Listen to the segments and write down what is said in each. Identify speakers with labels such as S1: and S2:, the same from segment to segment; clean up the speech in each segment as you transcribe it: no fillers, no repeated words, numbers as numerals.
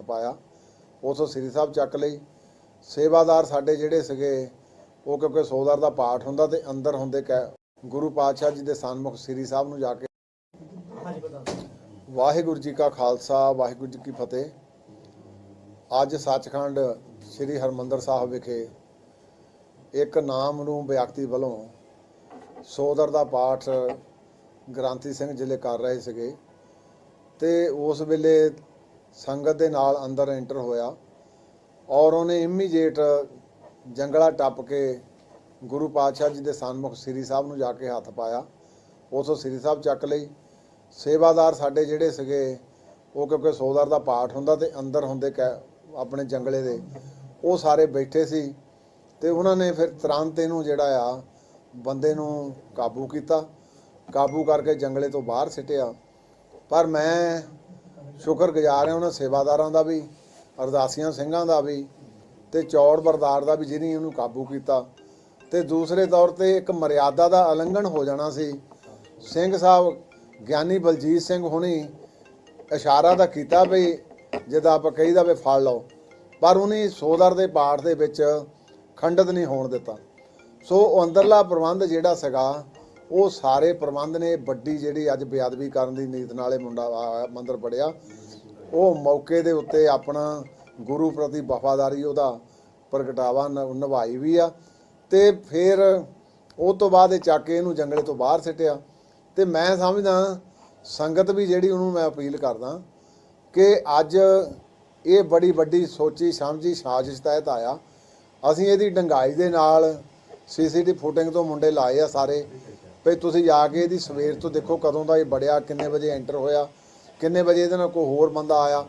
S1: पाया उस श्री साहब चक लई। सेवादार साडे जिहड़े सीगे वो क्योंकि सोदार का पाठ हुंदा ते अंदर हुंदे गुरु पातशाह जी के सन्मुख श्री साहब नूं जाके वाहिगुरू जी का खालसा वाहिगुरू जी की फतेह। अज सचखंड श्री हरमंदर साहब विखे एक नाम नूं व्यक्ति वालों सोदर का पाठ ग्रंथी सिंह जिले कर रहे सीगे ते उस वेले संगत दे नाल अंदर एंटर होया और उन्हें इमीजिएट जंगला टप के गुरु पातशाह जी के सन्मुख श्री साहब नूं जाके हथ पाया उस श्री साहब चक लई। सेवादार साडे जिहड़े सीगे वो क्योंकि सोदार का पाठ हुंदा ते अंदर हुंदे अपने जंगले दे वो सारे बैठे सी ते उन्होंने फिर तुरंत इहनूं जिहड़ा आ बंदे नूं काबू कीता, काबू करके जंगले तो बाहर सिटिया। पर मैं शुक्रगुजार हां उन्हां सेवादारां दा भी, अरदासियां सिंघां दा भी ते चौड़ बरदार दा भी जिन्हें इहनूं काबू कीता। ते दूसरे तौर ते एक मर्यादा दा उलंघन हो जाना सी। सिंह साहब ਗਿਆਨੀ ਬਲਜੀਤ ਸਿੰਘ ਹੁਣੀ ਇਸ਼ਾਰਾ ਤਾਂ ਕੀਤਾ ਵੀ ਜਿੱਦਾਂ ਆਪਾਂ ਕਹੀਦਾ ਵੀ ਫੜ ਲਓ, ਪਰ ਉਹਨੇ ਸੋਦਰ ਦੇ ਪਾਠ ਦੇ ਵਿੱਚ ਖੰਡਿਤ ਨਹੀਂ ਹੋਣ ਦਿੱਤਾ। ਸੋ ਉਹ ਅੰਦਰਲਾ ਪ੍ਰਬੰਧ ਜਿਹੜਾ ਸੀਗਾ ਉਹ ਸਾਰੇ ਪ੍ਰਬੰਧ ਨੇ ਵੱਡੀ ਜਿਹੜੀ ਅੱਜ ਬੇਅਦਬੀ ਕਰਨ ਦੀ ਨੀਤ ਨਾਲੇ ਮੁੰਡਾ ਮੰਦਰ ਪੜਿਆ ਉਹ ਮੌਕੇ ਦੇ ਉੱਤੇ ਆਪਣਾ ਗੁਰੂ ਪ੍ਰਤੀ ਵਫਾਦਾਰੀ ਉਹਦਾ ਪ੍ਰਗਟਾਵਾ ਨਿਭਾਈ ਵੀ ਆ ਤੇ ਫਿਰ ਉਹ ਤੋਂ ਬਾਅਦ ਇਹ ਚੱਕ ਕੇ ਇਹਨੂੰ ਜੰਗਲੇ ਤੋਂ ਬਾਹਰ ਸਿੱਟਿਆ। तो मैं समझदा संगत भी जिहड़ी उन्होंने मैं अपील करदा कि अज ये बड़ी वड्डी सोची समझी साजिश तहत आया। असीं इहदी डंगाई दे नाल CCTV फुटेज तो मुंडे लाए आ सारे भी तुसीं जाके इहदी सवेर तो देखो कदों दा ये बड़िया, किन्ने बजे एंटर होया, किन्ने बजे इहदे नाल कोई होर बंदा आया,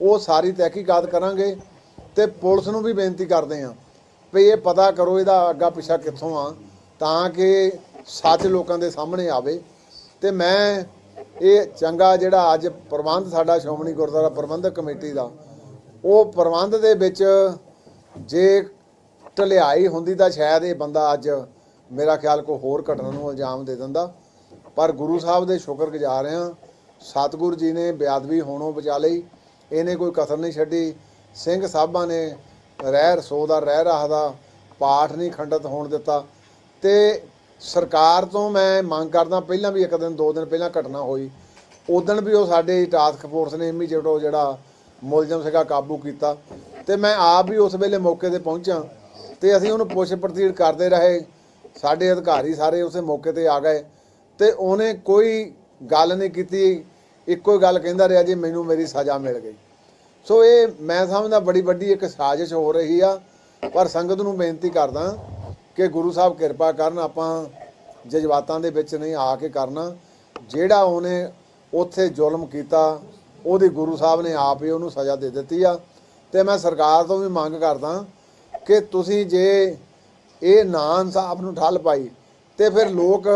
S1: वो सारी तहकीकात करांगे। ते पुलिस नूं भी बेनती करदे हां भी ये पता करो इहदा अग्गा पिछा कित्थों आ तां कि सच लोकां दे सामणे आवे। ਤੇ ਮੈਂ ਇਹ ਚੰਗਾ ਜਿਹੜਾ ਅੱਜ ਪ੍ਰਬੰਧ ਸਾਡਾ ਸ਼੍ਰੋਮਣੀ ਗੁਰਦੁਆਰਾ ਪ੍ਰਬੰਧਕ ਕਮੇਟੀ ਦਾ ਉਹ ਪ੍ਰਬੰਧ ਦੇ ਵਿੱਚ ਜੇ ਢਲਿਆਈ ਹੁੰਦੀ ਤਾਂ ਸ਼ਾਇਦ ਇਹ ਬੰਦਾ ਅੱਜ ਮੇਰਾ ਖਿਆਲ ਕੋਈ ਹੋਰ ਘਟਨਾ ਨੂੰ ਇਲਜ਼ਾਮ ਦੇ ਦਿੰਦਾ। ਪਰ ਗੁਰੂ ਸਾਹਿਬ ਦੇ ਸ਼ੁਕਰਗੁਜ਼ਾਰ ਹਾਂ, ਸਤਿਗੁਰੂ ਜੀ ਨੇ ਬੇਅਦਬੀ ਹੋਣੋਂ ਬਚਾ ਲਈ, ਇਹਨੇ ਕੋਈ ਕਸਰ ਨਹੀਂ ਛੱਡੀ। ਸਿੰਘ ਸਾਹਿਬਾਂ ਨੇ ਰਹਿ ਰਸੋ ਦਾ ਰਹਿ ਰਹਾ ਦਾ ਪਾਠ ਨਹੀਂ ਖੰਡਿਤ ਹੋਣ ਦਿੱਤਾ। ਤੇ सरकार तो मैं मांग करदा पहला भी एक दिन 2 दिन पहला घटना हुई उदण भी वो साडे टास्क फोर्स ने इमीजिएट जिहड़ा मुलजम सीगा काबू किया ते मैं आप भी उस वेले मौके ते पहुंचा ते असीं उहनूं पुछ पड़ताल करते रहे। साडे अधिकारी सारे उस मौके ते आ गए ते उहने कोई गल नहीं कीती, इक्को गल कहिंदा रहा जी मैनूं मेरी सज़ा मिल गई। सो ये मैं समझदा बड़ी वड्डी एक साजिश हो रही आ। पर संगत नूं बेनती करदा कि गुरु साहब किरपा करन, आपां जज्बातां दे विच नहीं आके करना। जिहड़ा उहने उत्थे जुल्म कीता उहदी गुरु साहब ने आप ही उहनूं सज़ा दे दित्ती आ। ते मैं सरकार तो भी मंग करदा कि तुसीं जे ये ना इंसाफ नूं ठल पाई ते फिर लोग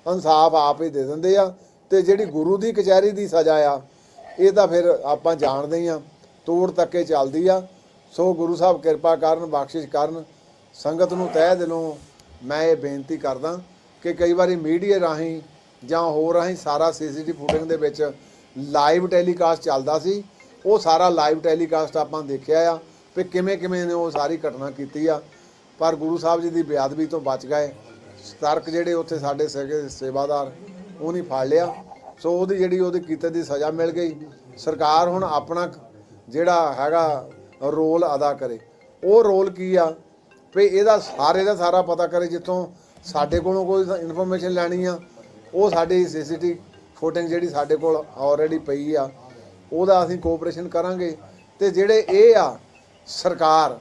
S1: इंसाफ आप ही दे दिंदे आ ते जिहड़ी गुरु दी कचहरी दी सज़ा आ ये तां फिर आपां जाणदे ही आ तोड़ तक्के चलदी आ। सो गुरु साहब किरपा करन, बख्शिश करन। संगत नूं तह दिलों मैं ये बेनती करदा कि कई बार मीडिया राही जां होर राही सारा CCTV फुटेज दे विच लाइव टैलीकास्ट चलदा सी, वो सारा लाइव टैलीकास्ट आपां देखिया आ भी किवें किवें ने वो सारी घटना कीती आ। पर गुरु साहब जी दी बेअदबी तो बच गए। सतर्क जिहड़े उत्थे साडे सेवादार वो नहीं फड़ लिया। सो उहदी जिहड़ी उहदी कीते दी सज़ा मिल गई। सरकार हुण अपना जिहड़ा हैगा रोल अदा करे। वो रोल की आ भी ਇਹਦਾ ਸਾਰੇ ਦਾ ਸਾਰਾ पता करे जितों साडे कोलों कोई इन्फॉर्मेशन लैनी आ वो साडी CCTV फुटेज जिहड़ी साडे कोल ऑलरेडी पई आ ਉਹਦਾ ਅਸੀਂ कोऑपरेशन करांगे। ते जिहड़े ਇਹ आ सरकार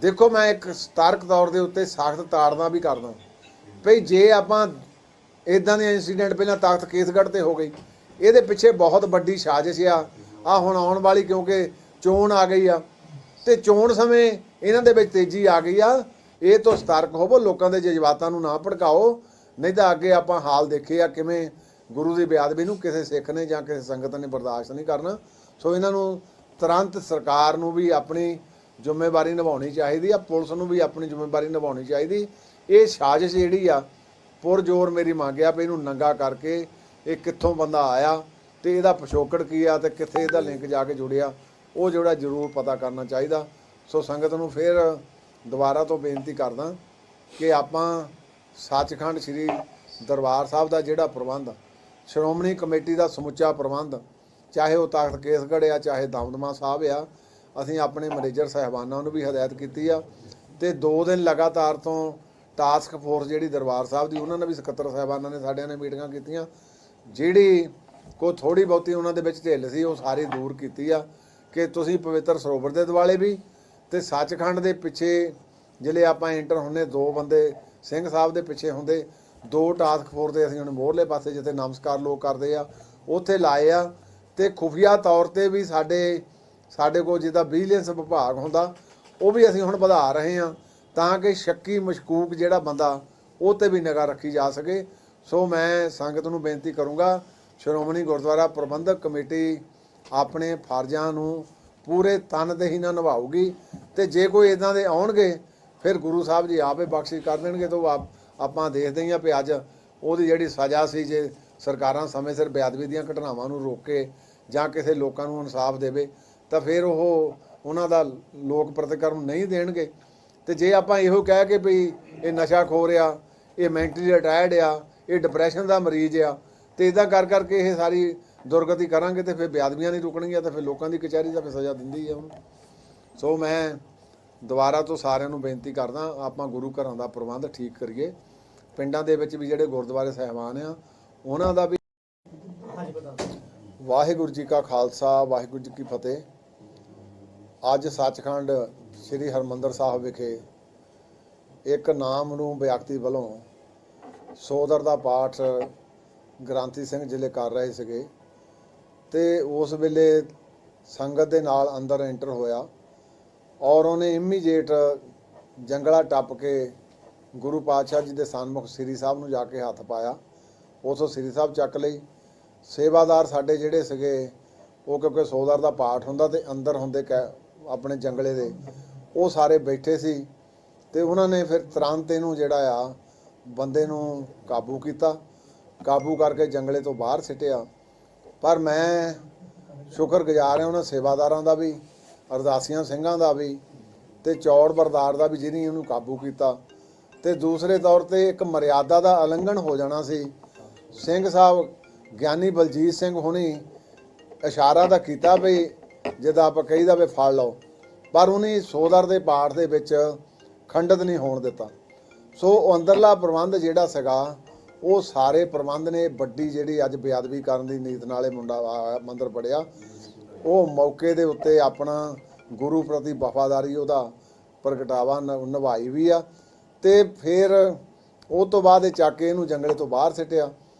S1: देखो मैं एक सतर्क तौर ਦੇ ਉੱਤੇ सख्त ताड़ना भी करदा भी जे ਆਪਾਂ इदां ਦੇ इंसीडेंट ਪਹਿਲਾਂ तख्त केसगढ़ ਤੇ हो गई ਇਹਦੇ ਪਿੱਛੇ बहुत ਵੱਡੀ साजिश आ ਹੁਣ ਆਉਣ ਵਾਲੀ क्योंकि चोण आ गई आ ਤੇ ਚੋਣ ਸਮੇਂ ਇਹਨਾਂ ਦੇ ਵਿੱਚ ਤੇਜ਼ੀ ਆ ਗਈ ਆ। ਇਹ ਤੋਂ ਸਤਰਕ ਹੋਵੋ, ਲੋਕਾਂ ਦੇ ਜਜ਼ਬਾਤਾਂ ਨੂੰ ਨਾ ਭੜਕਾਓ, ਨਹੀਂ ਤਾਂ ਅੱਗੇ ਆਪਾਂ ਹਾਲ ਦੇਖੇ ਆ ਕਿਵੇਂ ਗੁਰੂ ਦੀ ਬੇਅਦਬੀ ਨੂੰ ਕਿਸੇ ਸਿੱਖ ਨੇ ਜਾਂ ਕਿਸੇ ਸੰਗਤ ਨੇ ਬਰਦਾਸ਼ਤ ਨਹੀਂ ਕਰਨਾ। ਸੋ ਇਹਨਾਂ ਨੂੰ ਤੁਰੰਤ ਸਰਕਾਰ ਨੂੰ ਵੀ ਆਪਣੀ ਜ਼ਿੰਮੇਵਾਰੀ ਨਿਭਾਉਣੀ ਚਾਹੀਦੀ ਆ, ਪੁਲਿਸ ਨੂੰ ਵੀ ਆਪਣੀ ਜ਼ਿੰਮੇਵਾਰੀ ਨਿਭਾਉਣੀ ਚਾਹੀਦੀ। ਇਹ ਸਾਜ਼ਿਸ਼ ਜਿਹੜੀ ਆ ਪੁਰਜ਼ੋਰ ਮੇਰੀ ਮੰਗਿਆ ਵੀ ਇਹਨੂੰ ਨੰਗਾ ਕਰਕੇ ਇਹ ਕਿੱਥੋਂ ਬੰਦਾ ਆਇਆ ਤੇ ਇਹਦਾ ਪਿਛੋਕੜ ਕੀ ਆ ਤੇ ਕਿੱਥੇ ਇਹਦਾ ਲਿੰਕ ਜਾ ਕੇ ਜੁੜਿਆ ਉਹ ਜਿਹੜਾ ਜ਼ਰੂਰ ਪਤਾ ਕਰਨਾ ਚਾਹੀਦਾ। ਸੋ ਸੰਗਤ ਨੂੰ ਫਿਰ ਦੁਬਾਰਾ ਤੋਂ ਬੇਨਤੀ ਕਰਦਾ ਕਿ ਆਪਾਂ ਸੱਚਖੰਡ ਸ੍ਰੀ ਦਰਬਾਰ ਸਾਹਿਬ ਦਾ ਜਿਹੜਾ ਪ੍ਰਬੰਧ, ਸ਼੍ਰੋਮਣੀ ਕਮੇਟੀ ਦਾ ਸਮੁੱਚਾ ਪ੍ਰਬੰਧ, ਚਾਹੇ ਉਹ ਤਖਤ ਕੇਸਗੜ੍ਹ ਆ, ਚਾਹੇ ਦਮਦਮਾ ਸਾਹਿਬ ਆ, ਅਸੀਂ ਆਪਣੇ ਮੈਨੇਜਰ ਸਾਹਿਬਾਨਾਂ ਨੂੰ ਵੀ ਹਦਾਇਤ ਕੀਤੀ ਆ ਤੇ 2 ਦਿਨ ਲਗਾਤਾਰ ਤੋਂ ਟਾਸਕ ਫੋਰਸ ਜਿਹੜੀ ਦਰਬਾਰ ਸਾਹਿਬ ਦੀ, ਉਹਨਾਂ ਨੇ ਵੀ ਸਕੱਤਰ ਸਾਹਿਬਾਨਾਂ ਨੇ ਸਾਡਿਆਂ ਨੇ ਮੀਟਿੰਗਾਂ ਕੀਤੀਆਂ। ਜਿਹੜੀ ਕੋਈ ਥੋੜੀ ਬਹੁਤੀ ਉਹਨਾਂ ਦੇ ਵਿੱਚ ਢਿੱਲ ਸੀ ਉਹ ਸਾਰੀ ਦੂਰ ਕੀਤੀ ਆ ਕਿ ਤੁਸੀਂ ਪਵਿੱਤਰ ਸਰੋਵਰ ਦੇ ਦੁਆਲੇ ਵੀ ਤੇ ਸੱਚਖੰਡ ਦੇ ਪਿੱਛੇ ਜਿਹੜੇ ਆਪਾਂ ਐਂਟਰ ਹੁੰਦੇ 2 ਬੰਦੇ ਸਿੰਘ ਸਾਹਿਬ ਦੇ ਪਿੱਛੇ ਹੁੰਦੇ, 2 ਟਾਸਕ ਫੋਰਸ ਦੇ ਅਸੀਂ ਹੁਣ ਮੋਹਰਲੇ ਪਾਸੇ ਜਿੱਥੇ ਨਮਸਕਾਰ ਲੋਕ ਕਰਦੇ ਆ ਉੱਥੇ ਲਾਏ ਆ ਤੇ ਖੁਫੀਆ ਤੌਰ ਤੇ ਵੀ ਸਾਡੇ ਕੋਲ ਜਿਹਦਾ ਵਿਜੀਲੈਂਸ ਵਿਭਾਗ ਹੁੰਦਾ ਉਹ ਵੀ ਅਸੀਂ ਹੁਣ ਵਧਾ ਰਹੇ ਹਾਂ ਤਾਂ ਕਿ ਸ਼ੱਕੀ ਮਸ਼ਕੂਕ ਜਿਹੜਾ ਬੰਦਾ ਉਹ ਤੇ ਵੀ ਨਿਗਾਹ ਰੱਖੀ ਜਾ ਸਕੇ। ਸੋ ਮੈਂ ਸੰਗਤ ਨੂੰ ਬੇਨਤੀ ਕਰੂੰਗਾ, ਸ਼੍ਰੋਮਣੀ ਗੁਰਦੁਆਰਾ ਪ੍ਰਬੰਧਕ ਕਮੇਟੀ ਆਪਣੇ ਫਰਜ਼ਾਂ ਨੂੰ ਪੂਰੇ ਤਨਦੇਹੀ ਨਾਲ ਨਿਭਾਊਗੀ ਤੇ ਜੇ ਕੋਈ ਇਦਾਂ ਦੇ ਆਉਣਗੇ ਫਿਰ ਗੁਰੂ ਸਾਹਿਬ ਜੀ ਆਪੇ ਬਖਸ਼ਿਸ਼ ਕਰ ਦੇਣਗੇ। ਤਾਂ ਆਪਾਂ ਦੇਖਦੇ ਹਾਂ ਵੀ ਅੱਜ ਉਹਦੀ ਜਿਹੜੀ ਸਜ਼ਾ ਸੀ, ਜੇ ਸਰਕਾਰਾਂ ਸਮੇਂ ਸਿਰ ਬੇਅਦਬੀ ਦੀਆਂ ਘਟਨਾਵਾਂ ਨੂੰ ਰੋਕੇ ਜਾਂ ਕਿਸੇ ਲੋਕਾਂ ਨੂੰ ਇਨਸਾਫ ਦੇਵੇ ਤਾਂ ਫਿਰ ਉਹਨਾਂ ਦਾ ਲੋਕ ਪ੍ਰਤੀਕਰਮ ਨਹੀਂ ਦੇਣਗੇ। ਤੇ ਜੇ ਆਪਾਂ ਇਹੋ ਕਹਿ ਕੇ ਵੀ ਇਹ ਨਸ਼ਾਖੋਰ ਆ, ਇਹ ਮੈਂਟਲੀ ਰਿਟਾਇਰਡ ਆ, ਇਹ ਡਿਪਰੈਸ਼ਨ ਦਾ ਮਰੀਜ਼ ਆ ਤੇ ਇਦਾਂ ਕਰਕੇ ਇਹ ਸਾਰੀ ਦੁਰਗਤੀ ਕਰਾਂਗੇ ਤੇ ਫਿਰ ਬੇਅਦਬੀਆਂ ਨਹੀਂ ਰੁਕਣਗੀਆਂ ਤੇ ਫਿਰ ਲੋਕਾਂ ਦੀ ਕਚਹਿਰੀ ਦਾ ਫਿਰ ਸਜ਼ਾ ਦਿੰਦੀ ਆ। ਸੋ ਮੈਂ ਦੁਬਾਰਾ ਤੋਂ ਸਾਰਿਆਂ ਨੂੰ ਬੇਨਤੀ ਕਰਦਾ, ਆਪਾਂ ਗੁਰੂ ਘਰਾਂ ਦਾ ਪ੍ਰਬੰਧ ਠੀਕ ਕਰੀਏ। ਪਿੰਡਾਂ ਦੇ ਵਿੱਚ ਵੀ ਜਿਹੜੇ ਗੁਰਦੁਆਰੇ ਸਾਹਿਬਾਨ ਆ ਉਹਨਾਂ ਦਾ ਵੀ। ਵਾਹਿਗੁਰੂ ਜੀ ਕਾ ਖਾਲਸਾ, ਵਾਹਿਗੁਰੂ ਜੀ ਕੀ ਫਤਿਹ। ਅੱਜ ਸੱਚਖੰਡ ਸ੍ਰੀ ਹਰਿਮੰਦਰ ਸਾਹਿਬ ਵਿਖੇ ਇੱਕ ਨਾਮ ਨੂੰ ਵਿਅਕਤੀ ਵੱਲੋਂ ਸੋਦਰ ਦਾ ਪਾਠ ਗ੍ਰੰਥੀ ਸਿੰਘ ਜ਼ਿਲ੍ਹੇ ਕਰ ਰਹੇ ਸੀਗੇ ਤੇ ਉਸ ਵੇਲੇ ਸੰਗਤ ਦੇ ਨਾਲ ਅੰਦਰ ਐਂਟਰ ਹੋਇਆ ਔਰ ਉਹਨੇ ਇਮੀਡੀਏਟ ਜੰਗਲਾ ਟੱਪ ਕੇ ਗੁਰੂ ਪਾਤਸ਼ਾਹ ਜੀ ਦੇ ਸਨਮੁਖ ਸ੍ਰੀ ਸਾਹਿਬ ਨੂੰ ਜਾ ਕੇ ਹੱਥ ਪਾਇਆ। ਉਥੋਂ ਸ੍ਰੀ ਸਾਹਿਬ ਚੱਕ ਲਈ। ਸੇਵਾਦਾਰ ਸਾਡੇ ਜਿਹੜੇ ਸੀਗੇ ਉਹ ਕਿਉਂਕਿ ਸੋਦਰ ਦਾ ਪਾਠ ਹੁੰਦਾ ਤੇ ਅੰਦਰ ਹੁੰਦੇ ਆਪਣੇ ਜੰਗਲੇ ਦੇ, ਉਹ ਸਾਰੇ ਬੈਠੇ ਸੀ ਤੇ ਉਹਨਾਂ ਨੇ ਫਿਰ ਤੁਰੰਤ ਇਹਨੂੰ ਜਿਹੜਾ ਆ ਬੰਦੇ ਨੂੰ ਕਾਬੂ ਕੀਤਾ, ਕਾਬੂ ਕਰਕੇ ਜੰਗਲੇ ਤੋਂ ਬਾਹਰ ਸਿੱਟਿਆ। ਪਰ ਮੈਂ ਸ਼ੁਕਰਗੁਜ਼ਾਰ ਹਾਂ ਉਹਨਾਂ ਸੇਵਾਦਾਰਾਂ ਦਾ ਵੀ, ਅਰਦਾਸੀਆਂ ਸਿੰਘਾਂ ਦਾ ਵੀ ਤੇ ਚੌੜ ਬਰਦਾਰ ਦਾ ਵੀ ਜਿਹਨੇ ਉਹਨੂੰ ਕਾਬੂ ਕੀਤਾ। ਤੇ ਦੂਸਰੇ ਤੌਰ ਤੇ ਇੱਕ ਮਰਿਆਦਾ ਦਾ ਉਲੰਘਣ ਹੋ ਜਾਣਾ ਸੀ। ਸਿੰਘ ਸਾਹਿਬ ਗਿਆਨੀ ਬਲਜੀਤ ਸਿੰਘ ਹੁਣੀ ਇਸ਼ਾਰਾ ਤਾਂ ਕੀਤਾ ਵੀ ਜਿੱਦਾਂ ਆਪਾਂ ਕਹੀਦਾ ਵੀ ਫੜ ਲਓ, ਪਰ ਉਹਨੇ ਸੋਦਰ ਦੇ ਪਾਠ ਦੇ ਵਿੱਚ ਖੰਡਿਤ ਨਹੀਂ ਹੋਣ ਦਿੱਤਾ। ਸੋ ਉਹ ਅੰਦਰਲਾ ਪ੍ਰਬੰਧ ਜਿਹੜਾ ਸੀਗਾ ਉਹ ਸਾਰੇ ਪ੍ਰਬੰਧ ਨੇ ਵੱਡੀ ਜਿਹੜੀ ਅੱਜ ਬੇਅਦਬੀ ਕਰਨ ਦੀ ਨੀਤ ਨਾਲੇ ਮੁੰਡਾ ਮੰਦਰ ਪੜਿਆ, ਉਹ ਮੌਕੇ ਦੇ ਉੱਤੇ ਆਪਣਾ ਗੁਰੂ ਪ੍ਰਤੀ ਵਫਾਦਾਰੀ ਉਹਦਾ ਪ੍ਰਗਟਾਵਾ ਨਿਭਾਈ ਵੀ ਆ ਤੇ ਫਿਰ ਉਹ ਤੋਂ ਬਾਅਦ ਇਹ ਚੱਕ ਕੇ ਇਹਨੂੰ ਜੰਗਲੇ ਤੋਂ ਬਾਹਰ ਸਿੱਟਿਆ।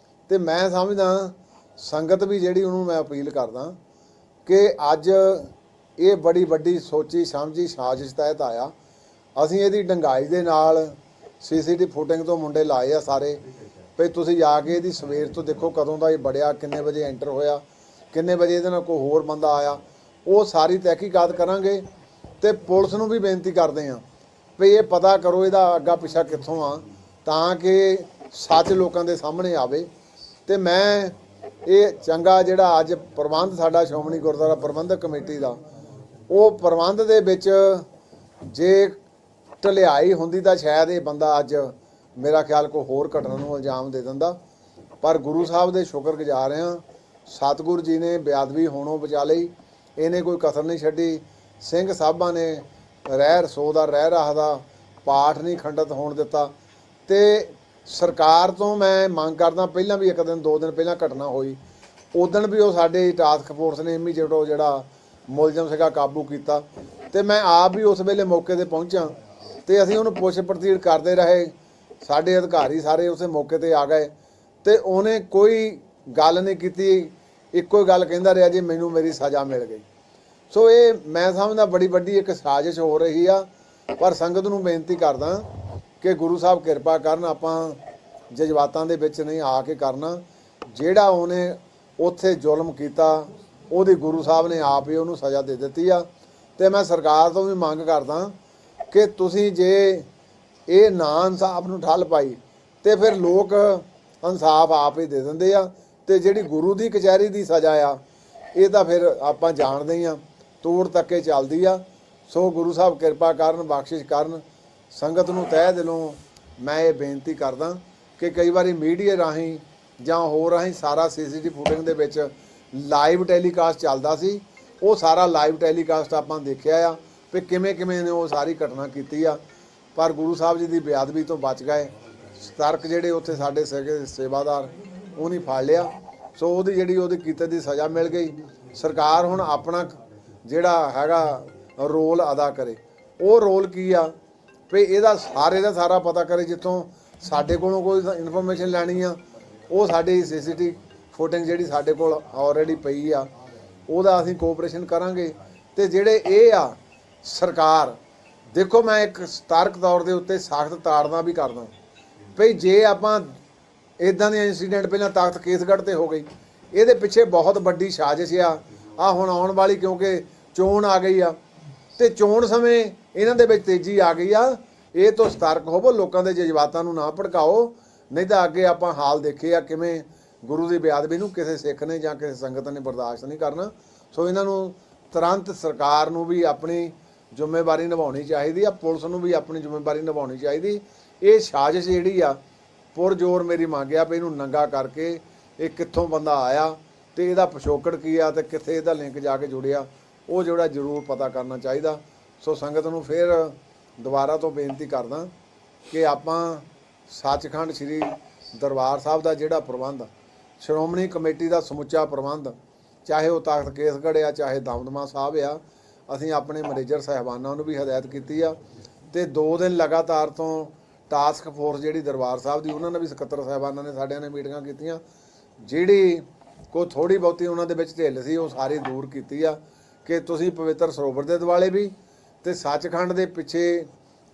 S1: ਤੇ ਮੈਂ ਸਮਝਦਾ ਸੰਗਤ ਵੀ ਜਿਹੜੀ ਉਹਨੂੰ ਮੈਂ ਅਪੀਲ ਕਰਦਾ ਕਿ ਅੱਜ ਇਹ ਬੜੀ ਵੱਡੀ ਸੋਚੀ ਸਮਝੀ ਸਾਜ਼ਿਸ਼ ਤਹਿਤ ਆਇਆ। ਅਸੀਂ ਇਹਦੀ ਡੰਗਾਈ ਦੇ ਨਾਲ CCTV ਫੁਟਿੰਗ ਤੋਂ ਮੁੰਡੇ ਲਾਏ ਆ ਸਾਰੇ ਵੀ ਤੁਸੀਂ ਜਾ ਕੇ ਇਹਦੀ ਸਵੇਰ ਤੋਂ ਦੇਖੋ ਕਦੋਂ ਦਾ ਇਹ ਬੜਿਆ, ਕਿੰਨੇ ਵਜੇ ਐਂਟਰ ਹੋਇਆ, ਕਿੰਨੇ ਵਜੇ ਇਹਦੇ ਨਾਲ ਕੋਈ ਹੋਰ ਬੰਦਾ ਆਇਆ, ਉਹ ਸਾਰੀ ਤਹਿਕੀਕਾਤ ਕਰਾਂਗੇ। ਤੇ ਪੁਲਿਸ ਨੂੰ ਵੀ ਬੇਨਤੀ ਕਰਦੇ ਹਾਂ ਵੀ ਇਹ ਪਤਾ ਕਰੋ ਇਹਦਾ ਅੱਗਾ ਪਿੱਛਾ ਕਿੱਥੋਂ ਆ ਤਾਂ ਕਿ ਸੱਚ ਲੋਕਾਂ ਦੇ ਸਾਹਮਣੇ ਆਵੇ। ਤੇ ਮੈਂ ਇਹ ਚੰਗਾ ਜਿਹੜਾ ਅੱਜ ਪ੍ਰਬੰਧ ਸਾਡਾ ਸ਼੍ਰੋਮਣੀ ਗੁਰਦੁਆਰਾ ਪ੍ਰਬੰਧਕ ਕਮੇਟੀ ਦਾ, ਉਹ ਪ੍ਰਬੰਧ ਦੇ ਵਿੱਚ ਜੇ ਢਲਿਆਈ ਹੁੰਦੀ ਤਾਂ ਸ਼ਾਇਦ ਇਹ ਬੰਦਾ ਅੱਜ ਮੇਰਾ ਖਿਆਲ ਕੋਈ ਹੋਰ ਘਟਨਾ ਨੂੰ ਇਲਜ਼ਾਮ ਦੇ ਦਿੰਦਾ। ਪਰ ਗੁਰੂ ਸਾਹਿਬ ਦੇ ਸ਼ੁਕਰਗੁਜ਼ਾਰ ਹਾਂ, ਸਤਿਗੁਰੂ ਜੀ ਨੇ ਬੇਅਦਬੀ ਹੋਣੋਂ ਬਚਾ ਲਈ, ਇਹਨੇ ਕੋਈ ਕਸਰ ਨਹੀਂ ਛੱਡੀ। ਸਿੰਘ ਸਾਹਿਬਾਂ ਨੇ ਰਸੋ ਦਾ ਰਹਿ ਰਹਾ ਦਾ ਪਾਠ ਨਹੀਂ ਖੰਡਿਤ ਹੋਣ ਦਿੱਤਾ। ਤੇ ਸਰਕਾਰ ਤੋਂ ਮੈਂ ਮੰਗ ਕਰਦਾ, ਪਹਿਲਾਂ ਵੀ 1 ਦਿਨ 2 ਦਿਨ ਪਹਿਲਾਂ ਘਟਨਾ ਹੋਈ, ਉਦਣ ਵੀ ਉਹ ਸਾਡੇ ਟਾਸਕ ਫੋਰਸ ਨੇ ਇਮੀਡੀਏਟ ਉਹ ਜਿਹੜਾ ਮੁਲਜ਼ਮ ਸੀਗਾ ਕਾਬੂ ਕੀਤਾ ਤੇ ਮੈਂ ਆਪ ਵੀ ਉਸ ਵੇਲੇ ਮੌਕੇ ਤੇ ਪਹੁੰਚਾਂ ਤੇ ਅਸੀਂ ਉਹਨੂੰ ਪੁੱਛ ਪੜਤਾਲ ਕਰਦੇ ਰਹੇ। ਸਾਡੇ ਅਧਿਕਾਰੀ ਸਾਰੇ ਉਸੇ ਮੌਕੇ ਤੇ ਆ ਗਏ ਤੇ ਉਹਨੇ ਕੋਈ ਗੱਲ ਨਹੀਂ ਕੀਤੀ, ਇੱਕੋ ਹੀ ਗੱਲ ਕਹਿੰਦਾ ਰਿਹਾ ਜੀ ਮੈਨੂੰ ਮੇਰੀ ਸਜ਼ਾ ਮਿਲ ਗਈ। ਸੋ ਇਹ ਮੈਂ ਸਮਝਦਾ ਬੜੀ ਵੱਡੀ ਇੱਕ ਸਾਜ਼ਿਸ਼ ਹੋ ਰਹੀ ਆ। ਪਰ ਸੰਗਤ ਨੂੰ ਬੇਨਤੀ ਕਰਦਾ ਕਿ ਗੁਰੂ ਸਾਹਿਬ ਕਿਰਪਾ ਕਰਨ, ਆਪਾਂ ਜਜ਼ਬਾਤਾਂ ਦੇ ਵਿੱਚ ਨਹੀਂ ਆ ਕੇ ਕਰਨਾ। ਜਿਹੜਾ ਉਹਨੇ ਉੱਥੇ ਜ਼ੁਲਮ ਕੀਤਾ ਉਹਦੀ ਗੁਰੂ ਸਾਹਿਬ ਨੇ ਆਪ ਹੀ ਉਹਨੂੰ ਸਜ਼ਾ ਦੇ ਦਿੱਤੀ ਆ। ਤੇ ਮੈਂ ਸਰਕਾਰ ਤੋਂ ਵੀ ਮੰਗ ਕਰਦਾ ਕਿ ਤੁਸੀਂ ਜੇ ਇਹ ਨਾ ਇਨਸਾਫ ਨੂੰ ਠੱਲ ਪਾਈ ਤੇ ਫਿਰ ਲੋਕ ਇਨਸਾਫ ਆਪ ਹੀ ਦੇ ਦਿੰਦੇ ਆ। ਤੇ ਜਿਹੜੀ ਗੁਰੂ ਦੀ ਕਚਹਿਰੀ ਦੀ ਸਜ਼ਾ ਆ ਇਹ ਤਾਂ ਫਿਰ ਆਪਾਂ ਜਾਣਦੇ ਹੀ ਆ। ਤੋੜ ਤੱਕੇ ਚੱਲਦੀ ਆ। ਸੋ ਗੁਰੂ ਸਾਹਿਬ ਕਿਰਪਾ ਕਰਨ, ਬਖਸ਼ਿਸ਼ ਕਰਨ। ਸੰਗਤ ਨੂੰ ਤਹਿ ਦਿਲੋਂ ਮੈਂ ਇਹ ਬੇਨਤੀ ਕਰਦਾ ਕਿ ਕਈ ਵਾਰੀ ਮੀਡੀਆ ਰਾਹੀਂ ਜਾਂ ਹੋਰ ਰਾਹੀਂ ਸਾਰਾ ਸੀਸੀਟੀਵੀ ਫੁਟੇਜ ਦੇ ਵਿੱਚ ਲਾਈਵ ਟੈਲੀਕਾਸਟ ਚੱਲਦਾ ਸੀ। ਉਹ ਸਾਰਾ ਲਾਈਵ ਟੈਲੀਕਾਸਟ ਆਪਾਂ ਦੇਖਿਆ ਆ ਵੀ ਕਿਵੇਂ ਕਿਵੇਂ ਨੇ ਉਹ ਸਾਰੀ ਘਟਨਾ ਕੀਤੀ ਆ, ਪਰ ਗੁਰੂ ਸਾਹਿਬ ਜੀ ਦੀ ਬੇਅਦਬੀ ਤੋਂ ਬਚ ਗਏ। ਸਤਰਕ ਜਿਹੜੇ ਉੱਥੇ ਸਾਡੇ ਸੇਵਾਦਾਰ ਉਹ ਨਹੀਂ ਫੜ ਲਿਆ। ਸੋ ਉਹਦੀ ਜਿਹੜੀ ਉਹਦੇ ਕੀਤੇ ਦੀ ਸਜ਼ਾ ਮਿਲ ਗਈ। ਸਰਕਾਰ ਹੁਣ ਆਪਣਾ ਜਿਹੜਾ ਹੈਗਾ ਰੋਲ ਅਦਾ ਕਰੇ। ਉਹ ਰੋਲ ਕੀ ਆ ਵੀ ਇਹਦਾ ਸਾਰੇ ਦਾ ਸਾਰਾ ਪਤਾ ਕਰੇ। ਜਿੱਥੋਂ ਸਾਡੇ ਕੋਲੋਂ ਕੋਈ ਇਨਫੋਰਮੇਸ਼ਨ ਲੈਣੀ ਆ, ਉਹ ਸਾਡੀ ਸੀਸੀਟੀਵੀ ਫੁਟੇਜ ਜਿਹੜੀ ਸਾਡੇ ਕੋਲ ਆਲਰੇਡੀ ਪਈ ਆ, ਉਹਦਾ ਅਸੀਂ ਕੋਆਪਰੇਸ਼ਨ ਕਰਾਂਗੇ। ਤੇ ਜਿਹੜੇ ਇਹ ਆ ਸਰਕਾਰ, ਦੇਖੋ ਮੈਂ ਇੱਕ ਸਤਰਕ ਤੌਰ ਦੇ ਉੱਤੇ ਸਖਤ ਤਾੜਨਾ ਵੀ ਕਰਦਾ ਭਈ ਜੇ ਆਪਾਂ ਇਦਾਂ ਦੇ ਇੰਸੀਡੈਂਟ ਪਹਿਲਾਂ ਤਖਤ ਕੇਸਗੜ੍ਹ ਤੇ ਹੋ ਗਈ, ਇਹਦੇ ਪਿੱਛੇ ਬਹੁਤ ਵੱਡੀ ਸਾਜ਼ਿਸ਼ ਆ ਹੁਣ ਆਉਣ ਵਾਲੀ, ਕਿਉਂਕਿ ਚੋਣ ਆ ਗਈ ਆ ਤੇ ਚੋਣ ਸਮੇਂ ਇਹਨਾਂ ਦੇ ਵਿੱਚ ਤੇਜ਼ੀ ਆ ਗਈ ਆ। ਇਹ ਤੋਂ ਸਤਰਕ ਹੋਵੋ, ਲੋਕਾਂ ਦੇ ਜਜ਼ਬਾਤਾਂ ਨੂੰ ਨਾ ਭੜਕਾਓ, ਨਹੀਂ ਤਾਂ ਅੱਗੇ ਆਪਾਂ ਹਾਲ ਦੇਖੇ ਆ ਕਿਵੇਂ ਗੁਰੂ ਦੀ ਬੇਅਦਬੀ ਨੂੰ ਕਿਸੇ ਸਿੱਖ ਨੇ ਜਾਂ ਕਿਸੇ ਸੰਗਤ ਨੇ ਬਰਦਾਸ਼ਤ ਨਹੀਂ ਕਰਨਾ। ਸੋ ਇਹਨਾਂ ਨੂੰ ਤੁਰੰਤ ਸਰਕਾਰ ਨੂੰ ਵੀ ਆਪਣੀ ਜ਼ਿੰਮੇਵਾਰੀ ਨਿਭਾਉਣੀ ਚਾਹੀਦੀ ਆ, ਪੁਲਿਸ ਨੂੰ ਵੀ ਆਪਣੀ ਜ਼ਿੰਮੇਵਾਰੀ ਨਿਭਾਉਣੀ ਚਾਹੀਦੀ। ਇਹ ਸਾਜ਼ਿਸ਼ ਜਿਹੜੀ ਆ ਪੁਰਜ਼ੋਰ ਮੇਰੀ ਮੰਗਿਆ ਵੀ ਇਹਨੂੰ ਨੰਗਾ ਕਰਕੇ ਇਹ ਕਿੱਥੋਂ ਬੰਦਾ ਆਇਆ ਤੇ ਇਹਦਾ ਪਿਛੋਕੜ ਕੀ ਆ ਤੇ ਕਿੱਥੇ ਇਹਦਾ ਲਿੰਕ ਜਾ ਕੇ ਜੁੜਿਆ, ਉਹ ਜਿਹੜਾ ਜ਼ਰੂਰ ਪਤਾ ਕਰਨਾ ਚਾਹੀਦਾ। ਸੋ ਸੰਗਤ ਨੂੰ ਫਿਰ ਦੁਬਾਰਾ ਤੋਂ ਬੇਨਤੀ ਕਰਦਾ ਕਿ ਆਪਾਂ ਸੱਚਖੰਡ ਸ੍ਰੀ ਦਰਬਾਰ ਸਾਹਿਬ ਦਾ ਜਿਹੜਾ ਪ੍ਰਬੰਧ, ਸ਼੍ਰੋਮਣੀ ਕਮੇਟੀ ਦਾ ਸਮੁੱਚਾ ਪ੍ਰਬੰਧ, ਚਾਹੇ ਉਹ ਤਖਤ ਕੇਸਗੜ੍ਹ ਆ ਚਾਹੇ ਦਮਦਮਾ ਸਾਹਿਬ ਆ, ਅਸੀਂ ਆਪਣੇ ਮੈਨੇਜਰ ਸਾਹਿਬਾਨਾਂ ਨੂੰ ਵੀ ਹਦਾਇਤ ਕੀਤੀ ਆ। ਤੇ 2 ਦਿਨ ਲਗਾਤਾਰ ਤੋਂ ਟਾਸਕ ਫੋਰਸ ਜਿਹੜੀ ਦਰਬਾਰ ਸਾਹਿਬ ਦੀ, ਉਹਨਾਂ ਨੇ ਵੀ ਸਕੱਤਰ ਸਾਹਿਬਾਨਾਂ ਨੇ ਸਾਡਿਆਂ ਨੇ ਮੀਟਿੰਗਾਂ ਕੀਤੀਆਂ। ਜਿਹੜੀ ਕੋਈ ਥੋੜੀ ਬਹੁਤੀ ਉਹਨਾਂ ਦੇ ਵਿੱਚ ਢਿੱਲ ਸੀ ਉਹ ਸਾਰੀ ਦੂਰ ਕੀਤੀ ਆ ਕਿ ਤੁਸੀਂ ਪਵਿੱਤਰ ਸਰੋਵਰ ਦੇ ਦੁਆਲੇ ਵੀ ਤੇ ਸੱਚਖੰਡ ਦੇ ਪਿੱਛੇ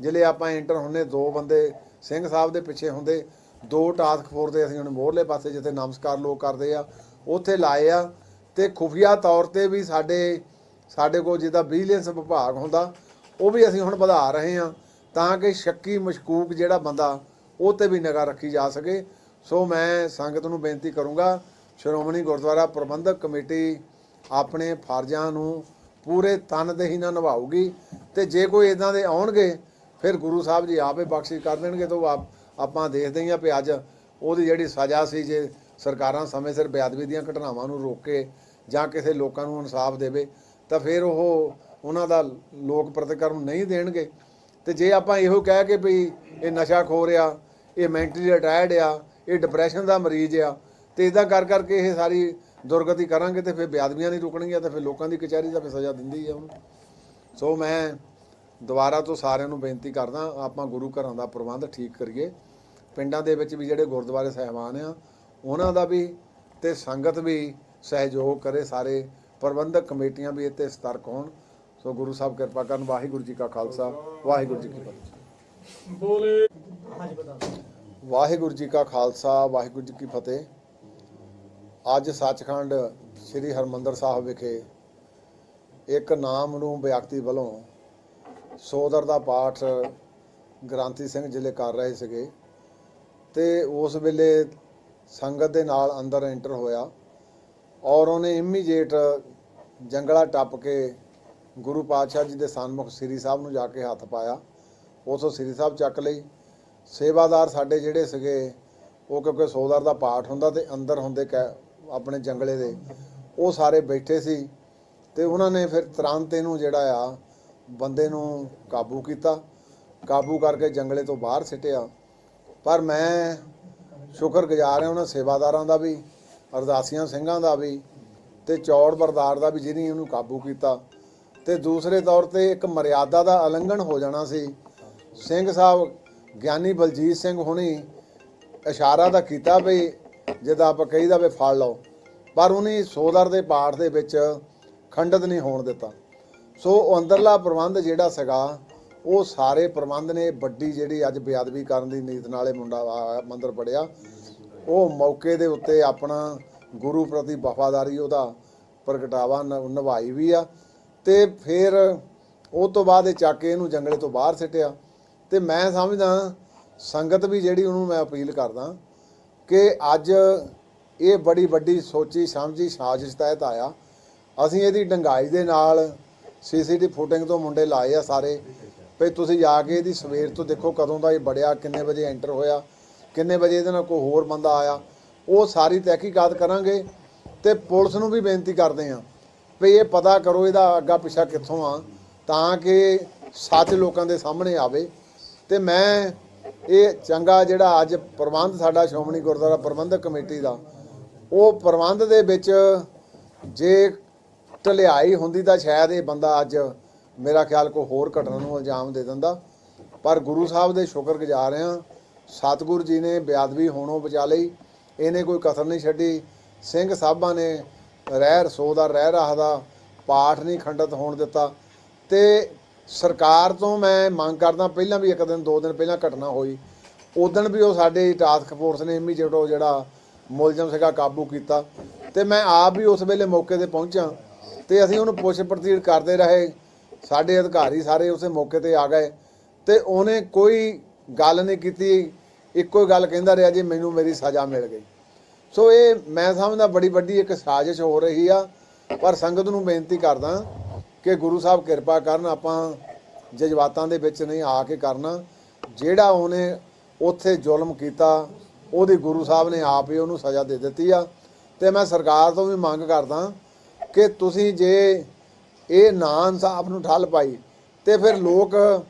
S1: ਜਿਹੜੇ ਆਪਾਂ ਐਂਟਰ ਹੁੰਦੇ 2 ਬੰਦੇ ਸਿੰਘ ਸਾਹਿਬ ਦੇ ਪਿੱਛੇ ਹੁੰਦੇ, 2 ਟਾਸਕ ਫੋਰਸ ਦੇ ਅਸੀਂ ਹੁਣ ਮੋਹਰਲੇ ਪਾਸੇ ਜਿੱਥੇ ਨਮਸਕਾਰ ਲੋਕ ਕਰਦੇ ਆ ਉੱਥੇ ਲਾਏ ਆ। ਤੇ ਖੁਫੀਆ ਤੌਰ ਤੇ ਵੀ ਸਾਡੇ ਕੋਲ ਜਿਹਦਾ ਵਿਜੀਲੈਂਸ ਵਿਭਾਗ ਹੁੰਦਾ ਉਹ ਵੀ ਅਸੀਂ ਹੁਣ ਵਧਾ ਰਹੇ ਹਾਂ ਤਾਂ ਕਿ ਸ਼ੱਕੀ ਮਸ਼ਕੂਕ ਜਿਹੜਾ ਬੰਦਾ ਉਹ ਤੇ ਵੀ ਨਿਗਾਹ ਰੱਖੀ ਜਾ ਸਕੇ। ਸੋ ਮੈਂ ਸੰਗਤ ਨੂੰ ਬੇਨਤੀ ਕਰੂੰਗਾ, ਸ਼੍ਰੋਮਣੀ ਗੁਰਦੁਆਰਾ ਪ੍ਰਬੰਧਕ ਕਮੇਟੀ ਆਪਣੇ ਫਰਜ਼ਾਂ ਨੂੰ ਪੂਰੇ ਤਨਦੇਹੀ ਨਾਲ ਨਿਭਾਊਗੀ ਤੇ ਜੇ ਕੋਈ ਇਦਾਂ ਦੇ ਆਉਣਗੇ ਫਿਰ ਗੁਰੂ ਸਾਹਿਬ ਜੀ ਆਪੇ ਬਖਸ਼ਿਸ਼ ਕਰ ਦੇਣਗੇ। ਤਾਂ ਆਪਾਂ ਦੇਖਦੇ ਹਾਂ ਵੀ ਅੱਜ ਉਹਦੀ ਜਿਹੜੀ ਸਜ਼ਾ ਸੀ, ਜੇ ਸਰਕਾਰਾਂ ਸਮੇਂ ਸਿਰ ਬੇਅਦਬੀ ਦੀਆਂ ਘਟਨਾਵਾਂ ਨੂੰ ਰੋਕੇ ਜਾਂ ਕਿਸੇ ਲੋਕਾਂ ਨੂੰ ਇਨਸਾਫ ਦੇਵੇ ਤਾਂ ਫਿਰ ਉਹਨਾਂ ਦਾ ਲੋਕ ਪ੍ਰਤੀਕਰਮ ਨਹੀਂ ਦੇਣਗੇ। ਤੇ ਜੇ ਆਪਾਂ ਇਹੋ ਕਹਿ ਕੇ ਵੀ ਇਹ ਨਸ਼ਾ ਖੋਰ ਆ, ਇਹ ਮੈਂਟਲੀ ਰਿਟਾਇਰਡ ਆ, ਇਹ ਡਿਪਰੈਸ਼ਨ ਦਾ ਮਰੀਜ਼ ਆ, ਤੇ ਇਦਾਂ ਕਰਕੇ ਇਹ ਸਾਰੀ ਦੁਰਗਤੀ ਕਰਾਂਗੇ ਤੇ ਫਿਰ ਬੇਅਦਬੀਆਂ ਨਹੀਂ ਰੁਕਣਗੀਆਂ ਤੇ ਫਿਰ ਲੋਕਾਂ ਦੀ ਕਚਹਿਰੀ ਦਾ ਫਿਰ ਸਜ਼ਾ ਦਿੰਦੀ ਆ ਉਹਨੂੰ। ਸੋ ਮੈਂ ਦੁਬਾਰਾ ਤੋਂ ਸਾਰਿਆਂ ਨੂੰ ਬੇਨਤੀ ਕਰਦਾ, ਆਪਾਂ ਗੁਰੂ ਘਰਾਂ ਦਾ ਪ੍ਰਬੰਧ ਠੀਕ ਕਰੀਏ। ਪਿੰਡਾਂ ਦੇ ਵਿੱਚ ਵੀ ਜਿਹੜੇ ਗੁਰਦੁਆਰੇ ਸਾਹਿਬਾਨ ਆ ਉਹਨਾਂ ਦਾ ਵੀ ਤੇ ਸੰਗਤ ਵੀ ਸਹਿਯੋਗ ਕਰੇ, ਸਾਰੇ ਪ੍ਰਬੰਧਕ ਕਮੇਟੀਆਂ ਵੀ ਇੱਥੇ ਸਤਰਕ ਹੋਣ। ਸੋ ਗੁਰੂ ਸਾਹਿਬ ਕਿਰਪਾ ਕਰਨ। ਵਾਹਿਗੁਰੂ ਜੀ ਕਾ ਖਾਲਸਾ, ਵਾਹਿਗੁਰੂ ਜੀ ਕੀ ਫਤਿਹ। ਬੋਲੇ ਵਾਹਿਗੁਰੂ ਜੀ ਕਾ ਖਾਲਸਾ, ਵਾਹਿਗੁਰੂ ਜੀ ਕੀ ਫਤਿਹ। ਅੱਜ ਸੱਚਖੰਡ ਸ੍ਰੀ ਹਰਿਮੰਦਰ ਸਾਹਿਬ ਵਿਖੇ ਇੱਕ ਨਾਮ ਨੂੰ ਵਿਅਕਤੀ ਵੱਲੋਂ ਸੋਦਰ ਦਾ ਪਾਠ ਗ੍ਰੰਥੀ ਸਿੰਘ ਜ਼ਿਲ੍ਹੇ ਕਰ ਰਹੇ ਸੀਗੇ ਤੇ ਉਸ ਵੇਲੇ ਸੰਗਤ ਦੇ ਨਾਲ ਅੰਦਰ ਐਂਟਰ ਹੋਇਆ ਔਰ ਉਹਨੇ ਇਮੀਡੀਏਟ ਜੰਗਲਾ ਟੱਪ ਕੇ ਗੁਰੂ ਪਾਤਸ਼ਾਹ ਜੀ ਦੇ ਸਨਮੁਖ ਸ੍ਰੀ ਸਾਹਿਬ ਨੂੰ ਜਾ ਕੇ ਹੱਥ ਪਾਇਆ। ਉਥੋਂ ਸ੍ਰੀ ਸਾਹਿਬ ਚੱਕ ਲਈ। ਸੇਵਾਦਾਰ ਸਾਡੇ ਜਿਹੜੇ ਸੀਗੇ ਉਹ ਕਿਉਂਕਿ ਸੋਦਰ ਦਾ ਪਾਠ ਹੁੰਦਾ ਤੇ ਅੰਦਰ ਹੁੰਦੇ ਆਪਣੇ ਜੰਗਲੇ ਦੇ, ਉਹ ਸਾਰੇ ਬੈਠੇ ਸੀ ਤੇ ਉਹਨਾਂ ਨੇ ਫਿਰ ਤੁਰੰਤ ਇਹਨੂੰ ਜਿਹੜਾ ਆ ਬੰਦੇ ਨੂੰ ਕਾਬੂ ਕੀਤਾ, ਕਾਬੂ ਕਰਕੇ ਜੰਗਲੇ ਤੋਂ ਬਾਹਰ ਸਿੱਟਿਆ। ਪਰ ਮੈਂ ਸ਼ੁਕਰਗੁਜ਼ਾਰ ਹਾਂ ਉਹਨਾਂ ਸੇਵਾਦਾਰਾਂ ਦਾ ਵੀ, ਅਰਦਾਸੀਆਂ ਸਿੰਘਾਂ ਦਾ ਵੀ ਤੇ ਚੌੜ ਬਰਦਾਰ ਦਾ ਵੀ ਜਿਹਨੇ ਉਹਨੂੰ ਕਾਬੂ ਕੀਤਾ। ਤੇ ਦੂਸਰੇ ਤੌਰ ਤੇ ਇੱਕ ਮਰਿਆਦਾ ਦਾ ਉਲੰਘਣ ਹੋ ਜਾਣਾ ਸੀ। ਸਿੰਘ ਸਾਹਿਬ ਗਿਆਨੀ ਬਲਜੀਤ ਸਿੰਘ ਹੁਣੀ ਇਸ਼ਾਰਾ ਤਾਂ ਕੀਤਾ ਵੀ ਜਿੱਦਾਂ ਆਪਾਂ ਕਹੀਦਾ ਵੀ ਫੜ ਲਓ, ਪਰ ਉਹਨੇ ਸੋਦਰ ਦੇ ਪਾਠ ਦੇ ਵਿੱਚ ਖੰਡਿਤ ਨਹੀਂ ਹੋਣ ਦਿੱਤਾ। ਸੋ ਉਹ ਅੰਦਰਲਾ ਪ੍ਰਬੰਧ ਜਿਹੜਾ ਸੀਗਾ ਉਹ ਸਾਰੇ ਪ੍ਰਬੰਧ ਨੇ ਵੱਡੀ ਜਿਹੜੀ ਅੱਜ ਬੇਅਦਬੀ ਕਰਨ ਦੀ ਨੀਤ ਨਾਲੇ ਮੁੰਡਾ ਮੰਦਰ ਪੜਿਆ, ਉਹ ਮੌਕੇ ਦੇ ਉੱਤੇ ਆਪਣਾ ਗੁਰੂ ਪ੍ਰਤੀ ਵਫਾਦਾਰੀ ਉਹਦਾ ਪ੍ਰਗਟਾਵਾ ਨਿਭਾਈ ਵੀ ਆ। ਤੇ ਫਿਰ ਉਹ ਤੋਂ ਬਾਅਦ ਇਹ ਚੱਕ ਕੇ ਇਹਨੂੰ ਜੰਗਲੇ ਤੋਂ ਬਾਹਰ ਸਿੱਟਿਆ। ਤੇ ਮੈਂ ਸਮਝਦਾ ਸੰਗਤ ਵੀ ਜਿਹੜੀ ਉਹਨੂੰ ਮੈਂ ਅਪੀਲ ਕਰਦਾ ਕਿ ਅੱਜ ਇਹ ਬੜੀ ਵੱਡੀ ਸੋਚੀ ਸਮਝੀ ਸਾਜ਼ਿਸ਼ ਤਹਿਤ ਆਇਆ। ਅਸੀਂ ਇਹਦੀ ਡੰਗਾਈ ਦੇ ਨਾਲ ਸੀਸੀਟੀ ਫੁਟਿੰਗ ਤੋਂ ਮੁੰਡੇ ਲਾਏ ਆ ਸਾਰੇ ਵੀ ਤੁਸੀਂ ਜਾ ਕੇ ਇਹਦੀ ਸਵੇਰ ਤੋਂ ਦੇਖੋ ਕਦੋਂ ਦਾ ਇਹ ਬੜਿਆ, ਕਿੰਨੇ ਵਜੇ ਐਂਟਰ ਹੋਇਆ, ਕਿੰਨੇ ਵਜੇ ਇਹਦੇ ਨਾਲ ਕੋਈ ਹੋਰ ਬੰਦਾ ਆਇਆ, ਉਹ ਸਾਰੀ ਤਹਿਕੀਕਾਤ ਕਰਾਂਗੇ। ਤੇ ਪੁਲਿਸ ਨੂੰ ਵੀ ਬੇਨਤੀ ਕਰਦੇ ਹਾਂ ਵੀ ਇਹ ਪਤਾ ਕਰੋ ਇਹਦਾ ਅੱਗਾ ਪਿੱਛਾ ਕਿੱਥੋਂ ਆ, ਤਾਂ ਕਿ ਸੱਚ ਲੋਕਾਂ ਦੇ ਸਾਹਮਣੇ ਆਵੇ। ਤੇ ਮੈਂ ਇਹ ਚੰਗਾ ਜਿਹੜਾ ਅੱਜ ਪ੍ਰਬੰਧ ਸਾਡਾ ਸ਼੍ਰੋਮਣੀ ਗੁਰਦੁਆਰਾ ਪ੍ਰਬੰਧਕ ਕਮੇਟੀ ਦਾ, ਉਹ ਪ੍ਰਬੰਧ ਦੇ ਵਿੱਚ ਜੇ ਢਲਿਆਈ ਹੁੰਦੀ ਤਾਂ ਸ਼ਾਇਦ ਇਹ ਬੰਦਾ ਅੱਜ ਮੇਰਾ ਖਿਆਲ ਕੋਈ ਹੋਰ ਘਟਨਾ ਨੂੰ ਇਲਜ਼ਾਮ ਦੇ ਦਿੰਦਾ। ਪਰ ਗੁਰੂ ਸਾਹਿਬ ਦੇ ਸ਼ੁਕਰਗੁਜ਼ਾਰ ਹਾਂ, ਸਤਿਗੁਰੂ ਜੀ ਨੇ ਬੇਅਦਬੀ ਹੋਣੋਂ ਬਚਾ ਲਈ, ਇਹਨੇ ਕੋਈ ਕਸਰ ਨਹੀਂ ਛੱਡੀ। ਸਿੰਘ ਸਾਹਿਬਾਂ ਨੇ ਰਹਿ ਰਸੋ ਦਾ ਰਹਿ ਰਾਹ ਦਾ ਪਾਠ ਨਹੀਂ ਖੰਡਿਤ ਹੋਣ ਦਿੱਤਾ। ਤੇ ਸਰਕਾਰ ਤੋਂ ਮੈਂ ਮੰਗ ਕਰਦਾ, ਪਹਿਲਾਂ ਵੀ ਇੱਕ ਦਿਨ 2 ਦਿਨ ਪਹਿਲਾਂ ਘਟਨਾ ਹੋਈ, ਉਦੋਂ ਵੀ ਉਹ ਸਾਡੇ ਟਾਸਕ ਫੋਰਸ ਨੇ ਇਮੀਡੀਏਟ ਉਹ ਜਿਹੜਾ ਮੁਲਜ਼ਮ ਸੀਗਾ ਕਾਬੂ ਕੀਤਾ। ਤੇ ਮੈਂ ਆਪ ਵੀ ਉਸ ਵੇਲੇ ਮੌਕੇ ਤੇ ਪਹੁੰਚਾਂ ਤੇ ਅਸੀਂ ਉਹਨੂੰ ਪੁੱਛ ਪੜਤਾਲ ਕਰਦੇ ਰਹੇ। ਸਾਡੇ ਅਧਿਕਾਰੀ ਸਾਰੇ ਉਸੇ ਮੌਕੇ ਤੇ ਆ ਗਏ ਤੇ ਉਹਨੇ ਕੋਈ ਗੱਲ ਨਹੀਂ ਕੀਤੀ, ਇੱਕੋ ਹੀ ਗੱਲ ਕਹਿੰਦਾ ਰਿਹਾ ਜੀ ਮੈਨੂੰ ਮੇਰੀ ਸਜ਼ਾ ਮਿਲ ਗਈ। ਸੋ ਇਹ ਮੈਂ ਸਮਝਦਾ ਬੜੀ ਵੱਡੀ ਇੱਕ ਸਾਜ਼ਿਸ਼ ਹੋ ਰਹੀ ਆ। ਪਰ ਸੰਗਤ ਨੂੰ ਬੇਨਤੀ ਕਰਦਾ ਕਿ ਗੁਰੂ ਸਾਹਿਬ ਕਿਰਪਾ ਕਰਨ, ਆਪਾਂ ਜਜ਼ਬਾਤਾਂ ਦੇ ਵਿੱਚ ਨਹੀਂ ਆ ਕੇ ਕਰਨਾ। ਜਿਹੜਾ ਉਹਨੇ ਉੱਥੇ ਜ਼ੁਲਮ ਕੀਤਾ ਉਹਦੀ ਗੁਰੂ ਸਾਹਿਬ ਨੇ ਆਪ ਹੀ ਉਹਨੂੰ ਸਜ਼ਾ ਦੇ ਦਿੱਤੀ ਆ। ਤੇ ਮੈਂ ਸਰਕਾਰ ਤੋਂ ਵੀ ਮੰਗ ਕਰਦਾ ਕਿ ਤੁਸੀਂ ਜੇ ਇਹ ਨਾ ਇਨਸਾਫ ਨੂੰ ਠੱਲ ਪਾਈ ਤੇ ਫਿਰ ਲੋਕ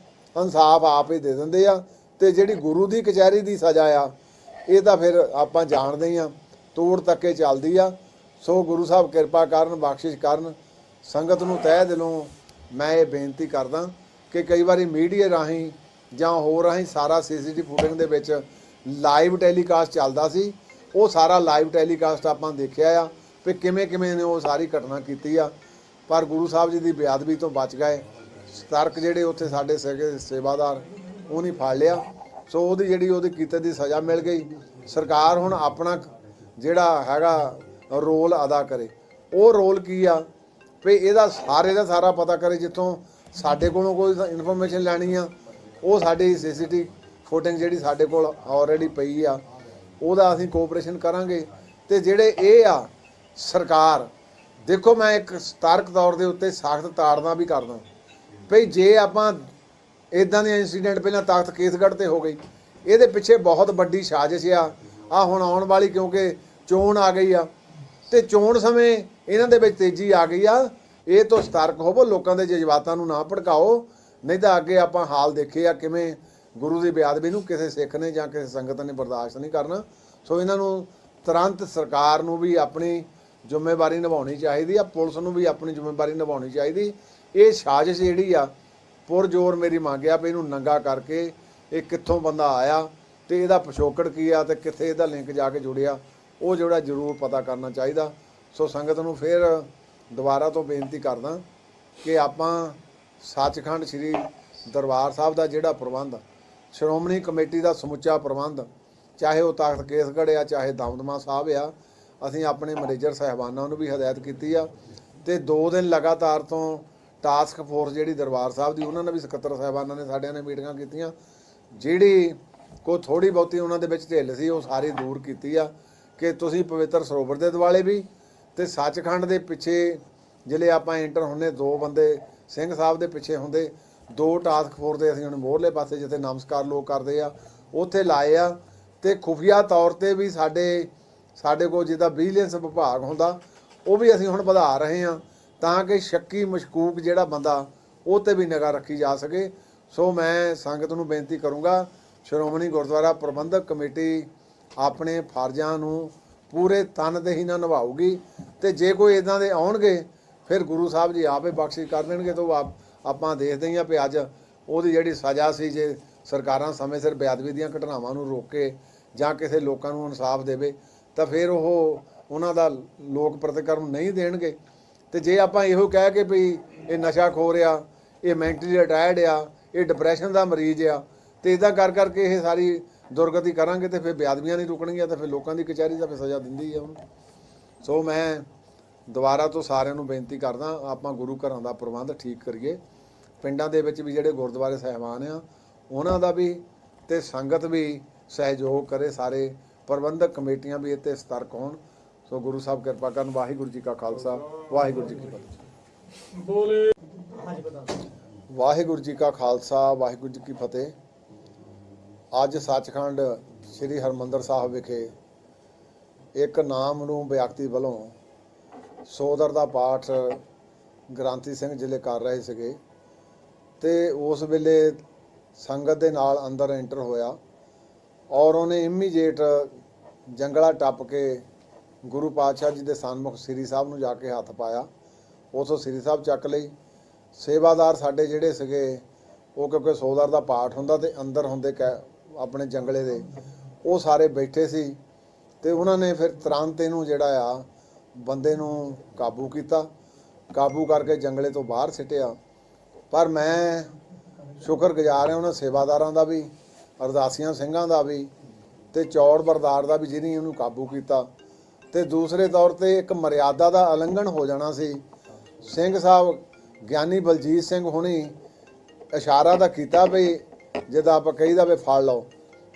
S1: ਇਨਸਾਫ ਆਪ ਹੀ ਦੇ ਦਿੰਦੇ ਆ। ਤੇ ਜਿਹੜੀ ਗੁਰੂ ਦੀ ਕਚਹਿਰੀ ਦੀ ਸਜ਼ਾ ਆ ਇਹ ਤਾਂ ਫਿਰ ਆਪਾਂ ਜਾਣਦੇ ਹੀ ਆ, ਤੋੜ ਤੱਕੇ ਚੱਲਦੀ ਆ। ਸੋ ਗੁਰੂ ਸਾਹਿਬ ਕਿਰਪਾ ਕਰਨ, ਬਖਸ਼ਿਸ਼ ਕਰਨ। ਸੰਗਤ ਨੂੰ ਤਹਿ ਦਿਲੋਂ ਮੈਂ ਇਹ ਬੇਨਤੀ ਕਰਦਾ ਕਿ ਕਈ ਵਾਰੀ ਮੀਡੀਆ ਰਾਹੀਂ ਜਾਂ ਹੋਰ ਰਾਹੀਂ ਸਾਰਾ ਸੀਸੀਟੀ ਫੁਟੇਜ ਦੇ ਵਿੱਚ ਲਾਈਵ ਟੈਲੀਕਾਸਟ ਚੱਲਦਾ ਸੀ, ਉਹ ਸਾਰਾ ਲਾਈਵ ਟੈਲੀਕਾਸਟ ਆਪਾਂ ਦੇਖਿਆ ਆ ਵੀ ਕਿਵੇਂ ਕਿਵੇਂ ਨੇ ਉਹ ਸਾਰੀ ਘਟਨਾ ਕੀਤੀ ਆ। ਪਰ ਗੁਰੂ ਸਾਹਿਬ ਜੀ ਦੀ ਬੇਅਦਬੀ ਤੋਂ ਬਚ ਗਏ। ਸਤਰਕ ਜਿਹੜੇ ਉੱਥੇ ਸਾਡੇ ਸੇਵਾਦਾਰ ਉਹ ਨਹੀਂ ਫੜ ਲਿਆ। ਸੋ ਉਹਦੀ ਜਿਹੜੀ ਉਹਦੇ ਕੀਤੇ ਦੀ ਸਜ਼ਾ ਮਿਲ ਗਈ। ਸਰਕਾਰ ਹੁਣ ਆਪਣਾ ਜਿਹੜਾ ਹੈਗਾ ਰੋਲ ਅਦਾ ਕਰੇ। ਉਹ ਰੋਲ ਕੀ ਆ ਵੀ ਇਹਦਾ ਸਾਰੇ ਦਾ ਸਾਰਾ ਪਤਾ ਕਰੇ। ਜਿੱਥੋਂ ਸਾਡੇ ਕੋਲੋਂ ਕੋਈ ਇਨਫੋਰਮੇਸ਼ਨ ਲੈਣੀ ਆ, ਉਹ ਸਾਡੀ ਸੀਸੀਟੀ ਫੁਟੇਜ ਜਿਹੜੀ ਸਾਡੇ ਕੋਲ ਆਲਰੇਡੀ ਪਈ ਆ, ਉਹਦਾ ਅਸੀਂ ਕੋਆਪਰੇਸ਼ਨ ਕਰਾਂਗੇ। ਤੇ ਜਿਹੜੇ ਇਹ ਆ ਸਰਕਾਰ, ਦੇਖੋ ਮੈਂ ਇੱਕ ਸਤਰਕ ਤੌਰ ਦੇ ਉੱਤੇ ਸਖਤ ਤਾੜਨਾ ਵੀ ਕਰਦਾ ਭਈ ਜੇ ਆਪਾਂ ਇਦਾਂ ਦੇ ਇੰਸੀਡੈਂਟ ਪਹਿਲਾਂ ਤਖਤ ਕੇਸਗੜ੍ਹ ਤੇ ਹੋ ਗਈ, ਇਹਦੇ ਪਿੱਛੇ ਬਹੁਤ ਵੱਡੀ ਸਾਜ਼ਿਸ਼ ਆ ਹੁਣ ਆਉਣ ਵਾਲੀ, ਕਿਉਂਕਿ ਚੋਣ ਆ ਗਈ ਆ ਤੇ ਚੋਣ ਸਮੇਂ ਇਹਨਾਂ ਦੇ ਵਿੱਚ ਤੇਜ਼ੀ ਆ ਗਈ ਆ। ਇਹ ਤੋਂ ਸਤਰਕ ਹੋਵੋ, ਲੋਕਾਂ ਦੇ ਜਜ਼ਬਾਤਾਂ ਨੂੰ ਨਾ ਭੜਕਾਓ, ਨਹੀਂ ਤਾਂ ਅੱਗੇ ਆਪਾਂ ਹਾਲ ਦੇਖੇ ਆ ਕਿਵੇਂ ਗੁਰੂ ਦੀ ਬੇਅਦਬੀ ਨੂੰ ਕਿਸੇ ਸਿੱਖ ਨੇ ਜਾਂ ਕਿਸੇ ਸੰਗਤ ਨੇ ਬਰਦਾਸ਼ਤ ਨਹੀਂ ਕਰਨਾ। ਸੋ ਇਹਨਾਂ ਨੂੰ ਤੁਰੰਤ ਸਰਕਾਰ ਨੂੰ ਵੀ ਆਪਣੀ ਜ਼ਿੰਮੇਵਾਰੀ ਨਿਭਾਉਣੀ ਚਾਹੀਦੀ ਆ, ਪੁਲਿਸ ਨੂੰ ਵੀ ਆਪਣੀ ਜ਼ਿੰਮੇਵਾਰੀ ਨਿਭਾਉਣੀ ਚਾਹੀਦੀ। ਇਹ ਸਾਜ਼ਿਸ਼ ਜਿਹੜੀ ਆ ਪੁਰਜ਼ੋਰ ਮੇਰੀ ਮੰਗ ਆ ਵੀ ਇਹਨੂੰ ਨੰਗਾ ਕਰਕੇ ਇਹ ਕਿੱਥੋਂ ਬੰਦਾ ਆਇਆ ਤੇ ਇਹਦਾ ਪਿਛੋਕੜ ਕੀ ਆ ਤੇ ਕਿੱਥੇ ਇਹਦਾ ਲਿੰਕ ਜਾ ਕੇ ਜੁੜਿਆ, ਉਹ ਜਿਹੜਾ ਜ਼ਰੂਰ ਪਤਾ ਕਰਨਾ ਚਾਹੀਦਾ। ਸੋ ਸੰਗਤ ਨੂੰ ਫਿਰ ਦੁਬਾਰਾ ਤੋਂ ਬੇਨਤੀ ਕਰਦਾ ਕਿ ਆਪਾਂ ਸੱਚਖੰਡ ਸ੍ਰੀ ਦਰਬਾਰ ਸਾਹਿਬ ਦਾ ਜਿਹੜਾ ਪ੍ਰਬੰਧ, ਸ਼੍ਰੋਮਣੀ ਕਮੇਟੀ ਦਾ ਸਮੁੱਚਾ ਪ੍ਰਬੰਧ, ਚਾਹੇ ਉਹ ਤਖਤ ਕੇਸਗੜ੍ਹ ਆ ਚਾਹੇ ਦਮਦਮਾ ਸਾਹਿਬ ਆ, ਅਸੀਂ ਆਪਣੇ ਮੈਨੇਜਰ ਸਾਹਿਬਾਨਾਂ ਨੂੰ ਵੀ ਹਦਾਇਤ ਕੀਤੀ ਆ। ਤੇ 2 ਦਿਨ ਲਗਾਤਾਰ ਤੋਂ ਟਾਸਕ ਫੋਰਸ ਜਿਹੜੀ ਦਰਬਾਰ ਸਾਹਿਬ ਦੀ, ਉਹਨਾਂ ਨੇ ਵੀ ਸਕੱਤਰ ਸਾਹਿਬਾਨਾਂ ਨੇ ਸਾਡਿਆਂ ਨੇ ਮੀਟਿੰਗਾਂ ਕੀਤੀਆਂ। ਜਿਹੜੀ ਕੋਈ ਥੋੜੀ ਬਹੁਤੀ ਉਹਨਾਂ ਦੇ ਵਿੱਚ ਢਿੱਲ ਸੀ ਉਹ ਸਾਰੀ ਦੂਰ ਕੀਤੀ ਆ ਕਿ ਤੁਸੀਂ ਪਵਿੱਤਰ ਸਰੋਵਰ ਦੇ ਦੁਆਲੇ ਵੀ ਤੇ ਸੱਚਖੰਡ ਦੇ ਪਿੱਛੇ ਜਿਹੜੇ ਆਪਾਂ ਐਂਟਰ ਹੁੰਦੇ 2 ਬੰਦੇ ਸਿੰਘ ਸਾਹਿਬ ਦੇ ਪਿੱਛੇ ਹੁੰਦੇ, 2 ਟਾਸਕ ਫੋਰਸ ਦੇ ਅਸੀਂ ਹੁਣ ਮੋਹਰਲੇ ਪਾਸੇ ਜਿੱਥੇ ਨਮਸਕਾਰ ਲੋਕ ਕਰਦੇ ਆ ਉੱਥੇ ਲਾਏ ਆ। ਤੇ ਖੁਫੀਆ ਤੌਰ ਤੇ ਵੀ ਸਾਡੇ ਕੋਲ ਜਿੱਦਾਂ ਵਿਜੀਲੈਂਸ ਵਿਭਾਗ ਹੁੰਦਾ ਉਹ ਵੀ ਅਸੀਂ ਹੁਣ ਵਧਾ ਰਹੇ ਹਾਂ ਤਾਂ ਕਿ ਸ਼ੱਕੀ ਮਸ਼ਕੂਕ ਜਿਹੜਾ ਬੰਦਾ ਉਹ 'ਤੇ ਵੀ ਨਿਗਾਹ ਰੱਖੀ ਜਾ ਸਕੇ। ਸੋ ਮੈਂ ਸੰਗਤ ਨੂੰ ਬੇਨਤੀ ਕਰੂੰਗਾ, ਸ਼੍ਰੋਮਣੀ ਗੁਰਦੁਆਰਾ ਪ੍ਰਬੰਧਕ ਕਮੇਟੀ ਆਪਣੇ ਫਰਜ਼ਾਂ ਨੂੰ ਪੂਰੇ ਤਨਦੇਹੀ ਨਾਲ ਨਿਭਾਊਗੀ। ਤੇ ਜੇ ਕੋਈ ਇਦਾਂ ਦੇ ਆਉਣਗੇ ਫਿਰ ਗੁਰੂ ਸਾਹਿਬ ਜੀ ਆਪੇ ਬਖਸ਼ਿਸ਼ ਕਰ ਦੇਣਗੇ। ਤਾਂ ਆਪਾਂ ਦੇਖਦੇ ਹੀ ਆ ਵੀ ਅੱਜ ਉਹਦੀ ਜਿਹੜੀ ਸਜ਼ਾ ਸੀ, ਜੇ ਸਰਕਾਰਾਂ ਸਮੇਂ ਸਿਰ ਬੇਅਦਬੀ ਦੀਆਂ ਘਟਨਾਵਾਂ ਨੂੰ ਰੋਕੇ ਜਾਂ ਕਿਸੇ ਲੋਕਾਂ ਨੂੰ ਇਨਸਾਫ ਦੇਵੇ ਤਾਂ ਫਿਰ ਉਹਨਾਂ ਦਾ ਲੋਕ ਪ੍ਰਤੀਕਰਮ ਨਹੀਂ ਦੇਣਗੇ। ਤੇ ਜੇ ਆਪਾਂ ਇਹੋ ਕਹਿ ਕੇ ਵੀ ਇਹ ਨਸ਼ਾ ਖੋਰ ਆ, ਇਹ ਮੈਂਟਲੀ ਰਿਟਾਇਰਡ ਆ, ਇਹ ਡਿਪਰੈਸ਼ਨ ਦਾ ਮਰੀਜ਼ ਆ, ਤੇ ਇਦਾਂ ਕਰਕੇ ਇਹ ਸਾਰੀ ਦੁਰਗਤੀ ਕਰਾਂਗੇ ਤੇ ਫਿਰ ਬੇਅਦਬੀਆਂ ਨਹੀਂ ਰੁਕਣਗੀਆਂ ਤੇ ਫਿਰ ਲੋਕਾਂ ਦੀ ਕਚਹਿਰੀ ਦਾ ਫਿਰ ਸਜ਼ਾ ਦਿੰਦੀ ਆ ਉਹਨੂੰ। ਸੋ ਮੈਂ ਦੁਬਾਰਾ ਤੋਂ ਸਾਰਿਆਂ ਨੂੰ ਬੇਨਤੀ ਕਰਦਾ, ਆਪਾਂ ਗੁਰੂ ਘਰਾਂ ਦਾ ਪ੍ਰਬੰਧ ਠੀਕ ਕਰੀਏ। ਪਿੰਡਾਂ ਦੇ ਵਿੱਚ ਵੀ ਜਿਹੜੇ ਗੁਰਦੁਆਰੇ ਸਾਹਿਬਾਨ ਆ ਉਹਨਾਂ ਦਾ ਵੀ ਤੇ ਸੰਗਤ ਵੀ ਸਹਿਯੋਗ ਕਰੇ, ਸਾਰੇ ਪ੍ਰਬੰਧਕ ਕਮੇਟੀਆਂ ਵੀ ਇੱਥੇ ਸਤਰਕ ਹੋਣ। ਸੋ ਗੁਰੂ ਸਾਹਿਬ ਕਿਰਪਾ ਕਰਨ। ਵਾਹਿਗੁਰੂ ਜੀ ਕਾ ਖਾਲਸਾ, ਵਾਹਿਗੁਰੂ ਜੀ ਕੀ ਫਤਿਹ। ਵਾਹਿਗੁਰੂ ਜੀ ਕਾ ਖਾਲਸਾ ਵਾਹਿਗੁਰੂ ਜੀ ਕੀ ਫਤਿਹ। ਅੱਜ ਸੱਚਖੰਡ ਸ੍ਰੀ ਹਰਮੰਦਰ ਸਾਹਿਬ ਵਿਖੇ ਇੱਕ ਨਾਮ ਨੂੰ ਵਿਅਕਤੀ ਵੱਲੋਂ ਸੋਦਰ ਦਾ ਪਾਠ ਗ੍ਰਾਂਤੀ ਸਿੰਘ ਜ਼ਿਲ੍ਹੇ ਕਰ ਰਹੇ ਸੀਗੇ ਤੇ ਉਸ ਵੇਲੇ ਸੰਗਤ ਦੇ ਨਾਲ ਅੰਦਰ ਐਂਟਰ ਹੋਇਆ ਔਰ ਉਹਨੇ ਇਮੀਡੀਏਟ ਜੰਗਲਾ ਟੱਪ ਕੇ ਗੁਰੂ ਪਾਤਸ਼ਾਹ ਜੀ ਦੇ ਸਨਮੁਖ ਸ੍ਰੀ ਸਾਹਿਬ ਨੂੰ ਜਾ ਕੇ ਹੱਥ ਪਾਇਆ। ਉਥੋਂ ਸ੍ਰੀ ਸਾਹਿਬ ਚੱਕ ਲਈ। ਸੇਵਾਦਾਰ ਸਾਡੇ ਜਿਹੜੇ ਸੀਗੇ ਉਹ ਕਿਉਂਕਿ ਸੋਦਰ ਦਾ ਪਾਠ ਹੁੰਦਾ ਤੇ ਅੰਦਰ ਹੁੰਦੇ ਆਪਣੇ ਜੰਗਲੇ ਦੇ ਉਹ ਸਾਰੇ ਬੈਠੇ ਸੀ ਤੇ ਉਹਨਾਂ ਨੇ ਫਿਰ ਤੁਰੰਤ ਇਹਨੂੰ ਜਿਹੜਾ ਆ ਬੰਦੇ ਨੂੰ ਕਾਬੂ ਕੀਤਾ। ਕਾਬੂ ਕਰਕੇ ਜੰਗਲੇ ਤੋਂ ਬਾਹਰ ਸਿੱਟਿਆ। ਪਰ ਮੈਂ ਸ਼ੁਕਰਗੁਜ਼ਾਰ ਹਾਂ ਉਹਨਾਂ ਸੇਵਾਦਾਰਾਂ ਦਾ ਵੀ, ਅਰਦਾਸੀਆਂ ਸਿੰਘਾਂ ਦਾ ਵੀ ਤੇ ਚੌੜ ਬਰਦਾਰ ਦਾ ਵੀ ਜਿਹਨੇ ਉਹਨੂੰ ਕਾਬੂ ਕੀਤਾ। ਤੇ ਦੂਸਰੇ ਤੌਰ ਤੇ ਇੱਕ ਮਰਿਆਦਾ ਦਾ ਉਲੰਘਣ ਹੋ ਜਾਣਾ ਸੀ। ਸਿੰਘ ਸਾਹਿਬ ਗਿਆਨੀ ਬਲਜੀਤ ਸਿੰਘ ਹੁਣੀ ਇਸ਼ਾਰਾ ਤਾਂ ਕੀਤਾ ਵੀ ਜਿੱਦਾਂ ਆਪਾਂ ਕਹੀਦਾ ਵੀ ਫੜ ਲਓ,